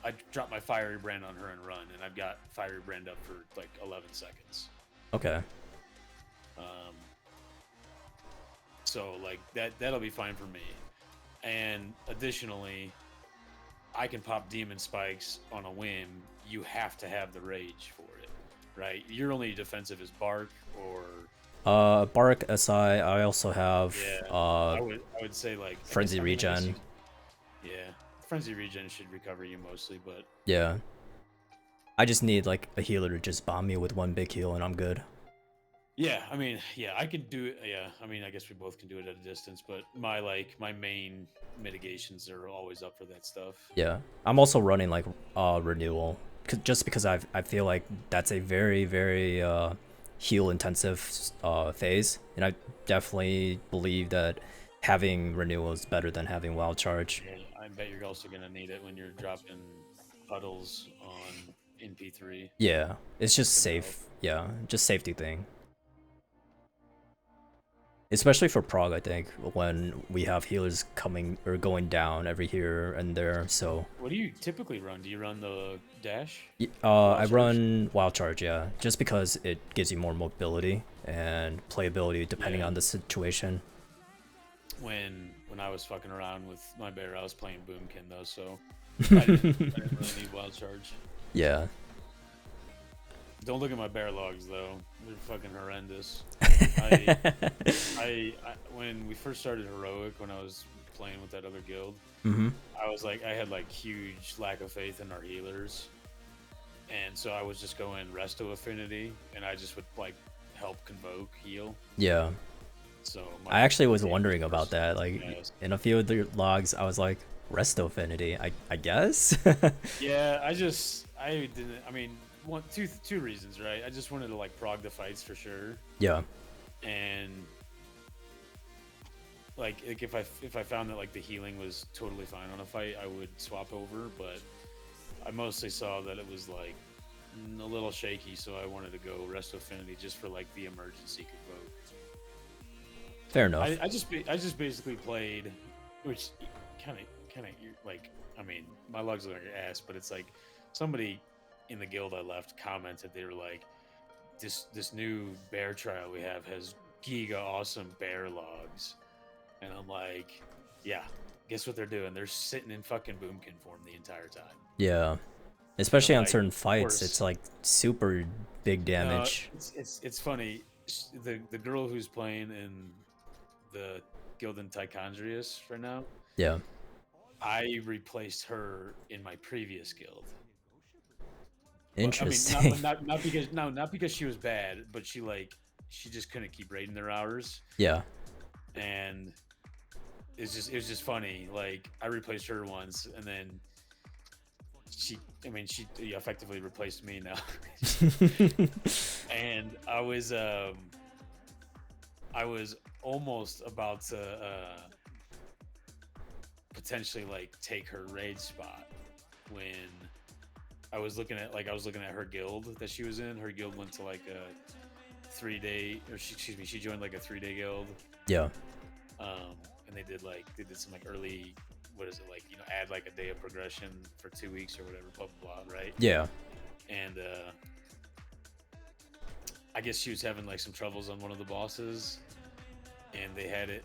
I dropped my Fiery Brand on her and run, and I've got Fiery Brand up for like 11 seconds. Okay. So like that'll be fine for me. And additionally, I can pop Demon Spikes on a whim. You have to have the rage for it, right? Your only defensive is Bark or Bark SI. I also have I would say like Frenzy Regen. Yeah, Frenzy Regen should recover you mostly, but Yeah. I just need like a healer to just bomb me with one big heal and I'm good. yeah, I mean, yeah, I could do it. Yeah, I mean, I guess we both can do it at a distance, but my main mitigations are always up for that stuff. Yeah. I'm also running like renewal just because I feel like that's a very very heal intensive phase, and I definitely believe that having renewal is better than having wild charge. Yeah, I bet you're also gonna need it when you're dropping puddles on NP3. Yeah, it's just safe. Yeah, just safety thing. Especially for Prague, I think, when we have healers coming or going down every here and there. So What do you typically run? Do you run the dash? I run wild charge, yeah, just because it gives you more mobility and playability depending on the situation. when I was fucking around with my bear, I was playing Boomkin though, so I didn't really need wild charge. Yeah. Don't look at my bear logs though; they're fucking horrendous. When we first started heroic, when I was playing with that other guild, Mhm. I was like, I had like huge lack of faith in our healers, and so I was just going resto affinity, and I just would like help convoke heal. Yeah. So I actually was wondering about that. Like in a few of the logs, I was like, resto affinity. I guess. Yeah, I didn't. I mean, two reasons, right? I just wanted to like prog the fights for sure. Yeah. And like if I found that like the healing was totally fine on a fight, I would swap over. But I mostly saw that it was like a little shaky, so I wanted to go resto affinity just for like the emergency convoke. Fair enough. I just basically played, which kind of like, I mean, my logs are like ass, but it's like somebody in the guild I left commented, they were like, this new bear trial we have has giga awesome bear logs, and I'm like, yeah, guess what they're doing? They're sitting in fucking boomkin form the entire time. Yeah. Especially on like, certain of fights, course. it's like super big damage. It's funny. The girl who's playing in the guild in Tichondrius right now, Yeah. I replaced her in my previous guild. Interesting. I mean, not because she was bad, but she just couldn't keep raiding their hours. Yeah. And it was just funny. Like I replaced her once, and then she effectively replaced me now. And I was almost about to potentially like take her raid spot when I was looking at her guild that she was in. Her guild went to like a 3-day, or she joined like a 3-day guild. Yeah. And they did some like early, what is it, like, add like a day of progression for 2 weeks or whatever, blah blah blah, right? Yeah. And I guess she was having like some troubles on one of the bosses, and they had it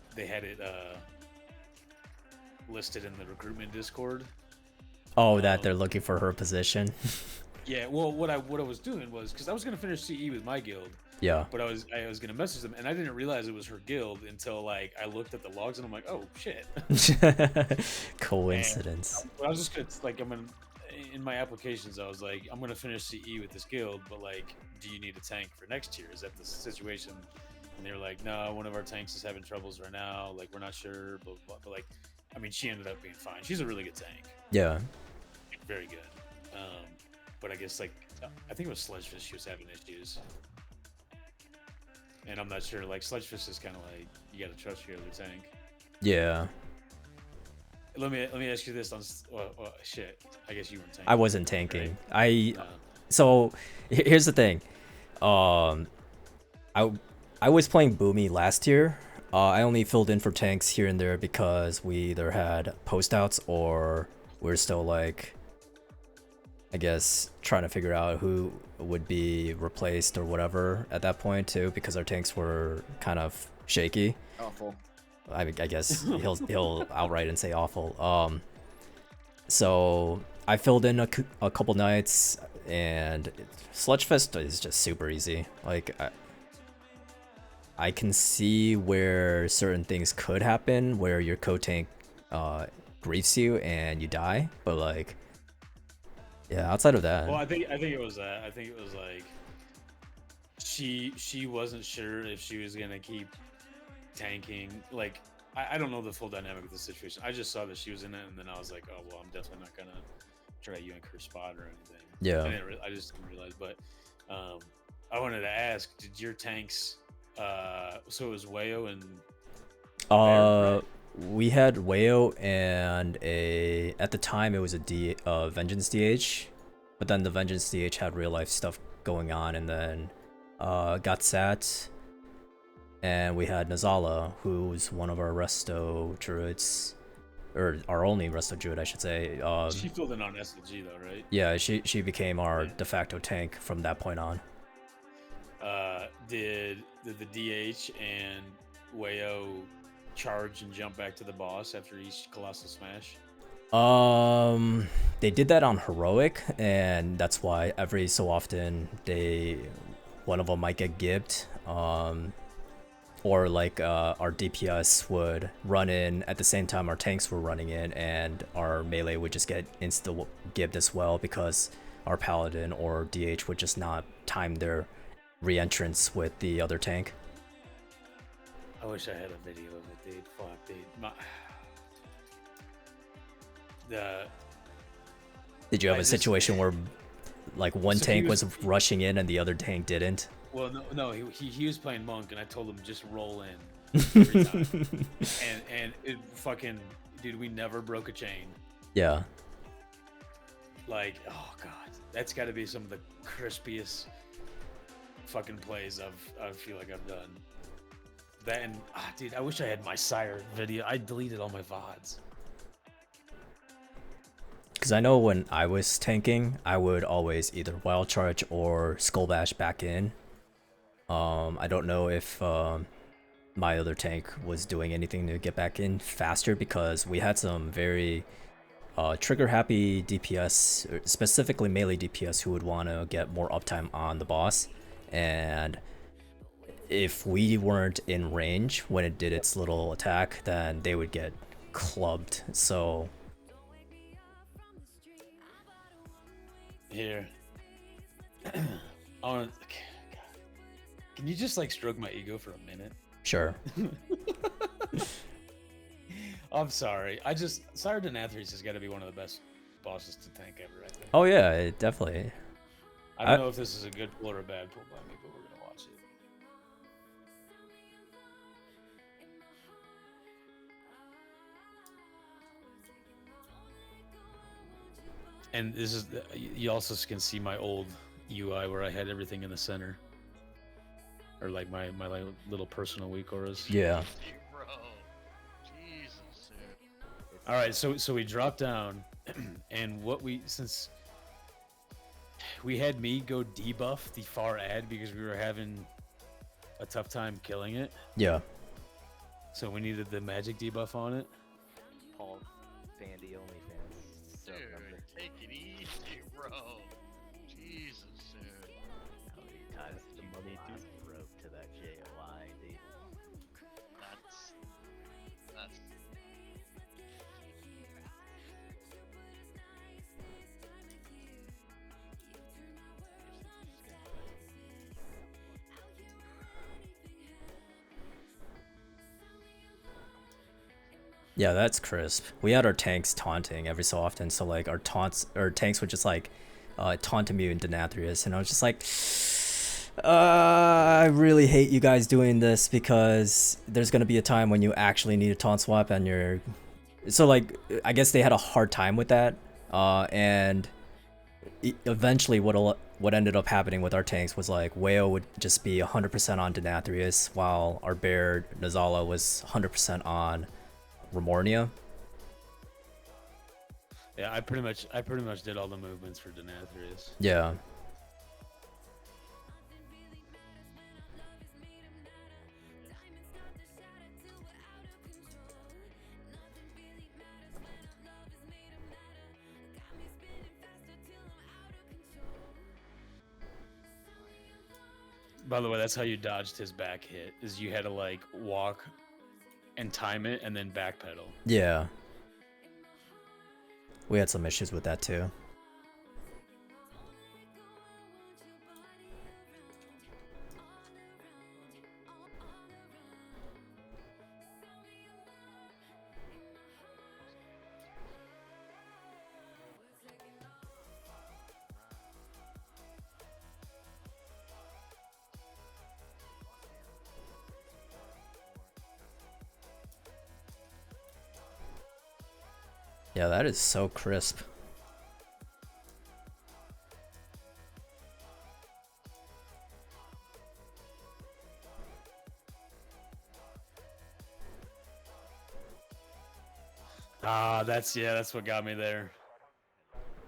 listed in the recruitment Discord. Oh, that they're looking for her position. Yeah, well, what I was doing was, because I was gonna finish CE with my guild. Yeah. But I was gonna message them, and I didn't realize it was her guild until like I looked at the logs, and I'm like, oh shit. Coincidence. I was just gonna like, in my applications, I was like, I'm gonna finish CE with this guild, but like, do you need a tank for next year? Is that the situation? And they were like, no, one of our tanks is having troubles right now. Like, we're not sure, blah blah. But like, I mean, she ended up being fine. She's a really good tank. Yeah. Very good. But I guess like, I think it was Sledgefish she was having issues. And I'm not sure, like, Sledgefish is kind of like, you gotta trust your other tank. Yeah. Let me ask you this on shit. I guess you weren't tanking. I wasn't tanking. Right? So here's the thing. I was playing Boomy last year. I only filled in for tanks here and there because we either had post outs or we're still like, I guess, trying to figure out who would be replaced or whatever at that point too, because our tanks were kind of shaky. Awful. I guess he'll outright and say awful. So I filled in a couple nights, and Sludgefest is just super easy. Like I can see where certain things could happen, where your co-tank griefs you and you die, but like, yeah, outside of that. Well, I think it was that. I think it was like she wasn't sure if she was gonna keep tanking. Like, I don't know the full dynamic of the situation. I just saw that she was in it, and then I was like, oh well, I'm definitely not gonna try to yank her spot or anything. Yeah. I just didn't realize. But I wanted to ask, did your tanks? So it was Wayo and. We had Wayo and at the time it was a Vengeance DH, but then the Vengeance DH had real life stuff going on, and then got sat, and we had Nazala, who's one of our resto druids, or our only resto druid, I should say. She filled in on SLG though, right? Yeah, she became our de facto tank from that point on. Did the DH and Wayo charge and jump back to the boss after each colossal smash? They did that on heroic, and that's why every so often one of them might get gibbed. Or like our DPS would run in at the same time our tanks were running in, and our melee would just get insta gibbed as well because our paladin or DH would just not time their re-entrance with the other tank. I wish I had a video of it, dude. Fuck, dude. Did you have a situation where like one So he tank was- was rushing in and the other tank didn't? Well, no, he was playing monk, and I told him just roll in every time. and it fucking, dude, we never broke a chain. Yeah. Like, oh god, that's got to be some of the crispiest fucking plays I feel like I've done. That and dude, I wish I had my Sire video. I deleted all my VODs. Because I know when I was tanking, I would always either wild charge or skull bash back in. I don't know if my other tank was doing anything to get back in faster, because we had some very trigger happy DPS, specifically melee DPS, who would want to get more uptime on the boss, and if we weren't in range when it did its little attack, then they would get clubbed. So Here. On. Can you just like stroke my ego for a minute? sure. I'm sorry. Sire Denathrius has got to be one of the best bosses to tank ever, I think. Oh yeah, it definitely. I don't know if this is a good pull or a bad pull by me, but we're gonna watch it. And this is you also can see my old UI where I had everything in the center, or like my like, little personal weak auras. Yeah. Bro, Jesus, dude. All right, so we dropped down, and since we had me go debuff the far ad because we were having a tough time killing it. Yeah. So we needed the magic debuff on it. Paul Fandy OnlyFans. Dude, take it easy, bro. Jesus, dude. How many times the money just broke to that JOI, dude? That's. Yeah, that's crisp. We had our tanks taunting every so often, so like our tanks would just like taunt immune Denathrius, and I was just like, I really hate you guys doing this, because there's gonna be a time when you actually need a taunt swap and you're so like, I guess they had a hard time with that, and eventually what ended up happening with our tanks was like Whale would just be 100% on Denathrius, while our bear Nazala was 100% on Remornia. Yeah, I pretty much did all the movements for Denathrius. Yeah. By the way, that's how you dodged his back hit. Is you had to like walk and time it and then backpedal. Yeah. We had some issues with that too. Yeah, that is so crisp. That's what got me there.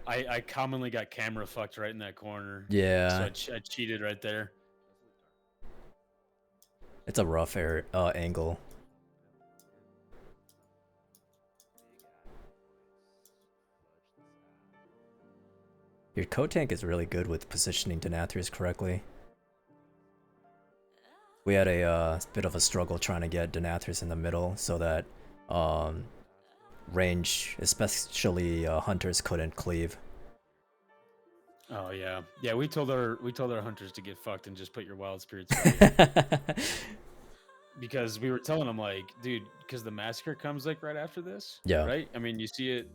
I commonly got camera fucked right in that corner. Yeah. So I cheated right there. It's a rough angle. Your co-tank is really good with positioning Denathrius correctly. We had a bit of a struggle trying to get Denathrius in the middle so that range, especially hunters, couldn't cleave. Oh yeah, yeah. We told our hunters to get fucked and just put your wild spirits ready. Because we were telling them like, dude, because the massacre comes like right after this. Yeah. Right. I mean, you see it.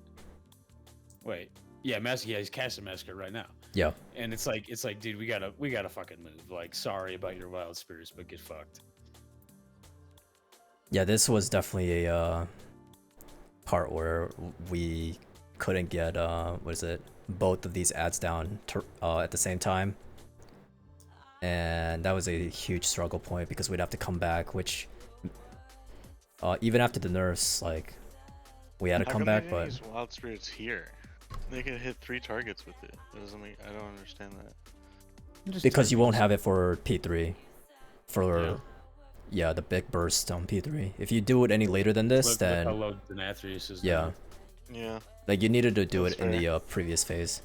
Wait. Yeah, massacre. Yeah, he's casting massacre right now. Yeah. And it's like, dude, we gotta fucking move. Like, sorry about your wild spirits, but get fucked. Yeah, this was definitely a part where we couldn't get what is it, both of these ads down at the same time, and that was a huge struggle point because we'd have to come back, which even after the nerfs, like, we had to come back. But use wild spirits here, they can hit 3 targets with it. That doesn't make, I don't understand that. because you won't have it for P3 for yeah, the big burst on P3. If you do it any later than this, then look how low Denathrius is. yeah. Yeah. Like, you needed to do That's it in the previous phase.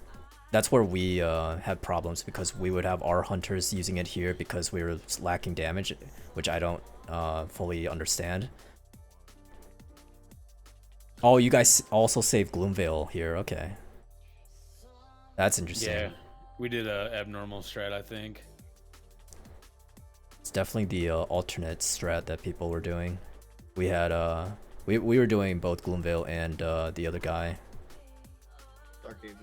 That's where we had problems because we would have our hunters using it here because we were lacking damage, which I don't fully understand. Oh, you guys also saved Gloomveil here. Okay. That's interesting. Yeah, we did a abnormal strat, I think. It's definitely the alternate strat that people were doing. We had we were doing both Gloomveil and the other guy. Dark Haven.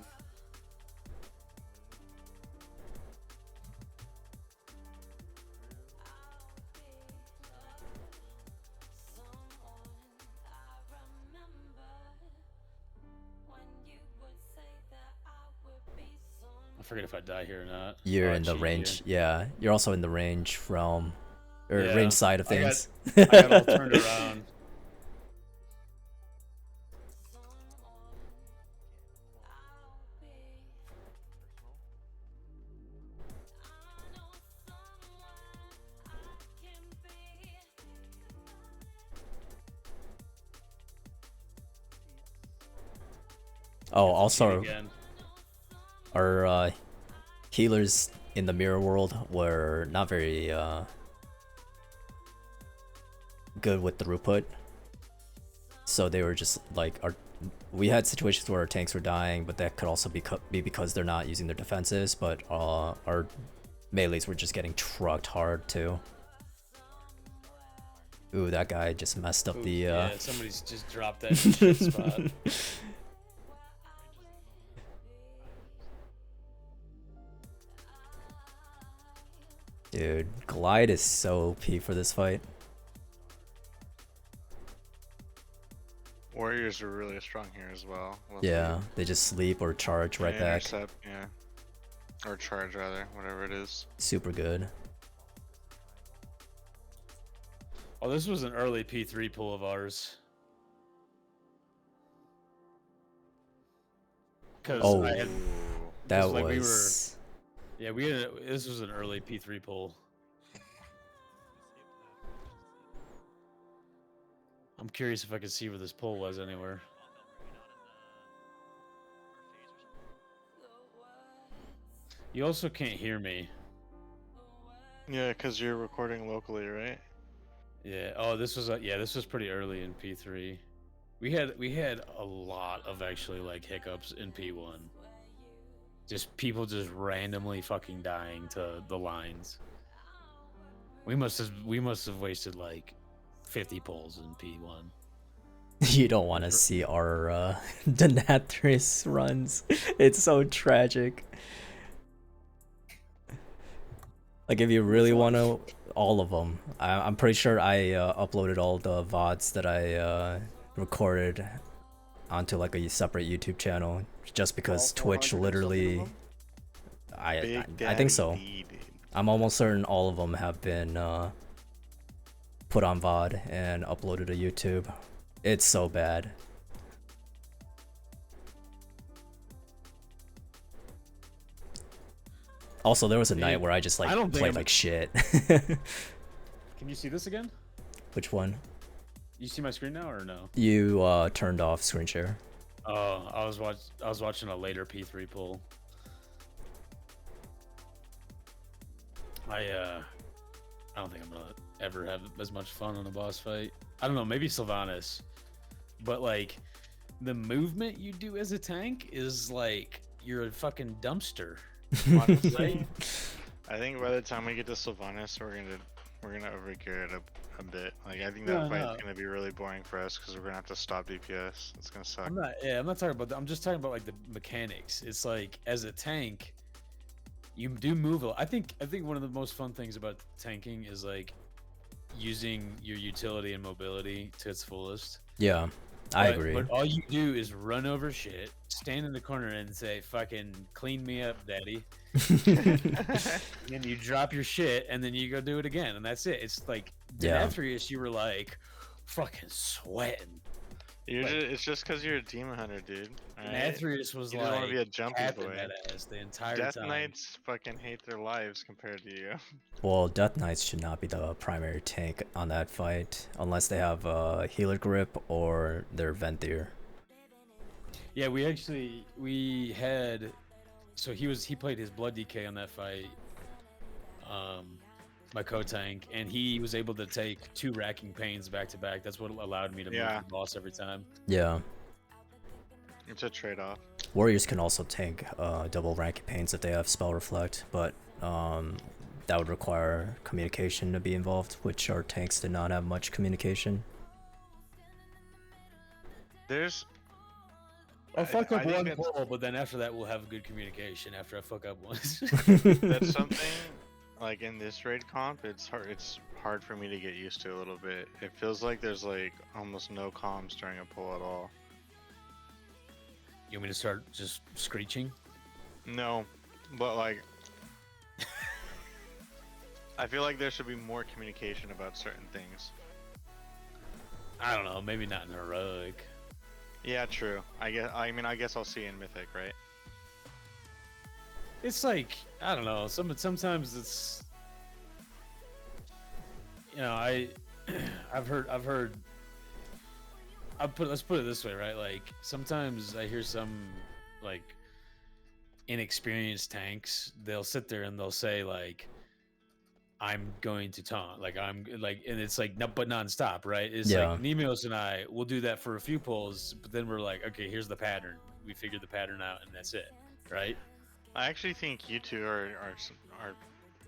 I forget if I die here or not. You're Oh, in the cheat range, here. yeah. You're also in the range realm, or Yeah, range side of things. I got all turned around. Oh, also, again. our healers in the mirror world were not very good with throughput. So they were just like, we had situations where our tanks were dying, but that could also be because they're not using their defenses, but our melees were just getting trucked hard too. Ooh, that guy just messed up the Yeah, somebody's just dropped that shit spot. Dude, Glide is so OP for this fight. Warriors are really strong here as well. Yeah, they just sleep or charge right back. Intercept, yeah. Or charge rather, whatever it is. Super good. Oh, this was an early P3 pull of ours. Oh, I had, that like was... this was an early P3 pull. I'm curious if I could see where this pull was anywhere. You also can't hear me. Yeah, because you're recording locally, right? Yeah. Oh, this was this was pretty early in P3. We had a lot of actually like hiccups in P1. Just people just randomly fucking dying to the lines. We must have wasted like 50 pulls in P1. You don't want to see our Denathrius runs. It's so tragic. Like, if you really want to, all of them. I'm pretty sure I uploaded all the VODs that I recorded onto like a separate YouTube channel, just because Twitch literally. I think so. I'm almost certain all of them have been put on VOD and uploaded to YouTube. It's so bad. Also, there was a night where I just like played like shit. Can you see this again? Which one? You see my screen now or no? You turned off screen share. Oh, I was watching a later P3 pull. I don't think I'm gonna ever have as much fun on a boss fight. I don't know, maybe Sylvanas, but like the movement you do as a tank is like you're a fucking dumpster. Honestly, I think by the time we get to Sylvanas, we're gonna overgear it a bit. Like I think that No, fight's no. gonna be really boring for us because we're gonna have to stop DPS. It's gonna suck. I'm not talking about that. I'm just talking about like the mechanics. It's like as a tank, you do move a lot. I think one of the most fun things about tanking is like using your utility and mobility to its fullest. Yeah, I agree. But all you do is run over shit, stand in the corner and say, fucking clean me up, daddy. And you drop your shit and then you go do it again. And that's it. It's like, Yeah. Demetrius, you were like fucking sweating. It's just because you're a demon hunter, dude. Demetrius was you just want like to be a jumpy capping boy. that ass the entire Death time. Knights fucking hate their lives compared to you. Well, Death Knights should not be the primary tank on that fight unless they have healer grip or their Venthyr. Yeah, we had, so he played his Blood DK on that fight, my co-tank, and he was able to take 2 racking pains back to back. That's what allowed me to move the boss every time. Yeah. It's a trade-off. Warriors can also tank double ranking pains if they have spell reflect, but that would require communication to be involved, which our tanks did not have much communication. There's I'll fuck up I think one that's- pull, but then after that we'll have good communication after I fuck up once. That's something like in this raid comp, it's hard for me to get used to a little bit. It feels like there's like almost no comms during a pull at all. You want me to start just screeching? No, but like I feel like there should be more communication about certain things. I don't know, maybe not in heroic. Yeah, true. I guess I'll see in Mythic, right? It's like, I don't know, sometimes it's, you know, let's put it this way, right? Like sometimes I hear some like inexperienced tanks, they'll sit there and they'll say like, I'm going to taunt, like I'm like, and it's like, no, but non-stop, right? It's Yeah. like Nemios and I will do that for a few pulls, but then we're like, okay, here's the pattern. We figured the pattern out, and that's it, right? I actually think you two are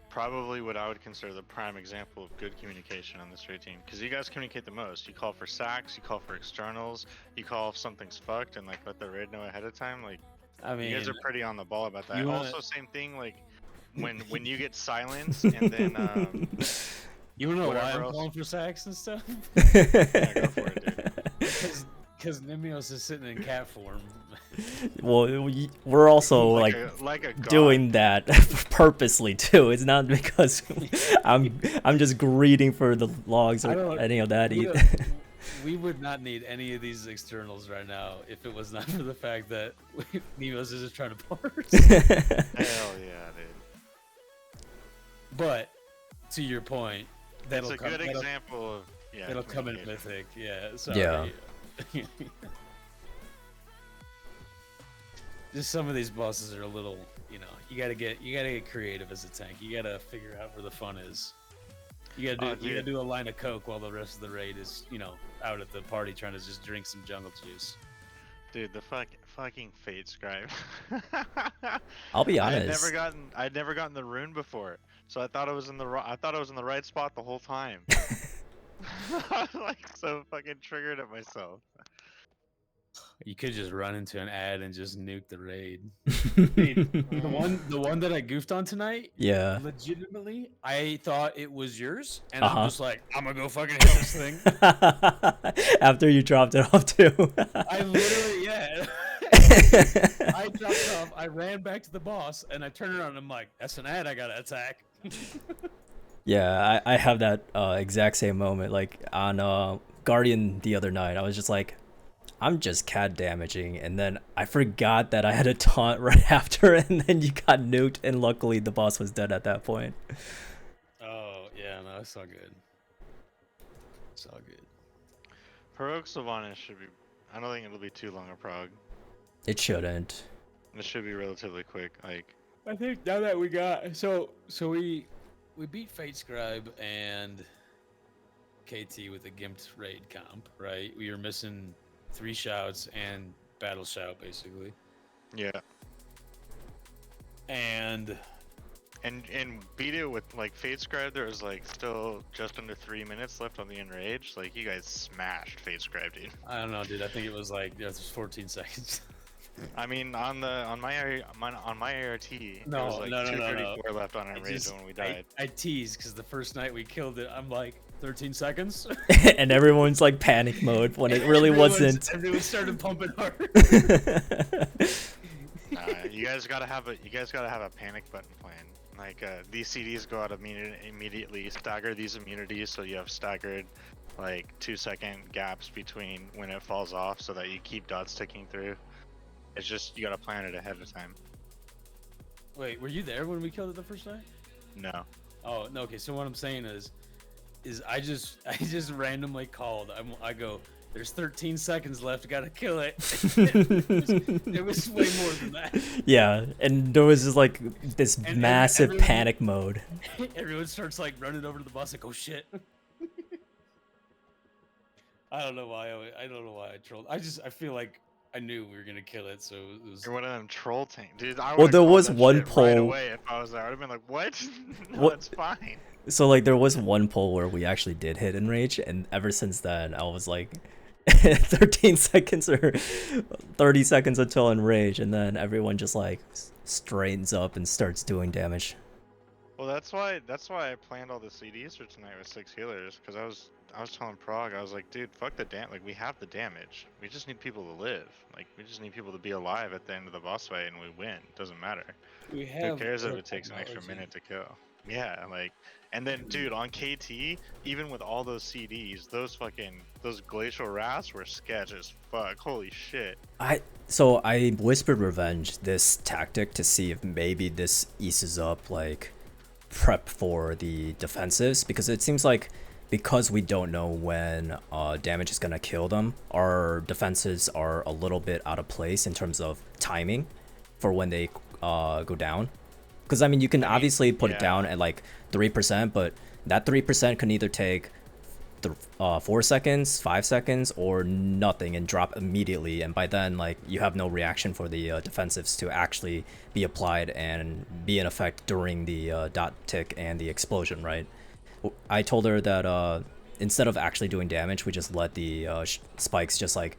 probably what I would consider the prime example of good communication on this raid team, because you guys communicate the most. You call for sacks, you call for externals, you call if something's fucked and like let the raid know ahead of time. Like, I mean, you guys are pretty on the ball about that. you wanna- Also, same thing like when you get silenced and then you wanna know why whatever I'm else- calling for sacks and stuff? Yeah, go for it, dude. Because Nemios is sitting in cat form. Well, we're also Like like, a god. doing that purposely too. It's not because I'm just greeting for the logs I or don't- any of that we either. don't- We would not need any of these externals right now if it was not for the fact that Nemios is just trying to parse. Hell yeah, dude. But to your point, that'll It's a come, good that'll- example of It'll come in communication. Mythic, yeah. Sorry. Yeah. Just some of these bosses are a little, you know, you gotta get creative as a tank. You gotta figure out where the fun is. You gotta do a line of coke while the rest of the raid is, you know, out at the party trying to just drink some jungle juice. Dude, the fucking Fate Scribe. I'll be I'd honest. never gotten the rune before, so I thought I was in the right spot the whole time. I was like so fucking triggered at myself. You could just run into an ad and just nuke the raid. the one that I goofed on tonight. Yeah. Legitimately, I thought it was yours, and Uh-huh. I'm just like, I'm gonna go fucking hit this thing. After you dropped it off too. I literally, yeah. I dropped it off. I ran back to the boss, and I turned around and I'm like, that's an ad I gotta attack. Yeah, I have that exact same moment. Like on Guardian the other night, I was just like, I'm just cat damaging, and then I forgot that I had a taunt right after, and then you got nuked, and luckily the boss was dead at that point. Oh, yeah, no, it's all good. It's all good. Heroic Sylvanas should be. I don't think it'll be too long a prog. It shouldn't. It should be relatively quick. Like, I think now that we got so we we beat Fate Scribe and KT with a gimped raid comp, right? We were missing 3 shouts and battle shout basically. Yeah. And beat it with like Fate Scribe. There was like still just under 3 minutes left on the Enrage. Like you guys smashed Fate Scribe, dude. I don't know, dude. I think it was like it was 14 seconds. I mean, on my ART, No, there was like no, 234 left on Enrage when we died. I teased because the first night we killed it, I'm like 13 seconds. And everyone's like panic mode when it really wasn't. Everyone started pumping hard. You guys gotta have a panic button plan. Like these CDs go out immediately. Stagger these immunities so you have staggered like 2-second gaps between when it falls off, so that you keep dots ticking through. It's just you gotta plan it ahead of time. Wait, were you there when we killed it the first night? No. Oh no. Okay, so what I'm saying is I just randomly called. I go, there's 13 seconds left. Gotta kill it. It was way more than that. Yeah, and there was just like this massive everyone- panic mode. Everyone starts like running over to the boss. Like, oh shit. I don't know why I trolled. I feel like I knew we were gonna kill it, so it was. You're one of them troll tank, dude. I Well, would've there called was that one shit poll- right away if I was there. I would've been like, what? No, What- it's fine. So like there was one poll where we actually did hit Enrage, and ever since then I was like 13 seconds or 30 seconds until Enrage, and then everyone just like straightens up and starts doing damage. Well, that's why I planned all the CDs for tonight with 6 healers, because I was telling Prague, I was like, dude, fuck the like we have the damage. We just need people to live. Like we just need people to be alive at the end of the boss fight, and we win. Doesn't matter. We Who have cares if drug it takes an extra technology. minute to kill? Yeah, like, and then dude, on KT, even with all those CDs, those glacial rafts were sketch as fuck. Holy shit. I whispered revenge this tactic to see if maybe this eases up like prep for the defensives, because it seems like because we don't know when damage is gonna kill them, our defenses are a little bit out of place in terms of timing for when they go down. Because I mean, you can obviously put it down at like 3%, but that 3% can either take 4 seconds, 5 seconds, or nothing and drop immediately, and by then like you have no reaction for the defensives to actually be applied and be in effect during the dot tick and the explosion, right? I told her that instead of actually doing damage, we just let the spikes just like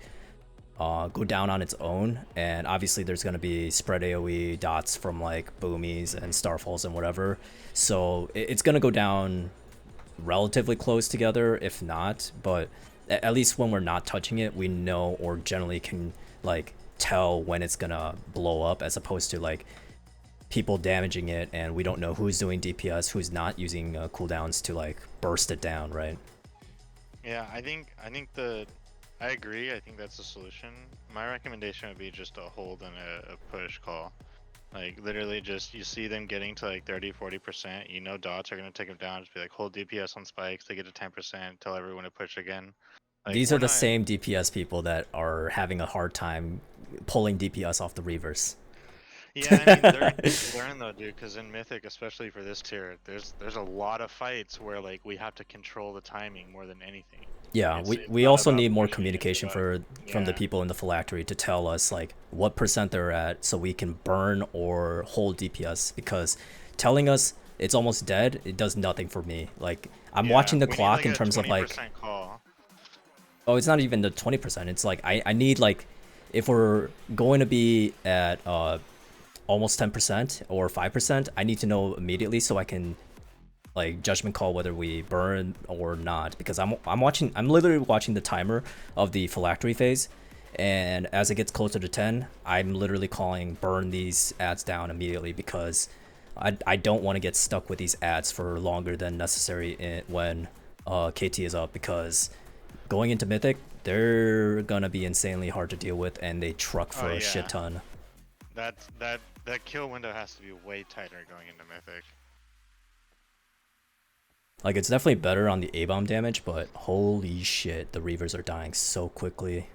go down on its own, and obviously there's going to be spread AoE dots from like boomies and starfalls and whatever, so it's going to go down relatively close together, if not, but at least when we're not touching it, we know or generally can like tell when it's gonna blow up, as opposed to like people damaging it and we don't know who's doing DPS, who's not using cooldowns to like burst it down, right? Yeah, I agree. I think that's the solution. My recommendation would be just a hold and a push call. Like literally just, you see them getting to like 30-40%, you know dots are going to take them down, just be like hold DPS on spikes, they get to 10%, tell everyone to push again. Like, These are the same DPS people that are having a hard time pulling DPS off the Reavers. Yeah, I mean, they're easy to learn though, dude, because in Mythic, especially for this tier, there's a lot of fights where like we have to control the timing more than anything. Yeah, It's we not also about need more pushing it, communication but- from the yeah. people in the phylactery to tell us like what % they're at, so we can burn or hold DPS, because telling us it's almost dead, it does nothing for me. Like I'm watching the we need, clock like, in a terms of like 20% call. Oh, it's not even the 20%. It's like I need like, if we're going to be at almost 10% or 5%, I need to know immediately so I can like judgment call whether we burn or not, because I'm literally watching the timer of the phylactery phase, and as it gets closer to 10, I'm literally calling burn these ads down immediately, because I don't want to get stuck with these ads for longer than necessary when KT is up, because going into Mythic, they're gonna be insanely hard to deal with, and they truck for a shit ton. That kill window has to be way tighter going into Mythic. Like, it's definitely better on the A-bomb damage, but holy shit, the Reavers are dying so quickly.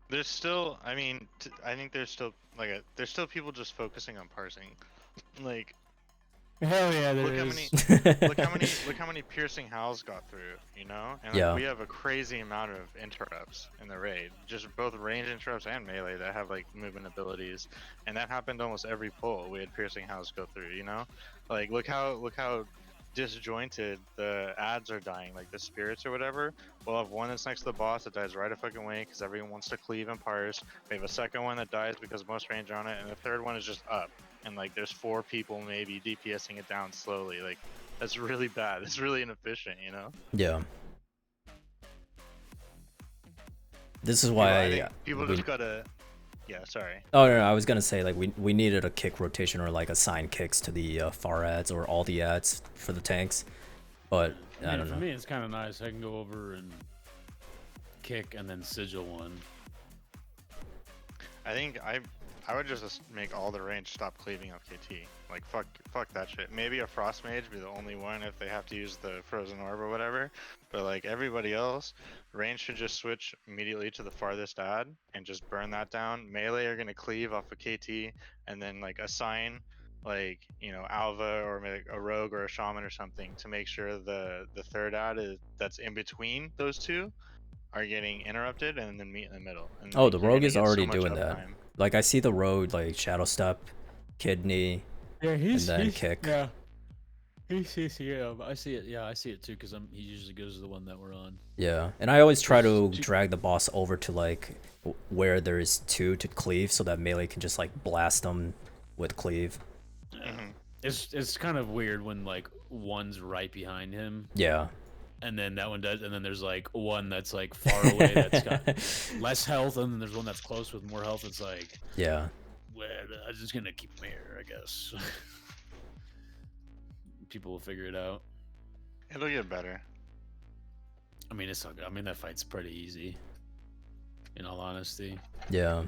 There's still, I mean, I think there's still there's still people just focusing on parsing. Like, Hell yeah, there look how is. many, look how many piercing howls got through, you know? And like, Yeah. we have a crazy amount of interrupts in the raid, just both range interrupts and melee that have like movement abilities, and that happened almost every pull. We had piercing howls go through, you know? Like, look how disjointed the ads are dying, like the spirits or whatever. We'll have one that's next to the boss that dies right a fucking way because everyone wants to cleave and parse. We have a second one that dies because most range are on it, and the third one is just up. And like there's 4 people maybe DPSing it down slowly. Like that's really bad. It's really inefficient, you know? Yeah. This is People, I why think people just gotta. Yeah, sorry. Oh no, I was gonna say like we needed a kick rotation or like assign kicks to the far ads or all the ads for the tanks, but I don't For know. me, it's kind of nice. I can go over and kick and then sigil one. I think I would just make all the range stop cleaving off KT. Like fuck that shit. Maybe a frost mage be the only one if they have to use the frozen orb or whatever. But like everybody else, range should just switch immediately to the farthest ad and just burn that down. Melee are gonna cleave off of KT and then like assign like, you know, Alva or a rogue or a shaman or something to make sure the third ad is that's in between those two are getting interrupted and then meet in the middle. And Oh, like, the you're rogue gonna is get so already much doing that. uptime. Like I see the rogue like shadow step, kidney, Yeah, and then kick. Yeah, he sees. Yeah, I see it. Yeah, I see it too because he usually goes to the one that we're on. Yeah, and I always try to drag the boss over to like where there's 2 to cleave so that melee can just like blast them with cleave. Yeah. It's kind of weird when like one's right behind him. Yeah. And then that one does, and then there's like one that's like far away that's got less health, and then there's one that's close with more health. It's like, yeah, well, I'm just gonna keep them here, I guess. People will figure it out. It'll get better. I mean, it's not good. I mean, that fight's pretty easy. In all honesty. Yeah.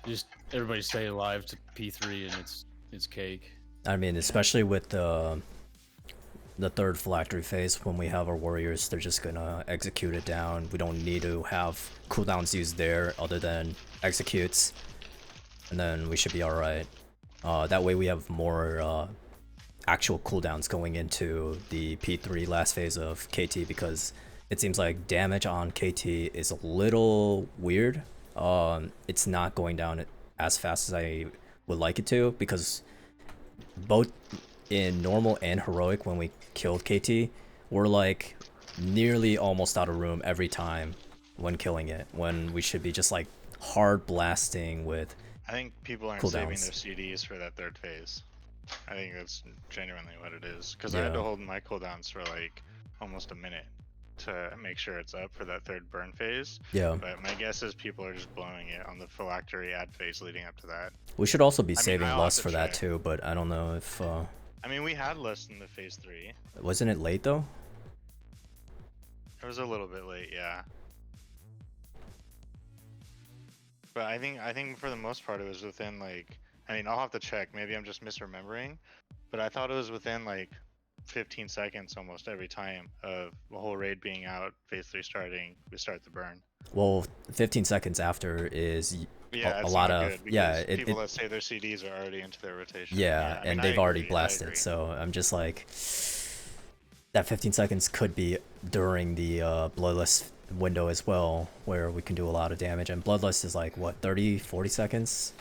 Just everybody stay alive to P3, and it's cake. I mean, especially with the third phylactery phase, when we have our warriors, they're just gonna execute it down. We don't need to have cooldowns used there other than executes, and then we should be alright. That way we have more actual cooldowns going into the P3 last phase of KT, because it seems like damage on KT is a little weird. It's not going down as fast as I would like it to, because both in normal and heroic, when we killed KT, we're like nearly almost out of room every time when killing it, when we should be just like hard blasting with I think people aren't cooldowns. saving their CDs for that third phase. I think that's genuinely what it is. Because I Yeah. had to hold my cooldowns for like almost a minute to make sure it's up for that third burn phase. Yeah. But my guess is people are just blowing it on the phylactery ad phase leading up to that. We should also be I mean, saving I'll have lust to for that check. too, but I don't know if I mean, we had lust in the phase 3. wasn't it late though? It was a little bit late, yeah. But I think for the most part it was within like, I mean, I'll have to check. Maybe I'm just misremembering, but I thought it was within like 15 seconds almost every time of the whole raid being out, phase 3 starting, we start the burn. Well, 15 seconds after is Yeah, a it's lot not of good because yeah. people that say their CDs are already into their rotation. Yeah, I mean, and I they've already agree, I blasted, agree. so I'm just like, that 15 seconds could be during the Bloodlust window as well, where we can do a lot of damage, and Bloodlust is like, what, 30-40 seconds?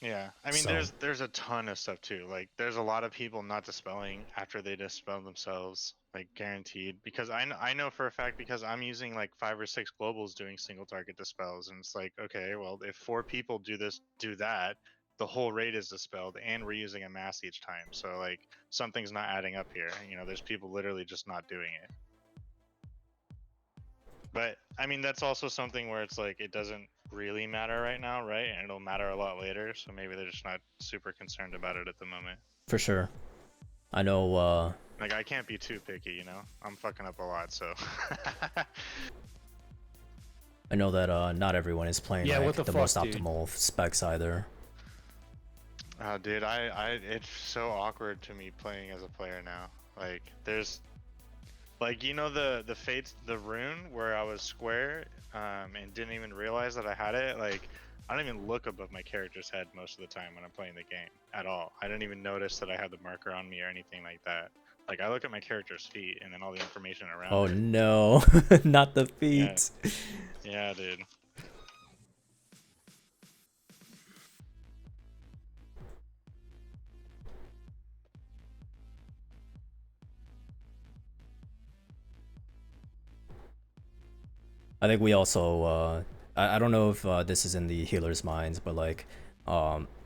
Yeah, I mean, So- there's a ton of stuff too. Like, there's a lot of people not dispelling after they dispel themselves, like guaranteed. Because I know for a fact, because I'm using like 5 or 6 globals doing single target dispels, and it's like, okay, well, if 4 people do that, the whole raid is dispelled, and we're using a mass each time. So like, something's not adding up here. You know, there's people literally just not doing it. But I mean, that's also something where it's like, it doesn't really matter right now, right? And it'll matter a lot later. So maybe they're just not super concerned about it at the moment. For sure. I know, Like, I can't be too picky, you know? I'm fucking up a lot, so. I know that not everyone is playing Yeah, like, what the the fuck, most dude? optimal specs either. Dude, it's so awkward to me playing as a player now. Like, there's, like, you know, the fates, the rune where I was square, and didn't even realize that I had it. Like, I don't even look above my character's head most of the time when I'm playing the game at all. I don't even notice that I have the marker on me or anything like that. Like I look at my character's feet and then all the information around Oh it. no, not the Yeah. feet. Yeah, dude. I think we also, I don't know if this is in the healer's minds, but like,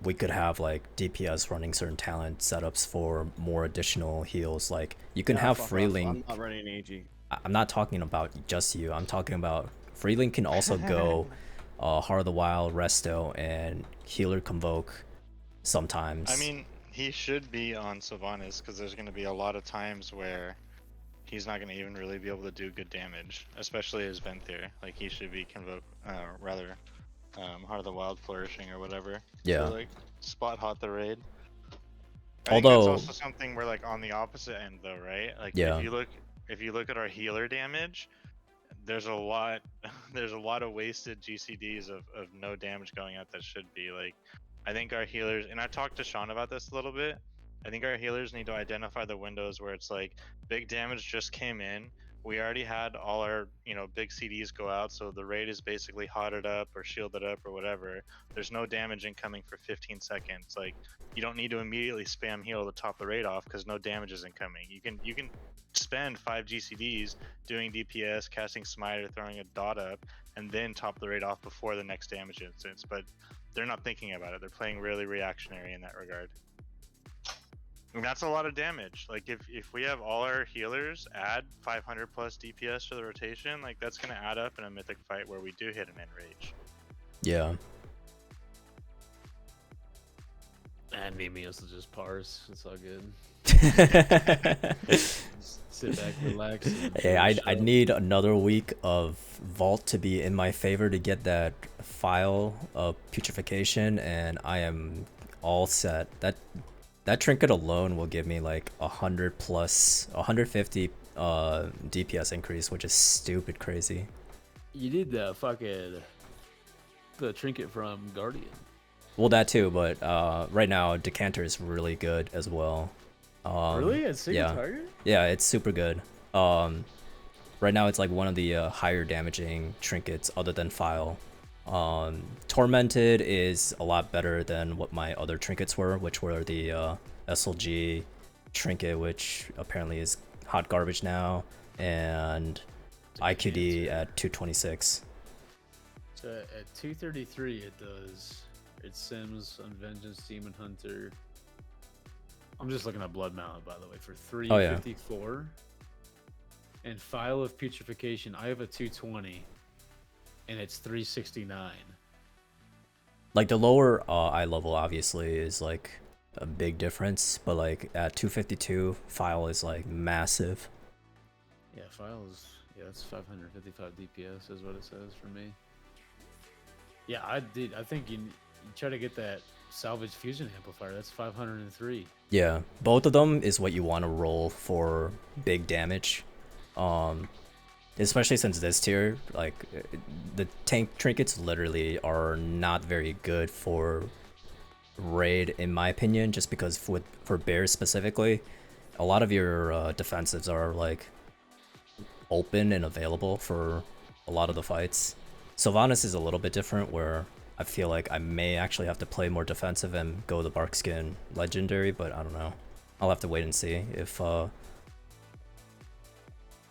we could have like DPS running certain talent setups for more additional heals. Like you can Nah, have fuck off. Freelink. I'm not running AG. I'm not talking about just you. I'm talking about Freelink can also go Heart of the Wild, Resto, and Healer Convoke sometimes. I mean, he should be on Sylvanas because there's going to be a lot of times where he's not going to even really be able to do good damage, especially as Venthyr. Like he should be Heart of the Wild flourishing or whatever. Yeah. To, like spot hot the raid. I Although think that's also something we're like on the opposite end though, right? Like Yeah. if you look at our healer damage, there's a lot of wasted GCDs of no damage going out that should be. Like I think our healers, and I talked to Sean about this a little bit, I think our healers need to identify the windows where it's like big damage just came in, we already had all our big CDs go out, so the raid is basically hotted up or shielded up or whatever. There's no damage incoming for 15 seconds. Like you don't need to immediately spam heal to top the raid off because no damage is incoming. You can spend 5 GCDs doing DPS, casting smite, or throwing a dot up, and then top the raid off before the next damage instance. But they're not thinking about it. They're playing really reactionary in that regard. And that's a lot of damage. Like if we have all our healers add 500 plus DPS to the rotation, like that's gonna add up in a mythic fight where we do hit an enrage. Yeah. And Mimios will just parse. It's all good. Sit back, relax. Hey, I need another week of Vault to be in my favor to get that file of putrefaction, and I am all set. That trinket alone will give me like 150 DPS increase, which is stupid crazy. You did the trinket from Guardian. Well, that too, but right now Decanter is really good as well. Really? At single yeah. target? Yeah, it's super good. Right now it's like one of the higher damaging trinkets other than File. Tormented is a lot better than what my other trinkets were, which were the SLG trinket, which apparently is hot garbage now, and IQD at 226. So at 233 it does. It sims on Vengeance, Demon Hunter. I'm just looking at Blood Mountain, by the way, for 354. And File of Putrefaction, I have a 220, and it's 369. Like the lower eye level obviously is like a big difference, but like at 252, File is like massive. Yeah, File is, that's 555 DPS is what it says for me. Yeah, I think you try to get that salvage fusion amplifier. That's 503. Yeah, both of them is what you want to roll for big damage. Especially since this tier, like the tank trinkets literally are not very good for raid in my opinion, just because for bears specifically, a lot of your defensives are like open and available for a lot of the fights. Sylvanas is a little bit different, where I feel like I may actually have to play more defensive and go the Barkskin legendary, but I don't know. I'll have to wait and see if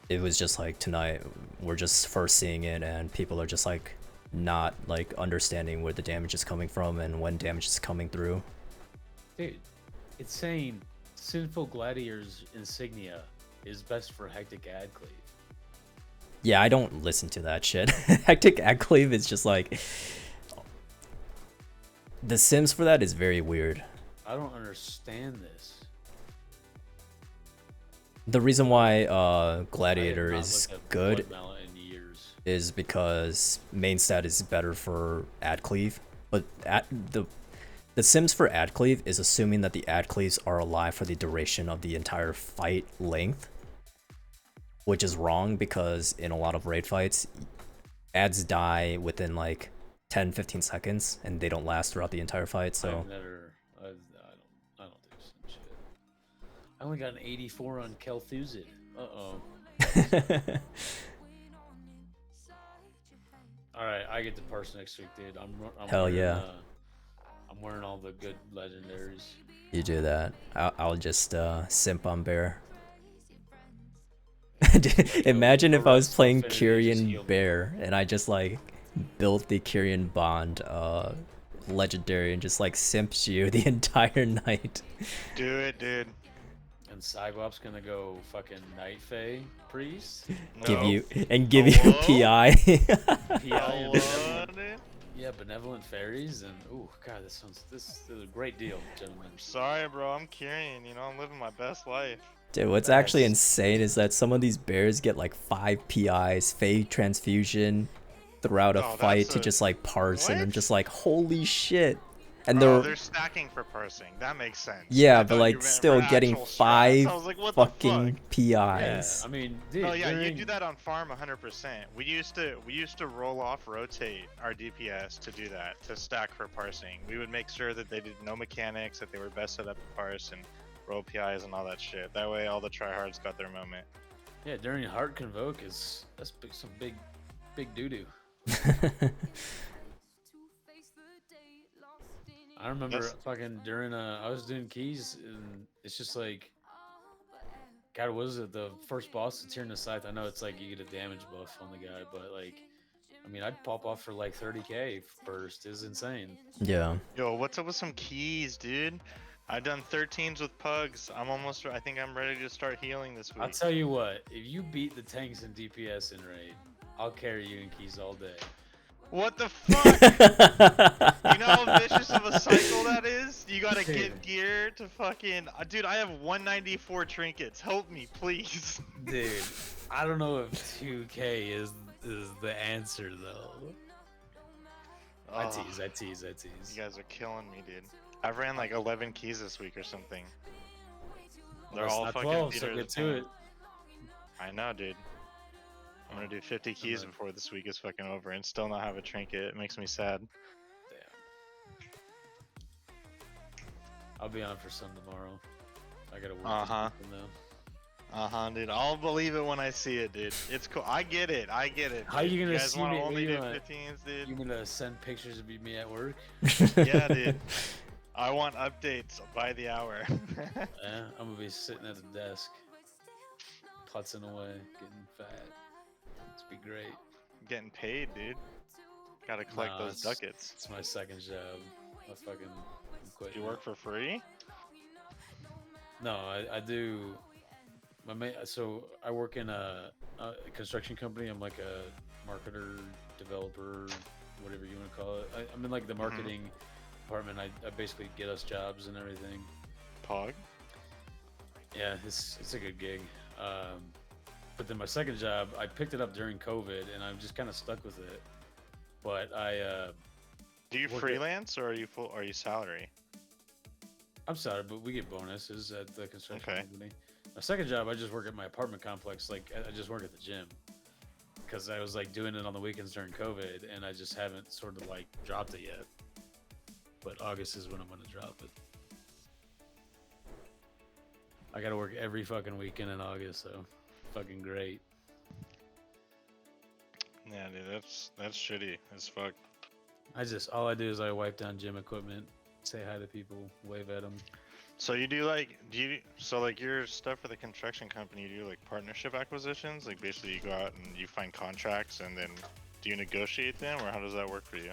it was just like tonight we're just first seeing it and people are just like not like understanding where the damage is coming from and when damage is coming through. Dude, it's saying Sinful Gladiator's insignia is best for Hectic Adclave. Yeah, I don't listen to that shit. Hectic Adclave is just like, the sims for that is very weird. I don't understand this. The reason why Gladiator is good is is because main stat is better for Adcleave, but the sims for Adcleave is assuming that the Adcleaves are alive for the duration of the entire fight length, which is wrong because in a lot of raid fights, ads die within like 10-15 seconds, and they don't last throughout the entire fight. So I've never. I don't do some shit. I only got an 84 on Kel'Thuzad. Uh-oh. Alright, I get to parse next week, dude. I'm Hell wearing, yeah. I'm wearing all the good legendaries. You do that. I'll just simp on Bear. Imagine if I was playing Kyrian Bear and I just like built the Kyrian Bond legendary and just like simps you the entire night. Do it, dude. And Cybop's gonna go fucking Night Fae priest. Give you PI. PI and yeah, benevolent fairies and ooh, god, this is a great deal, gentlemen. Sorry, bro. I'm Kyrian. You know, I'm living my best life. Dude, what's actually insane is that some of these bears get like 5 PIs, Fae transfusion throughout a fight to just like parse, and I'm just like, holy shit. And they're stacking for parsing. That makes sense. Yeah, but like still getting 5 I was like, what fucking the PIs. Yeah, I mean, dude. Oh yeah, you do that on farm 100%. We used to roll off, rotate our DPS to do that, to stack for parsing. We would make sure that they did no mechanics, that they were best set up to parse and roll PIs and all that shit. That way, all the tryhards got their moment. Yeah, during Heart Convoke that's some big doo doo. I remember fucking during I was doing keys and it's just like, God, what was it? The first boss that's here in the scythe. I know it's like you get a damage buff on the guy, but like, I mean, I'd pop off for like 30k first. It's insane. Yeah. Yo, what's up with some keys, dude? I've done 13s with pugs. I think I'm ready to start healing this week. I'll tell you what, if you beat the tanks and DPS in raid, I'll carry you in keys all day. What the fuck? You know how vicious of a cycle that is? You gotta get gear to fucking... Dude, I have 194 trinkets. Help me, please. Dude, I don't know if 2k is the answer, though. I tease. You guys are killing me, dude. I've ran like 11 keys this week or something. They're Well, all not fucking 12, Peter so the get to Pan. it. I know, dude. I'm gonna do 50 keys before this week is fucking over and still not have a trinket. It makes me sad. I'll be on for some tomorrow. I gotta work. Dude. I'll believe it when I see it, dude. It's cool. I get it. How you gonna guys see wanna me? only do You gonna- 15s, dude? You gonna send pictures of me at work? Yeah, dude. I want updates by the hour. Yeah, I'm gonna be sitting at the desk, putzing away, getting fat. It's be great. Getting paid, dude. Gotta collect those ducats. It's my second job. I fucking quit. Do you work for free? No, I do. So I work in a construction company. I'm like a marketer, developer, whatever you want to call it. I'm in like the marketing department. I basically get us jobs and everything. Pog? Yeah, it's a good gig. But then my second job, I picked it up during COVID, and I'm just kind of stuck with it. But do you freelance or are you salary? I'm sorry, but we get bonuses at the construction company. My second job, I just work at my apartment complex. Like I just work at the gym because I was like doing it on the weekends during COVID, and I just haven't sort of like dropped it yet. But August is when I'm gonna drop it. I gotta work every fucking weekend in August, so fucking great. Yeah, dude, that's shitty as fuck. All I do is I wipe down gym equipment, say hi to people, wave at them. So you do your stuff for the construction company, you do like partnership acquisitions? Like basically you go out and you find contracts and then do you negotiate them, or how does that work for you?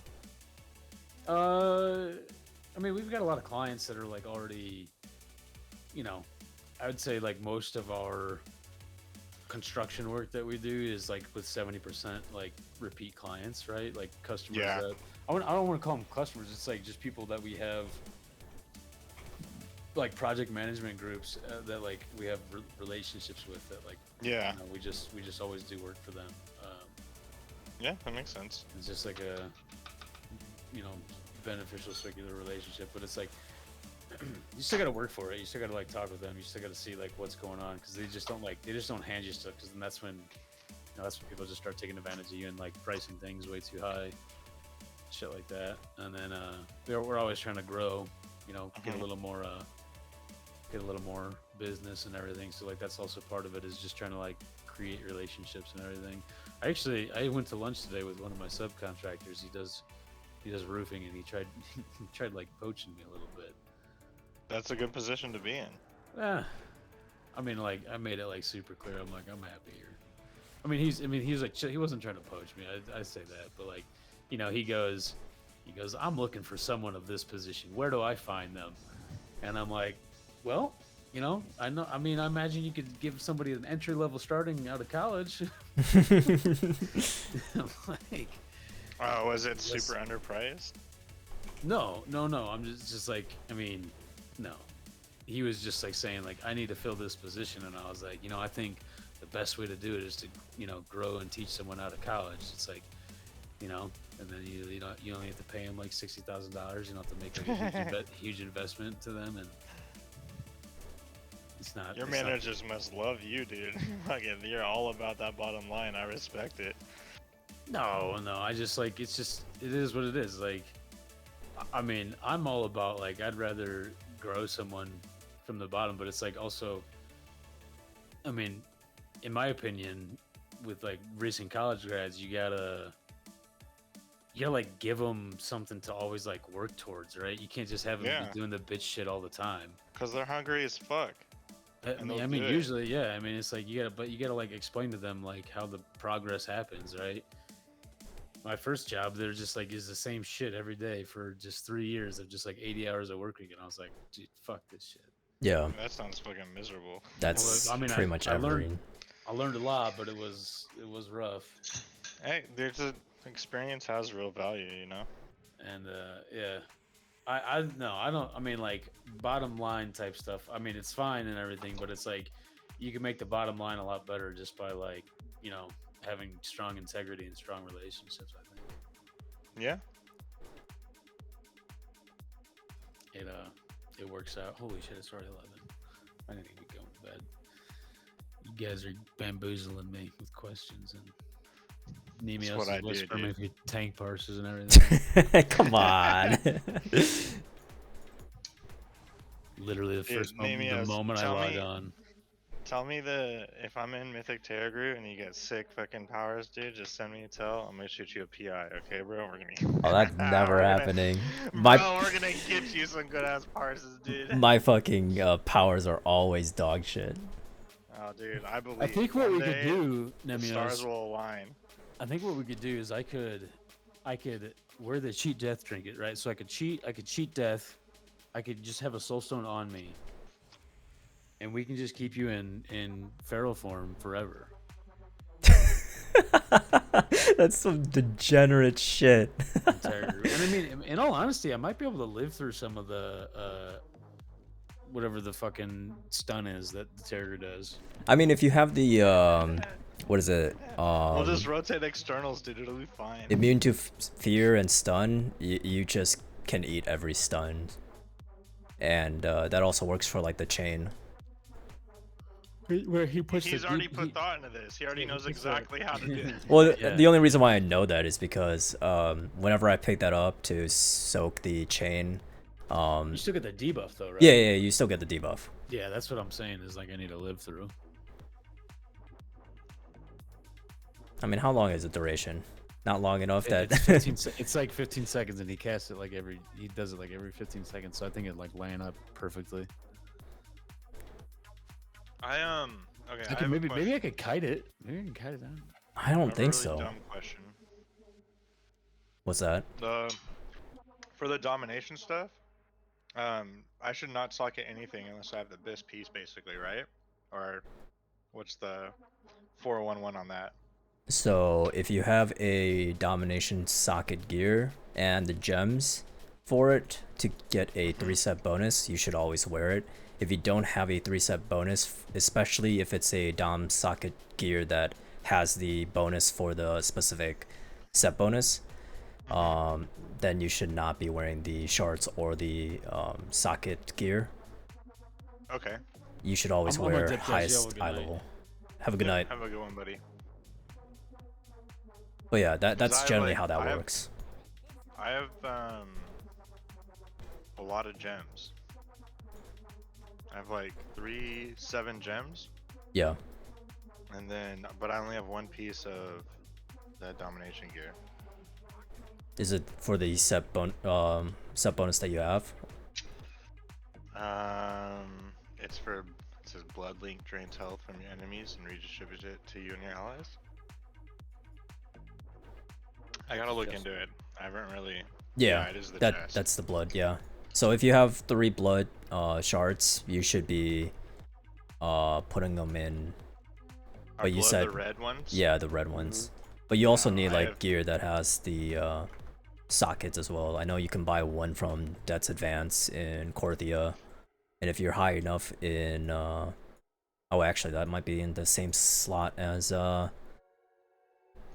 I mean, we've got a lot of clients that are like already, I would say like most of our construction work that we do is like with 70% like repeat clients, right? Like customers that I don't want to call them customers. It's like just people that we have like project management groups that like we have relationships with that like we just always do work for them. Yeah, that makes sense. It's just like a beneficial circular relationship, but it's like you still got to work for it. You still got to like talk with them. You still got to see like what's going on, because they just don't hand you stuff, because then that's when people just start taking advantage of you and like pricing things way too high, shit like that. And then we're always trying to grow, you know, get a little more business and everything. So like that's also part of it, is just trying to like create relationships and everything. I went to lunch today with one of my subcontractors. He does roofing, and he tried like poaching me a little bit. That's a good position to be in. Yeah, I mean, like I made it like super clear. I'm like, I'm happy here. I mean, he's like, he wasn't trying to poach me. I say that, but like, you know, he goes, I'm looking for someone of this position. Where do I find them? And I'm like, well, you know, I imagine you could give somebody an entry level starting out of college. I'm like, oh, was it super underpriced? No. I'm just like, I mean, no. He was just like saying like, I need to fill this position, and I was like, you know, I think the best way to do it is to, you know, grow and teach someone out of college. It's like, you know, and then you only have to pay them like $60,000. You don't have to make like a huge investment to them, and it's not. Your managers must love you, dude. Fucking, you're all about that bottom line. I respect it. No. I just like, it is what it is. Like, I mean, I'm all about like, I'd rather grow someone from the bottom, but it's like also, I mean, in my opinion, with like recent college grads, you gotta like give them something to always like work towards, right? You can't just have them be doing the bitch shit all the time. Cause they're hungry as fuck. I mean, usually, yeah. I mean, it's like you gotta like explain to them like how the progress happens, right? My first job, they're just like, is the same shit every day for just 3 years of just like 80 hours of work week, and I was like, dude, fuck this shit. Yeah. That sounds fucking miserable. That's pretty much every. I learned a lot, but it was rough. Hey, there's experience has real value, you know. And yeah, I don't. I mean, like bottom line type stuff. I mean, it's fine and everything, but it's like you can make the bottom line a lot better just by like, you know, having strong integrity and strong relationships, I think. Yeah. It works out. Holy shit, it's already 11. I need to be going to bed. You guys are bamboozling me with questions and emails and whispering me tank parsers and everything. Come on. Literally the first moment I log on. Tell me if I'm in Mythic Terragru and you get sick fucking powers, dude, just send me a tell. I'm gonna shoot you a PI, okay, bro? We're gonna. Oh, that's never happening. Bro, we're gonna get you some good ass parses, dude. My fucking powers are always dog shit. Oh, dude, I believe. I think what we could do, the stars will align. I think what we could do is I could wear the cheat death trinket, right? So I could cheat death. I could just have a soulstone on me. And we can just keep you in feral form forever. That's some degenerate shit. And I mean, in all honesty, I might be able to live through some of the whatever the fucking stun is that the Terror does. I mean, if you have the what is it? We'll just rotate externals, dude. It'll be fine. Immune to fear and stun. You just can eat every stun, and that also works for like the chain. Where he puts He's already put thought into this. He already knows exactly how to do it. Well, the only reason why I know that is because whenever I pick that up to soak the chain, you still get the debuff though, right? Yeah, you still get the debuff. Yeah, that's what I'm saying. Is like I need to live through. I mean, how long is the duration? Not long enough that. It's like 15 seconds, and he casts it like he does it like every 15 seconds. So I think it like line up perfectly. Okay. Maybe I could kite it. Maybe I can kite it down. I don't think so. Dumb question. What's that? For the domination stuff, I should not socket anything unless I have this piece, basically, right? Or what's the 411 on that? So if you have a domination socket gear and the gems for it to get a 3-set bonus, you should always wear it. If you don't have a 3-set bonus, especially if it's a dom socket gear that has the bonus for the specific set bonus, then you should not be wearing the shards or the socket gear. Okay. You should always wear highest eye level. Have a good night. Have a good one, buddy. But yeah, that's generally how that works. I have a lot of gems. I have like 7 gems. Yeah. And then, but I only have 1 piece of that domination gear. Is it for the set bonus that you have? It says blood link drains health from your enemies and redistributes it to you and your allies. I gotta look into it. I haven't really. Yeah, it is the that chest. that's the blood. Yeah. So if you have 3 blood shards, you should be putting them in. But you blood said the red ones? Yeah, the red ones. But you also need I like have- gear that has the sockets as well. I know you can buy one from Death's Advance in Korthia, and if you're high enough in oh, actually that might be in the same slot as I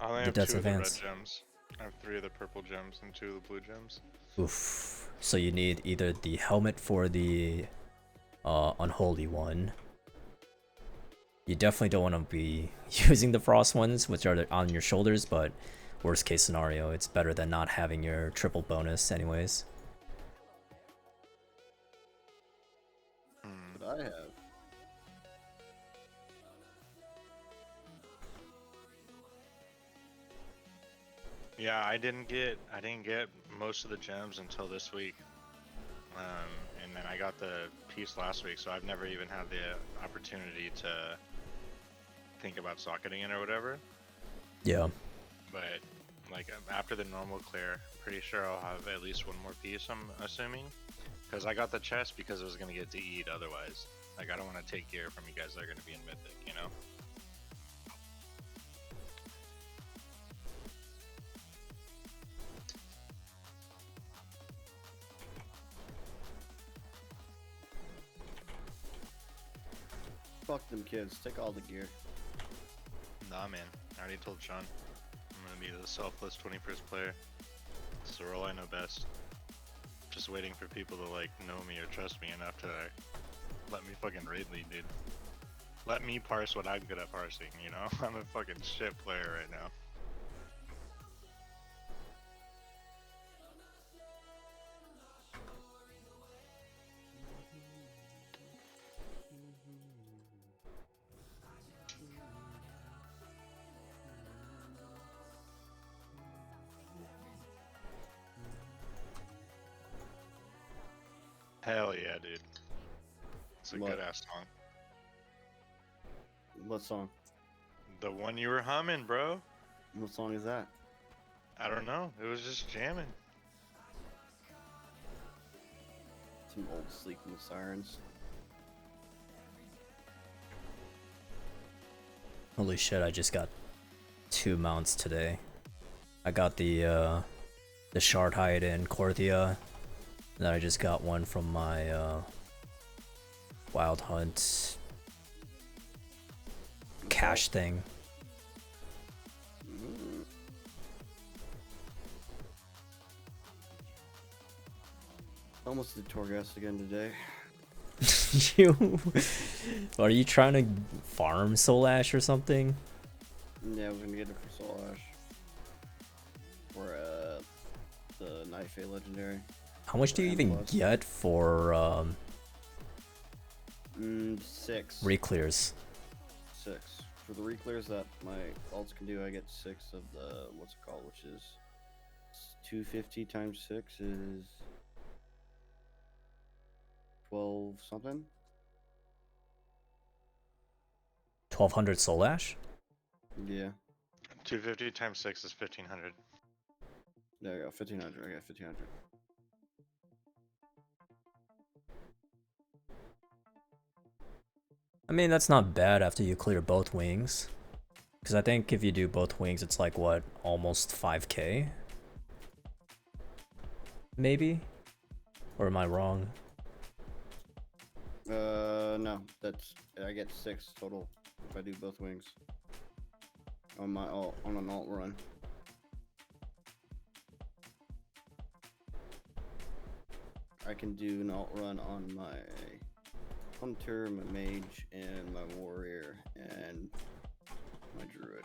only the have Death's 2 of the red Advance. gems. I have 3 of the purple gems and 2 of the blue gems. Oof. So you need either the helmet for the unholy one. You definitely don't want to be using the frost ones, which are on your shoulders, but worst case scenario, it's better than not having your triple bonus anyways. But I have. Yeah, I didn't get most of the gems until this week. And then I got the piece last week, so I've never even had the opportunity to think about socketing it or whatever. Yeah. But like after the normal clear, pretty sure I'll have at least 1 more piece, I'm assuming. Because I got the chest because it was going to get to eat otherwise. Like I don't want to take gear from you guys that are going to be in Mythic, you know? Fuck them kids. Take all the gear. Nah, man. I already told Sean. I'm gonna be the selfless 21st player. It's the role I know best. Just waiting for people to like know me or trust me enough to let me fucking raid lead, dude. Let me parse what I'm good at parsing, you know? I'm a fucking shit player right now. Hell yeah, dude. It's a What? good ass song. What song? The one you were humming, bro. What song is that? I don't know. It was just jamming. Some old Sleeping with Sirens. Holy shit, I just got 2 mounts today. I got the shard hide in Korthia. And then I just got one from my wild hunt cash thing. Almost did Torghast again today. Are you trying to farm Soul Ash or something? Yeah, we're gonna get it for Soul Ash. Or the Night Fae Legendary. How much do you even get for 6. re-clears? 6. For the re-clears that my alts can do, I get 6 of the, what's it called, which is 250 times 6 is 12 something. 1200 Soul Ash? Yeah. 250 times 6 is 1500. There you go, 1500. I got 1500. I mean, that's not bad after you clear both wings. Because I think if you do both wings, it's like, what, almost 5k? Maybe? Or am I wrong? No, that's, I get 6 total if I do both wings. On my alt, on an alt run. I can do an alt run on my hunter, my mage, and my warrior, and my druid.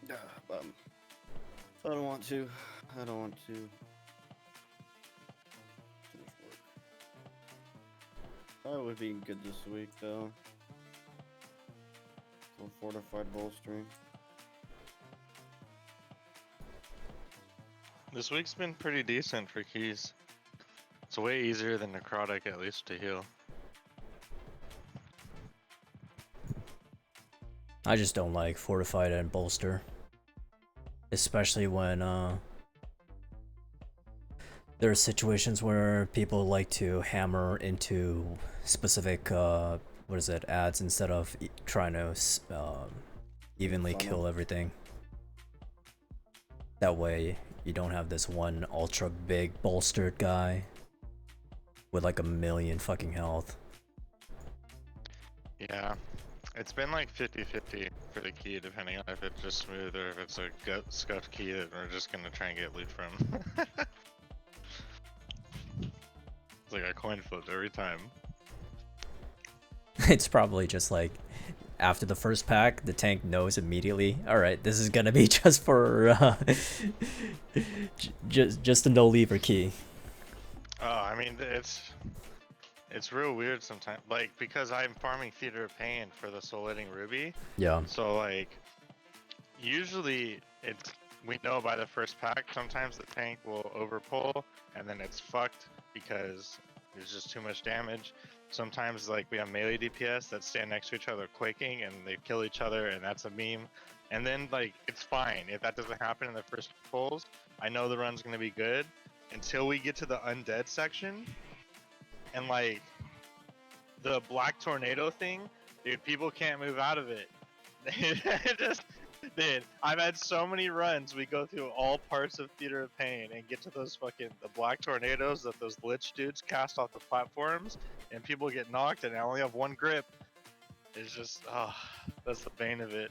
I don't want to. I don't want to. Finish work. That would be good this week, though. So fortified bolstering. This week's been pretty decent for keys. It's way easier than necrotic, at least, to heal. I just don't like fortified and bolster. Especially when there are situations where people like to hammer into specific ads instead of trying to evenly kill everything. That way you don't have this one ultra big bolstered guy with like 1,000,000 fucking health. Yeah. It's been like 50-50 for the key, depending on if it's just smooth or if it's a scuffed key that we're just gonna try and get loot from. It's like a coin flip every time. It's probably just like after the first pack, the tank knows immediately, alright, this is gonna be just for just a no lever key. Oh, I mean, it's real weird sometimes, like, because I'm farming Theater of Pain for the Soul Eating Ruby. Yeah. So, like, usually we know by the first pack, sometimes the tank will overpull, and then it's fucked because there's just too much damage. Sometimes, like, we have melee DPS that stand next to each other quaking, and they kill each other, and that's a meme. And then, like, it's fine. If that doesn't happen in the first pulls, I know the run's gonna be good, until we get to the undead section. And like the black tornado thing, dude, people can't move out of it. Dude, I've had so many runs. We go through all parts of Theater of Pain and get to those the black tornadoes that those lich dudes cast off the platforms, and people get knocked, and I only have one grip. It's just, that's the bane of it.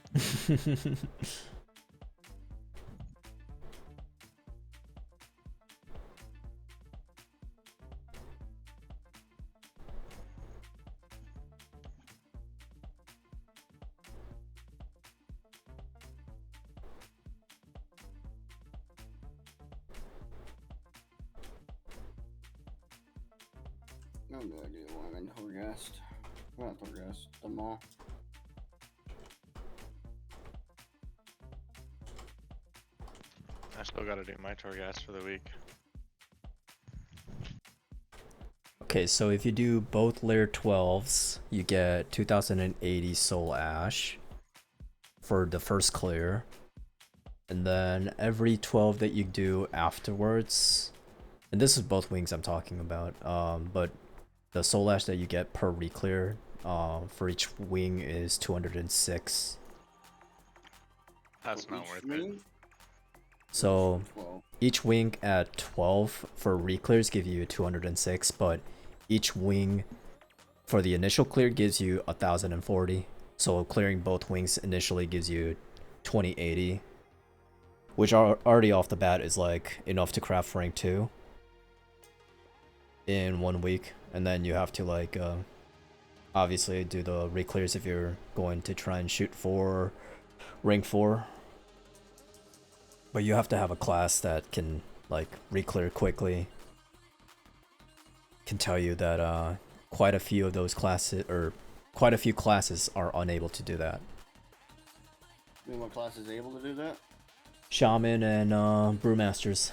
No idea why I'm in Torghast. Not Torghast, the mall. I still gotta do my Torghast for the week. Okay, so if you do both layer 12s, you get 2080 soul ash for the first clear. And then every 12 that you do afterwards, and this is both wings I'm talking about, but the soul ash that you get per re-clear for each wing is 206. That's not worth it. So each wing at 12 for re-clears give you 206, but each wing for the initial clear gives you 1040. So clearing both wings initially gives you 2080, which are already off the bat is like enough to craft rank 2 in 1 week. And then you have to like obviously do the re-clears if you're going to try and shoot for rank 4. But you have to have a class that can like re-clear quickly. Can tell you that quite a few of those classes, or quite a few classes, are unable to do that. You know what class is able to do that? Shaman and Brewmasters.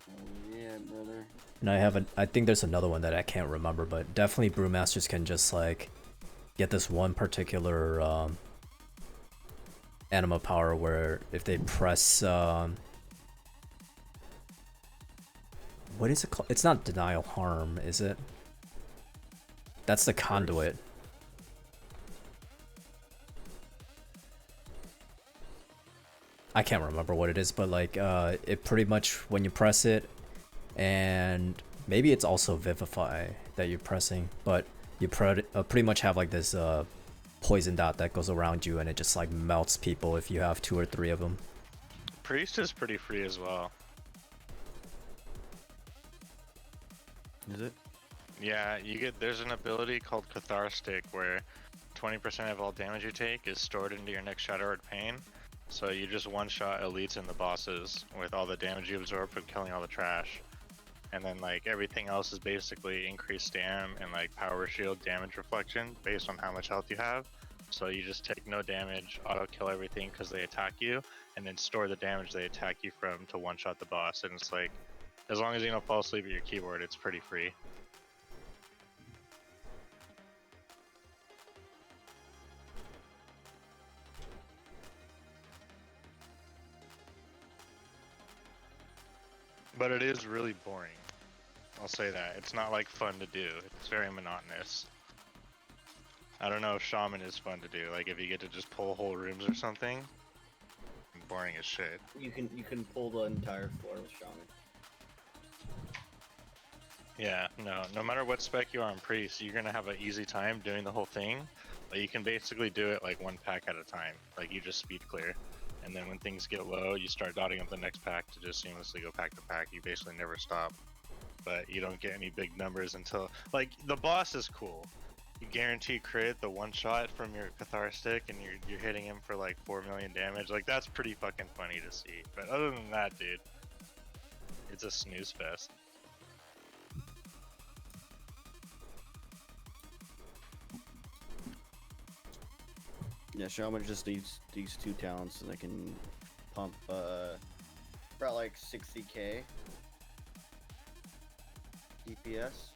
Oh yeah, brother. And I think there's another one that I can't remember, but definitely Brewmasters can just like get this one particular anima power where if they press what is it called? It's not denial harm, is it? That's the conduit. I can't remember what it is, but like it pretty much when you press it, and maybe it's also Vivify that you're pressing, but you pretty much have like this poison dot that goes around you, and it just like melts people if you have 2 or 3 of them. Priest is pretty free as well. Is it? Yeah, there's an ability called Catharstic where 20% of all damage you take is stored into your next Shadowed Pain, So you just one-shot elites and the bosses with all the damage you absorb from killing all the trash. And then like everything else is basically increased stam and like power shield damage reflection based on how much health you have. So you just take no damage, auto kill everything because they attack you, and then store the damage they attack you from to one-shot the boss. And it's like, as long as you don't fall asleep at your keyboard, it's pretty free. But it is really boring. I'll say that. It's not like fun to do. It's very monotonous. I don't know if Shaman is fun to do. Like if you get to just pull whole rooms or something. Boring as shit. You can pull the entire floor with Shaman. Yeah, no matter what spec you are on Priest, you're gonna have an easy time doing the whole thing. Like you can basically do it like one pack at a time. Like you just speed clear. And then when things get low, you start dotting up the next pack to just seamlessly go pack to pack. You basically never stop. But you don't get any big numbers until, like, the boss is cool. You guarantee crit the one shot from your Cathar stick and you're hitting him for like 4 million damage. Like that's pretty fucking funny to see. But other than that, dude, it's a snooze fest. Yeah, Shaman just needs these two talents so they can pump about like 60k DPS.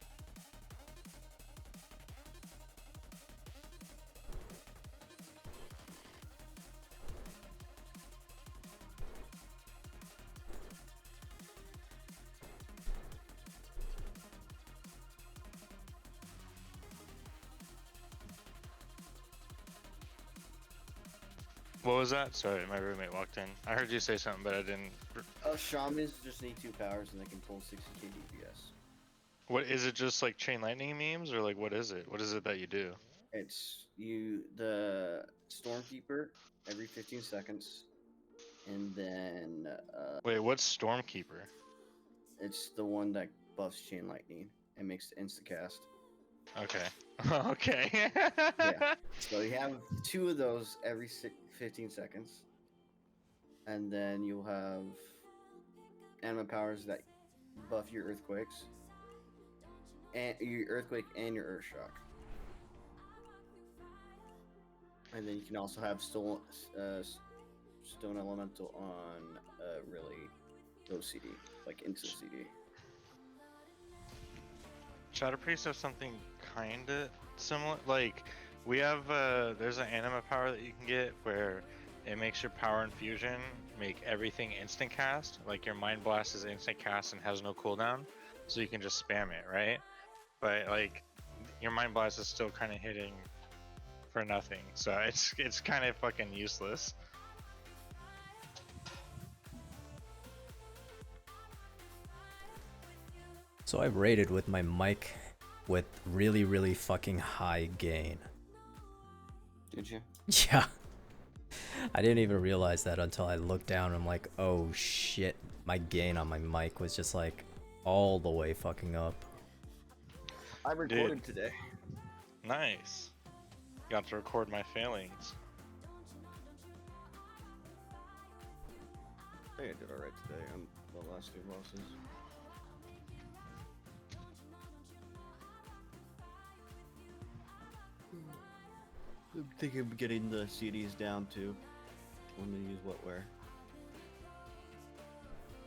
What was that? Sorry, my roommate walked in. I heard you say something, but I didn't. Shamans just need 2 powers and they can pull 60k DPS. What is it? Just like chain lightning memes, or like what is it? What is it that you do? It's the Stormkeeper every 15 seconds, and then Wait, what's Stormkeeper? it's the one that buffs chain lightning and makes the insta cast. Okay. Okay. Yeah. So you have 2 of those every 15 seconds, and then you'll have anima powers that buff your earthquakes, and your earthquake and your earth shock. And then you can also have stone elemental on really low CD, like instant CD. Shadow Priest have something kinda similar. Like, we have there's an anima power that you can get where it makes your power infusion make everything instant cast. Like your Mind Blast is instant cast and has no cooldown, so you can just spam it, right? But like, your Mind Blast is still kind of hitting for nothing, so it's kind of fucking useless. So I raided with my mic with really, really fucking high gain. Did you? Yeah. I didn't even realize that until I looked down. I'm like, oh shit. My gain on my mic was just like all the way fucking up. I recorded today. Nice. Got to record my failings. I think I did alright today on the last 2 bosses. I'm thinking of getting the CDs down too. I'm gonna use wetware.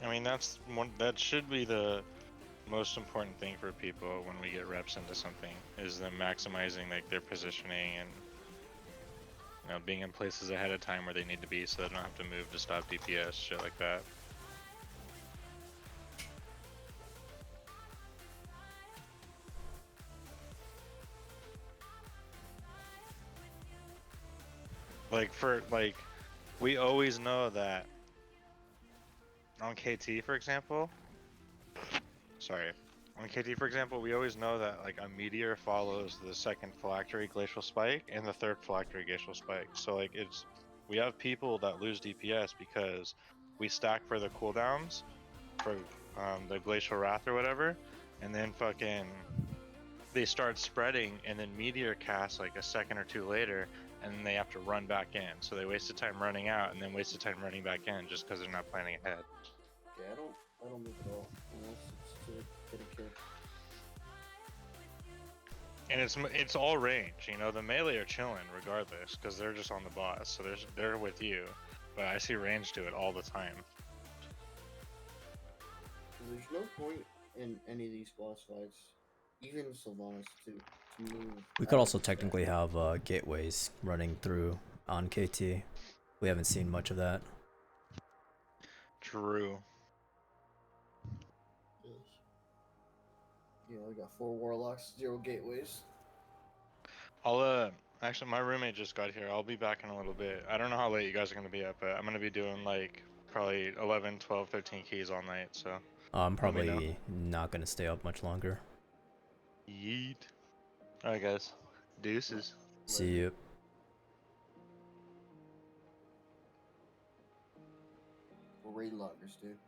I mean, that should be the most important thing for people when we get reps into something, is them maximizing like their positioning and, you know, being in places ahead of time where they need to be so they don't have to move to stop DPS, shit like that. Like we always know that on KT, for example, we always know that like a meteor follows the second phylactery glacial spike and the third phylactery glacial spike. So like we have people that lose DPS because we stack for the cooldowns for the glacial wrath or whatever, and then fucking they start spreading, and then meteor casts like a second or two later, and then they have to run back in. So they wasted time running out, and then wasted time running back in just because they're not planning ahead. Yeah, I don't move at all unless it's to get a kill. And it's all range, you know. The melee are chilling regardless because they're just on the boss, so they're with you. But I see range do it all the time. There's no point in any of these boss fights, even Sylvanas, to move. We could out also of step. technically have gateways running through on KT. We haven't seen much of that. True. Yeah, we got 4 warlocks, 0 gateways. I'll actually my roommate just got here. I'll be back in a little bit. I don't know how late you guys are gonna be up, but I'm gonna be doing like probably 11, 12, 13 keys all night. So I'm let me know. probably not gonna stay up much longer. Yeet. All right, guys. Deuces. See you. We're raid loggers, dude.